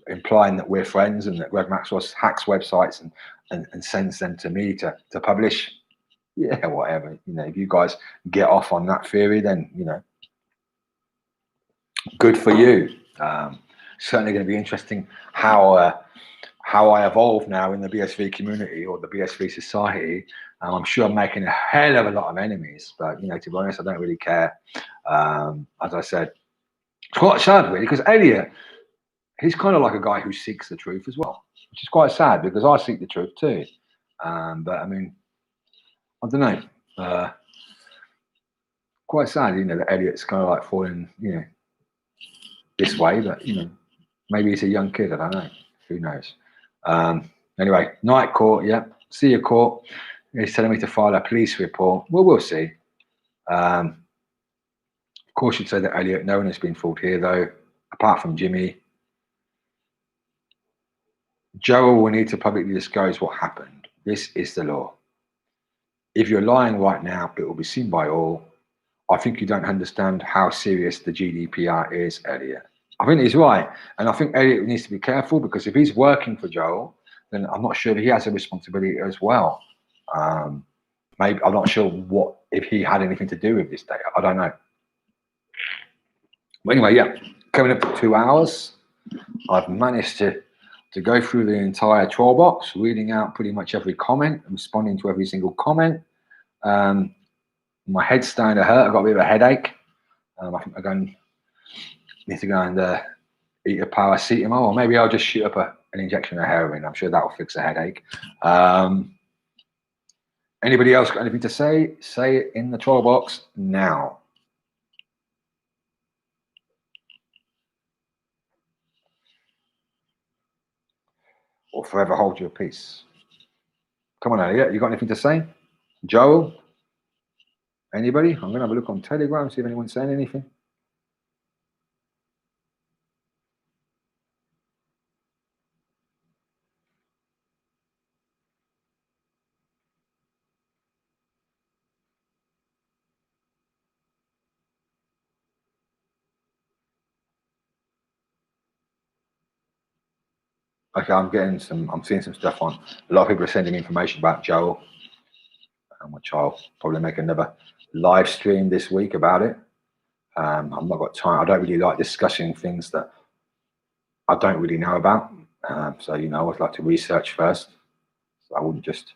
implying that we're friends and that Greg Maxwell hacks websites and sends them to me to publish. Yeah, whatever. You know, if you guys get off on that theory, then, you know, good for you. Certainly going to be interesting how I evolve now in the BSV community or the BSV society. I'm sure I'm making a hell of a lot of enemies, but, you know, to be honest, I don't really care. As I said, it's quite sad, really, because Elliot, he's kind of like a guy who seeks the truth as well, which is quite sad because I seek the truth too. But I mean, I don't know. Quite sad, you know, that Elliot's kind of like falling, you know, this way, but, you know, maybe he's a young kid. I don't know. Who knows? Anyway, night court. Yeah. See you, court. He's telling me to file a police report. Well, we'll see. Of course, you'd say that Elliot, no one has been fooled here, though, apart from Jimmy. Joel will need to publicly disclose what happened. This is the law. If you're lying right now, it will be seen by all. I think you don't understand how serious the GDPR is, Elliot. I think he's right. And I think Elliot needs to be careful because if he's working for Joel, then I'm not sure that he has a responsibility as well. Maybe I'm not sure if he had anything to do with this data. I don't know. But anyway, yeah, coming up to 2 hours, I've managed to go through the entire troll box, reading out pretty much every comment, responding to every single comment. My head's starting to hurt. I've got a bit of a headache. I think I need to go and eat a paracetamol, or maybe I'll just shoot up an injection of heroin. I'm sure that will fix a headache. Anybody else got anything to say? Say it in the troll box now. Or forever hold your peace. Come on, Elliot. You got anything to say? Joel? Anybody? I'm going to have a look on Telegram, see if anyone's saying anything. Okay, I'm seeing some stuff on. A lot of people are sending information about Joel, which I'll probably make another live stream this week about it. I've not got time. I don't really like discussing things that I don't really know about. So, you know, I always like to research first. So I wouldn't just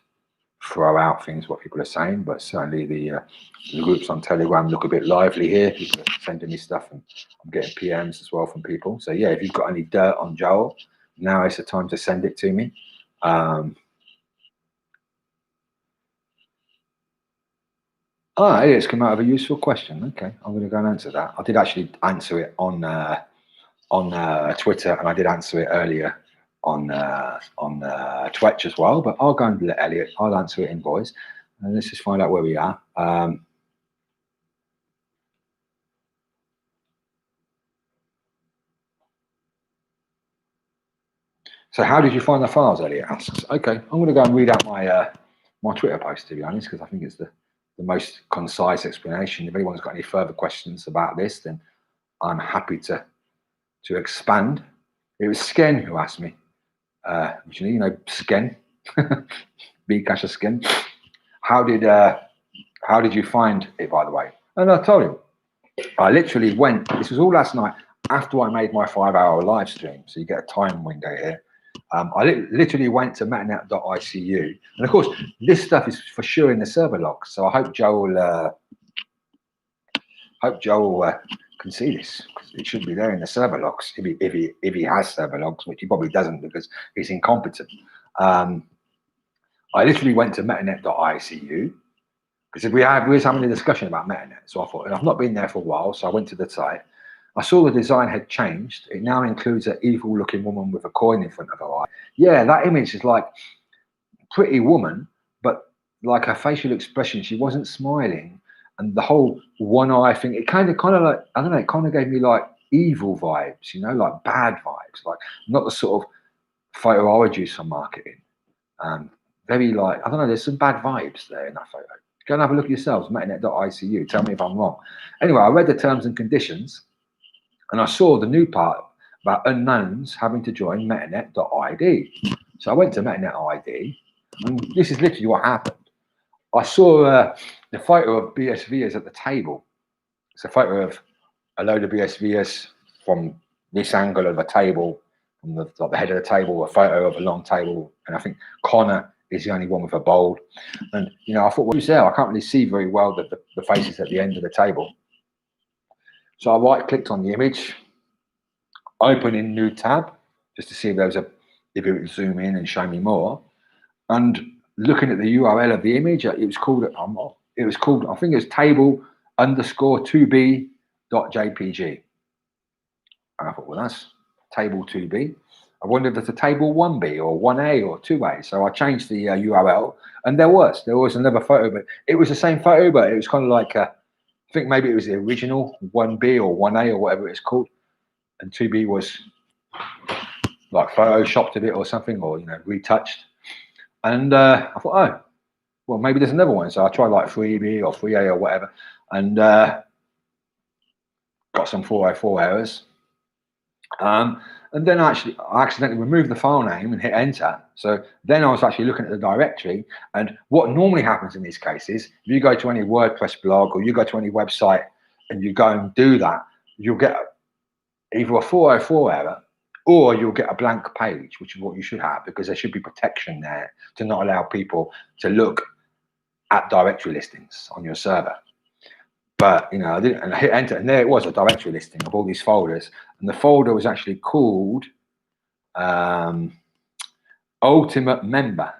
throw out things what people are saying, but certainly the groups on Telegram look a bit lively here. People are sending me stuff and I'm getting PMs as well from people. So yeah, if you've got any dirt on Joel, now is the time to send it to me. It's come out of a useful question. Okay, I'm going to go and answer that. I did actually answer it on Twitter, and I did answer it earlier on Twitch as well. But I'll go and let Elliot. I'll answer it in voice, and let's just find out where we are. So, how did you find the files? Elliot asks. Okay, I'm going to go and read out my Twitter post, to be honest, because I think it's the most concise explanation. If anyone's got any further questions about this, then I'm happy to to expand. It was Sken who asked me, originally, Sken, Bcash Sken. How did you find it, by the way? And I told him, I literally went, this was all last night after I made my 5-hour live stream. So you get a time window here. I literally went to Metanet ICU. And of course, this stuff is for sure in the server logs. So I hope Joel can see this, because it should be there in the server logs if he has server logs, which he probably doesn't because he's incompetent. I literally went to Metanet ICU because we was having a discussion about Metanet. So I thought, and I've not been there for a while, so I went to the site. I saw the design had changed. It now includes an evil-looking woman with a coin in front of her eye. Yeah, that image is like pretty woman, but like her facial expression, she wasn't smiling, and the whole one eye thing, it kind of like, I don't know, it kind of gave me like evil vibes, like bad vibes, like not the sort of photo I would use for marketing. Very like, I don't know, there's some bad vibes there in that photo. Go and have a look yourselves, Metanet.icu. Tell me if I'm wrong. Anyway, I read the terms and conditions, and I saw the new part about unknowns having to join Metanet.id. So I went to Metanet.id, and this is literally what happened. I saw the photo of BSVers at the table. It's a photo of a load of BSVers from this angle of a table, from the head of the table, a photo of a long table, and I think Connor is the only one with a bowl. And I thought, well, who's there? I can't really see very well the faces at the end of the table. So I right-clicked on the image, open in new tab, just to see if it would zoom in and show me more. And looking at the URL of the image, it was called, I think it was table_2b.jpg. And I thought, well, that's table 2b. I wondered if it's a table 1b or 1a or 2a. So I changed the URL, and there was another photo, but it was the same photo, but it was kind of like, I think maybe it was the original 1b or 1a or whatever it's called. And 2b was like photoshopped a bit or something, or, retouched. And I thought, oh, well, maybe there's another one. So I tried like 3b or 3a or whatever, and got some 404 errors. And then I accidentally removed the file name and hit enter. So then I was actually looking at the directory, and what normally happens in these cases, if you go to any WordPress blog or you go to any website and you go and do that, you'll get either a 404 error or you'll get a blank page, which is what you should have, because there should be protection there to not allow people to look at directory listings on your server. But I didn't, and I hit enter, and there it was, a directory listing of all these folders, and the folder was actually called Ultimate Member.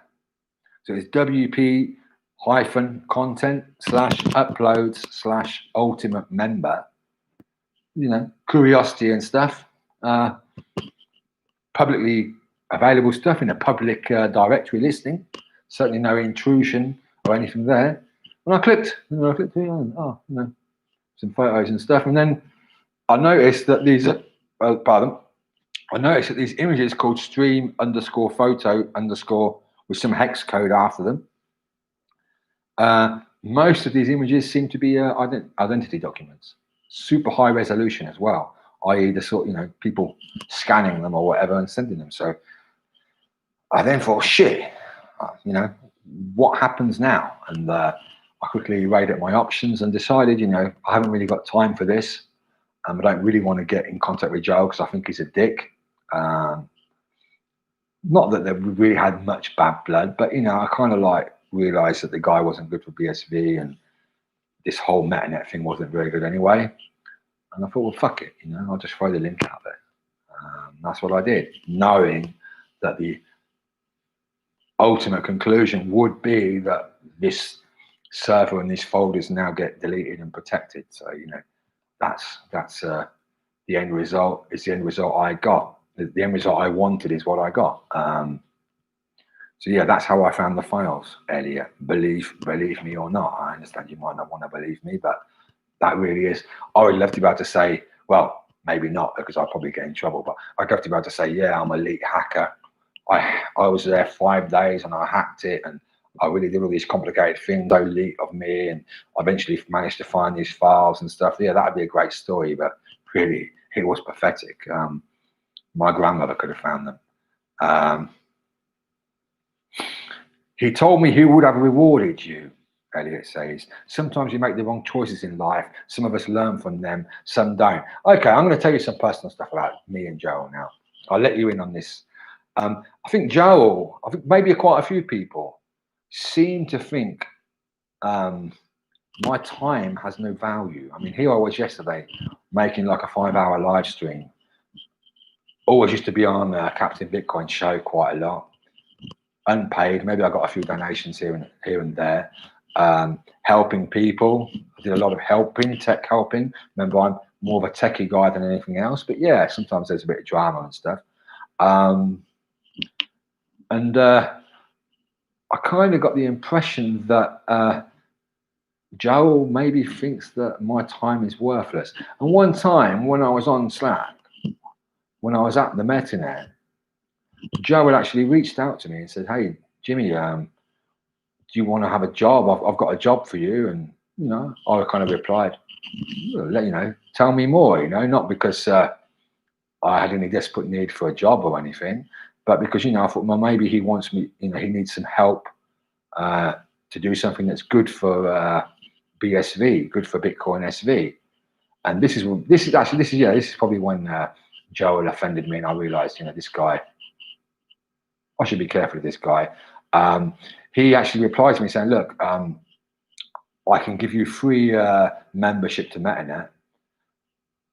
So it's WP-content/uploads/Ultimate Member. Curiosity and stuff, publicly available stuff in a public directory listing. Certainly no intrusion or anything there. And I clicked, some photos and stuff, and then I noticed that these, images called stream_photo_ with some hex code after them. Most of these images seem to be identity documents, super high resolution as well, i.e. the sort, people scanning them or whatever and sending them. So I then thought, shit, what happens now? And I quickly weighed up my options and decided, I haven't really got time for this. I don't really want to get in contact with Joe because I think he's a dick. Not that we really had much bad blood, but, I kind of like realized that the guy wasn't good for BSV, and this whole Metanet thing wasn't very good anyway. And I thought, well, fuck it, I'll just throw the link out there. That's what I did, knowing that the ultimate conclusion would be that this server and these folders now get deleted and protected. So, that's the end result. It's the end result I got. The end result I wanted is what I got. So yeah, that's how I found the files, Elliot. Believe me or not. I understand you might not want to believe me, but that really is. I would love to be able to say, well, maybe not, because I'll probably get in trouble, but I'd love to be able to say, yeah, I'm an elite hacker. I was there 5 days and I hacked it, and I really did all these complicated things, so elite of me, and I eventually managed to find these files and stuff. Yeah, that'd be a great story, but really, it was pathetic. My grandmother could have found them. He told me he would have rewarded you, Elliot says. Sometimes you make the wrong choices in life. Some of us learn from them, some don't. Okay, I'm going to tell you some personal stuff about me and Joel now. I'll let you in on this. I think Joel, I think maybe quite a few people seem to think my time has no value. I mean, here I was yesterday making like a 5-hour live stream. Always used to be on Captain Bitcoin show quite a lot. Unpaid, maybe I got a few donations here and there. Helping people. I did a lot of helping, tech helping. Remember, I'm more of a techie guy than anything else, but yeah, sometimes there's a bit of drama and stuff. I kind of got the impression that Joel maybe thinks that my time is worthless. And one time when I was on Slack, when I was at the Metanet, Joel actually reached out to me and said, "Hey, Jimmy, do you want to have a job? I've got a job for you." And, you know, I kind of replied, "Let you know, tell me more," you know, not because I had any desperate need for a job or anything, but because, you know, I thought, well, maybe he wants me, you know, he needs some help to do something that's good for BSV, good for Bitcoin SV. And this is probably when Joel offended me and I realized, you know, this guy, I should be careful of this guy. He actually replied to me saying, "Look, I can give you free membership to Metanet.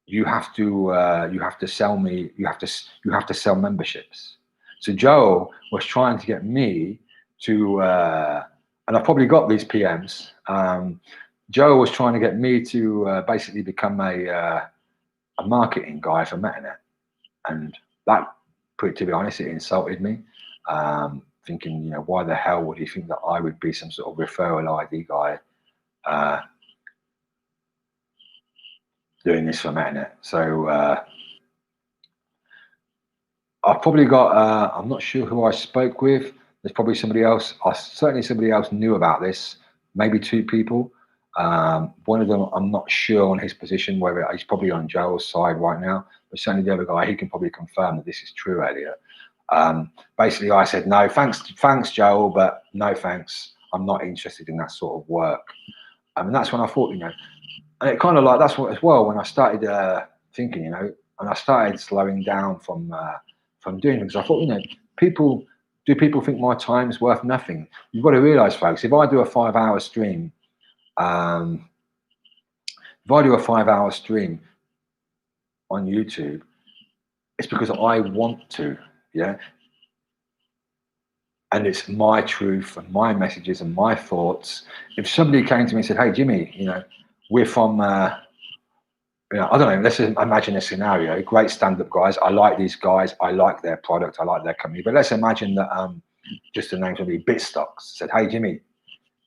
You have to sell me. You have to sell memberships." So Joel was trying to get me to, and I've probably got these PMs. Joel was trying to get me to basically become a marketing guy for Metanet, and that, to be honest, it insulted me. Thinking, you know, why the hell would he think that I would be some sort of referral ID guy doing this for Metanet? So I've probably got, I'm not sure who I spoke with. There's probably somebody else. Certainly somebody else knew about this, maybe 2 people. One of them, I'm not sure on his position, whether he's probably on Joel's side right now, but certainly the other guy, he can probably confirm that this is true, Elliot. Basically, I said, "No, thanks, Joel, but no thanks. I'm not interested in that sort of work." And that's when I thought, you know, and it kind of like, that's what as well, when I started thinking, you know, and I started slowing down from doing things. I thought, you know, do people think my time is worth nothing? You've got to realize, folks, if I do a 5-hour stream, on YouTube, it's because I want to, yeah. And it's my truth and my messages and my thoughts. If somebody came to me and said, "Hey, Jimmy, you know, we're from, you know, I don't know, let's imagine a scenario. Great stand-up guys. I like these guys. I like their product. I like their company." But let's imagine that just the name would be Bitstocks said, "Hey, Jimmy,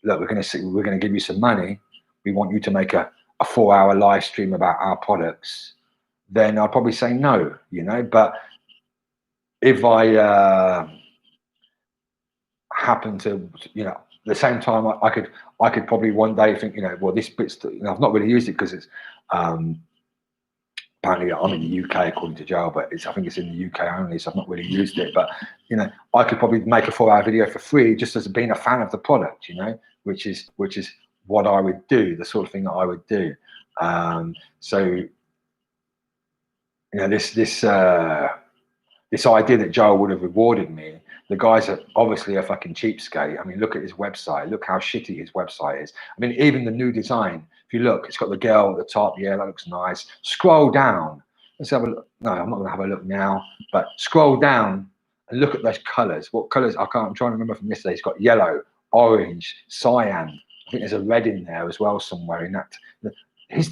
look, we're going to give you some money. We want you to make a 4-hour live stream about our products." Then I'd probably say no, you know. But if I happen to, you know, at the same time, I could probably one day think, you know, well, this bit's, you know, I've not really used it because it's apparently I'm in the UK according to Joel, but I think it's in the UK only, so I've not really used it. But, you know, I could probably make a 4-hour video for free just as being a fan of the product, you know, which is what I would do, the sort of thing that I would do. So, you know, this idea that Joel would have rewarded me, the guy's obviously a fucking cheapskate. I mean, look at his website. Look how shitty his website is. I mean, even the new design, if you look, it's got the girl at the top. Yeah, that looks nice. Scroll down. Let's have a look. No, I'm not going to have a look now, but scroll down and look at those colors. What colors? I'm trying to remember from yesterday. It's got yellow, orange, cyan. I think there's a red in there as well somewhere in that. His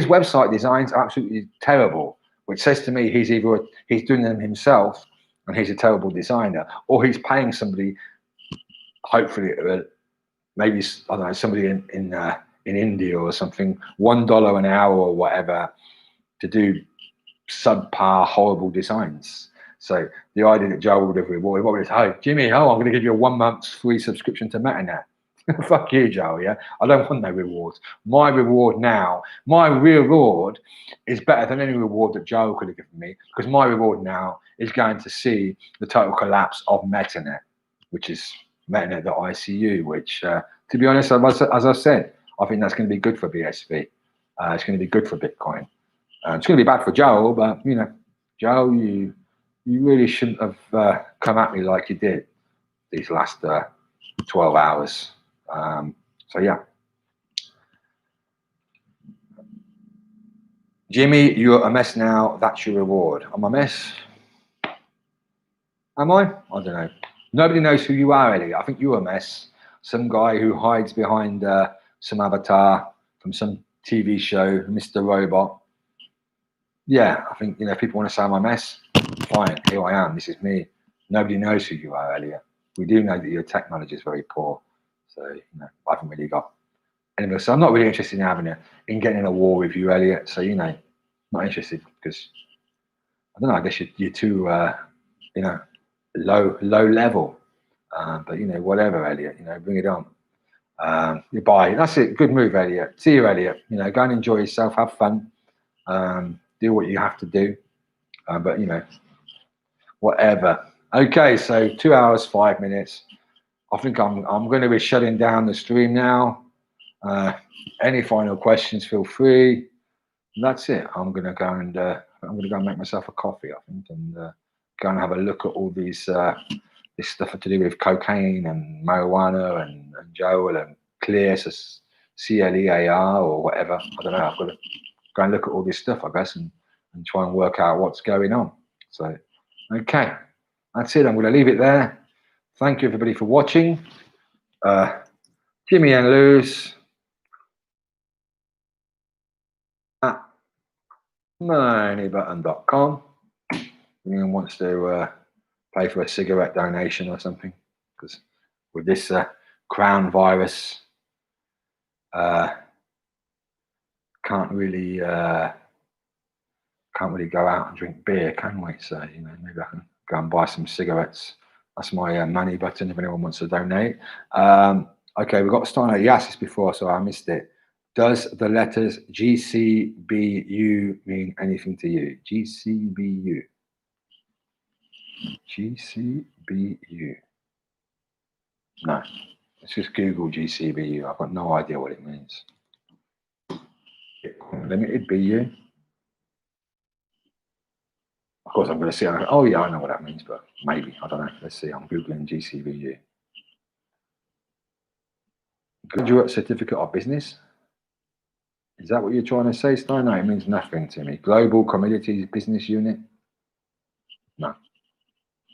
website design's absolutely terrible, which says to me he's doing them himself and he's a terrible designer, or he's paying somebody, hopefully maybe, I don't know, somebody in India or something, $1 an hour or whatever to do subpar, horrible designs. So the idea that Joel would have rewarded, what would it say? "Hey, Jimmy, I'm going to give you a 1 month's free subscription to Metanet." Fuck you, Joe. Yeah, I don't want no rewards. My reward now, my reward is better than any reward that Joe could have given me, because my reward now is going to see the total collapse of Metanet, which is Metanet ICU. Which, to be honest, as I said, I think that's going to be good for BSV. It's going to be good for Bitcoin. It's going to be bad for Joe, but you know, Joe, you really shouldn't have come at me like you did these last 12 hours. So yeah, Jimmy, you're a mess now. That's your reward. I'm a mess. Am I? I don't know. Nobody knows who you are, Ellie. I think you're a mess. Some guy who hides behind some avatar from some TV show, Mr. Robot. Yeah, I think, you know, if people want to say I'm a mess, fine. Here I am. This is me. Nobody knows who you are, Elliot. We do know that your technology is very poor. So, you know, I haven't really got anyway. So I'm not really interested in getting in a war with you, Elliot. So, you know, not interested because I don't know. I guess you're too, you know, low level. But you know, whatever, Elliot. You know, bring it on. Goodbye. That's it. Good move, Elliot. See you, Elliot. You know, go and enjoy yourself. Have fun. Do what you have to do. But you know, whatever. Okay, so 2 hours, 5 minutes. I think I'm going to be shutting down the stream now. Any final questions? Feel free. That's it. I'm going to go and make myself a coffee, I think, and go and have a look at all these this stuff to do with cocaine and marijuana and Joel and Clear, so CLEAR or whatever. I don't know. I've got to go and look at all this stuff, I guess, and try and work out what's going on. So, okay, that's it. I'm going to leave it there. Thank you, everybody, for watching. Jimmy and Luz at moneybutton.com. Anyone wants to pay for a cigarette donation or something, because with this crown virus, can't really go out and drink beer, can we? So, you know, maybe I can go and buy some cigarettes. That's my money button if anyone wants to donate. Okay, we've got to start on Yasis before, so I missed it. Does the letters GCBU mean anything to you? GCBU. GCBU. No. Let's just Google GCBU. I've got no idea what it means. Limited BU. Of course, I'm going to see. Oh, yeah, I know what that means, but maybe. I don't know. Let's see. I'm Googling GCBU. Graduate Certificate of Business. Is that what you're trying to say, Stein? No, it means nothing to me. Global Commodities Business Unit. No.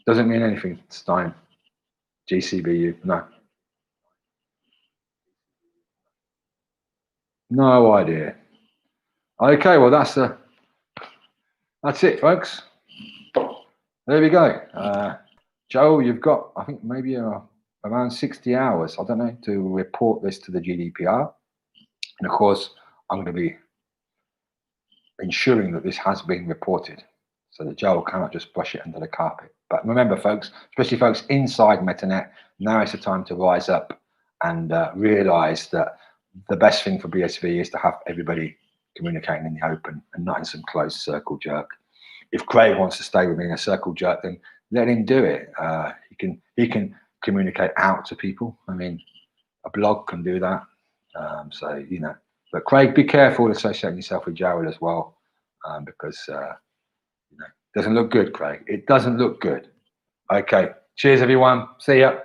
Doesn't mean anything, Stein. GCBU. No. No idea. Okay, well, that's it, folks. There we go. Joe, you've got, I think, maybe around 60 hours, I don't know, to report this to the GDPR. And of course, I'm going to be ensuring that this has been reported so that Joe cannot just brush it under the carpet. But remember, folks, especially folks inside Metanet, now is the time to rise up and realize that the best thing for BSV is to have everybody communicating in the open and not in some closed circle jerk. If Craig wants to stay within a circle jerk, then let him do it. He can communicate out to people. I mean, a blog can do that. So, you know, but Craig, be careful associating yourself with Joel as well, because, you know, it doesn't look good, Craig. It doesn't look good. Okay. Cheers, everyone. See ya.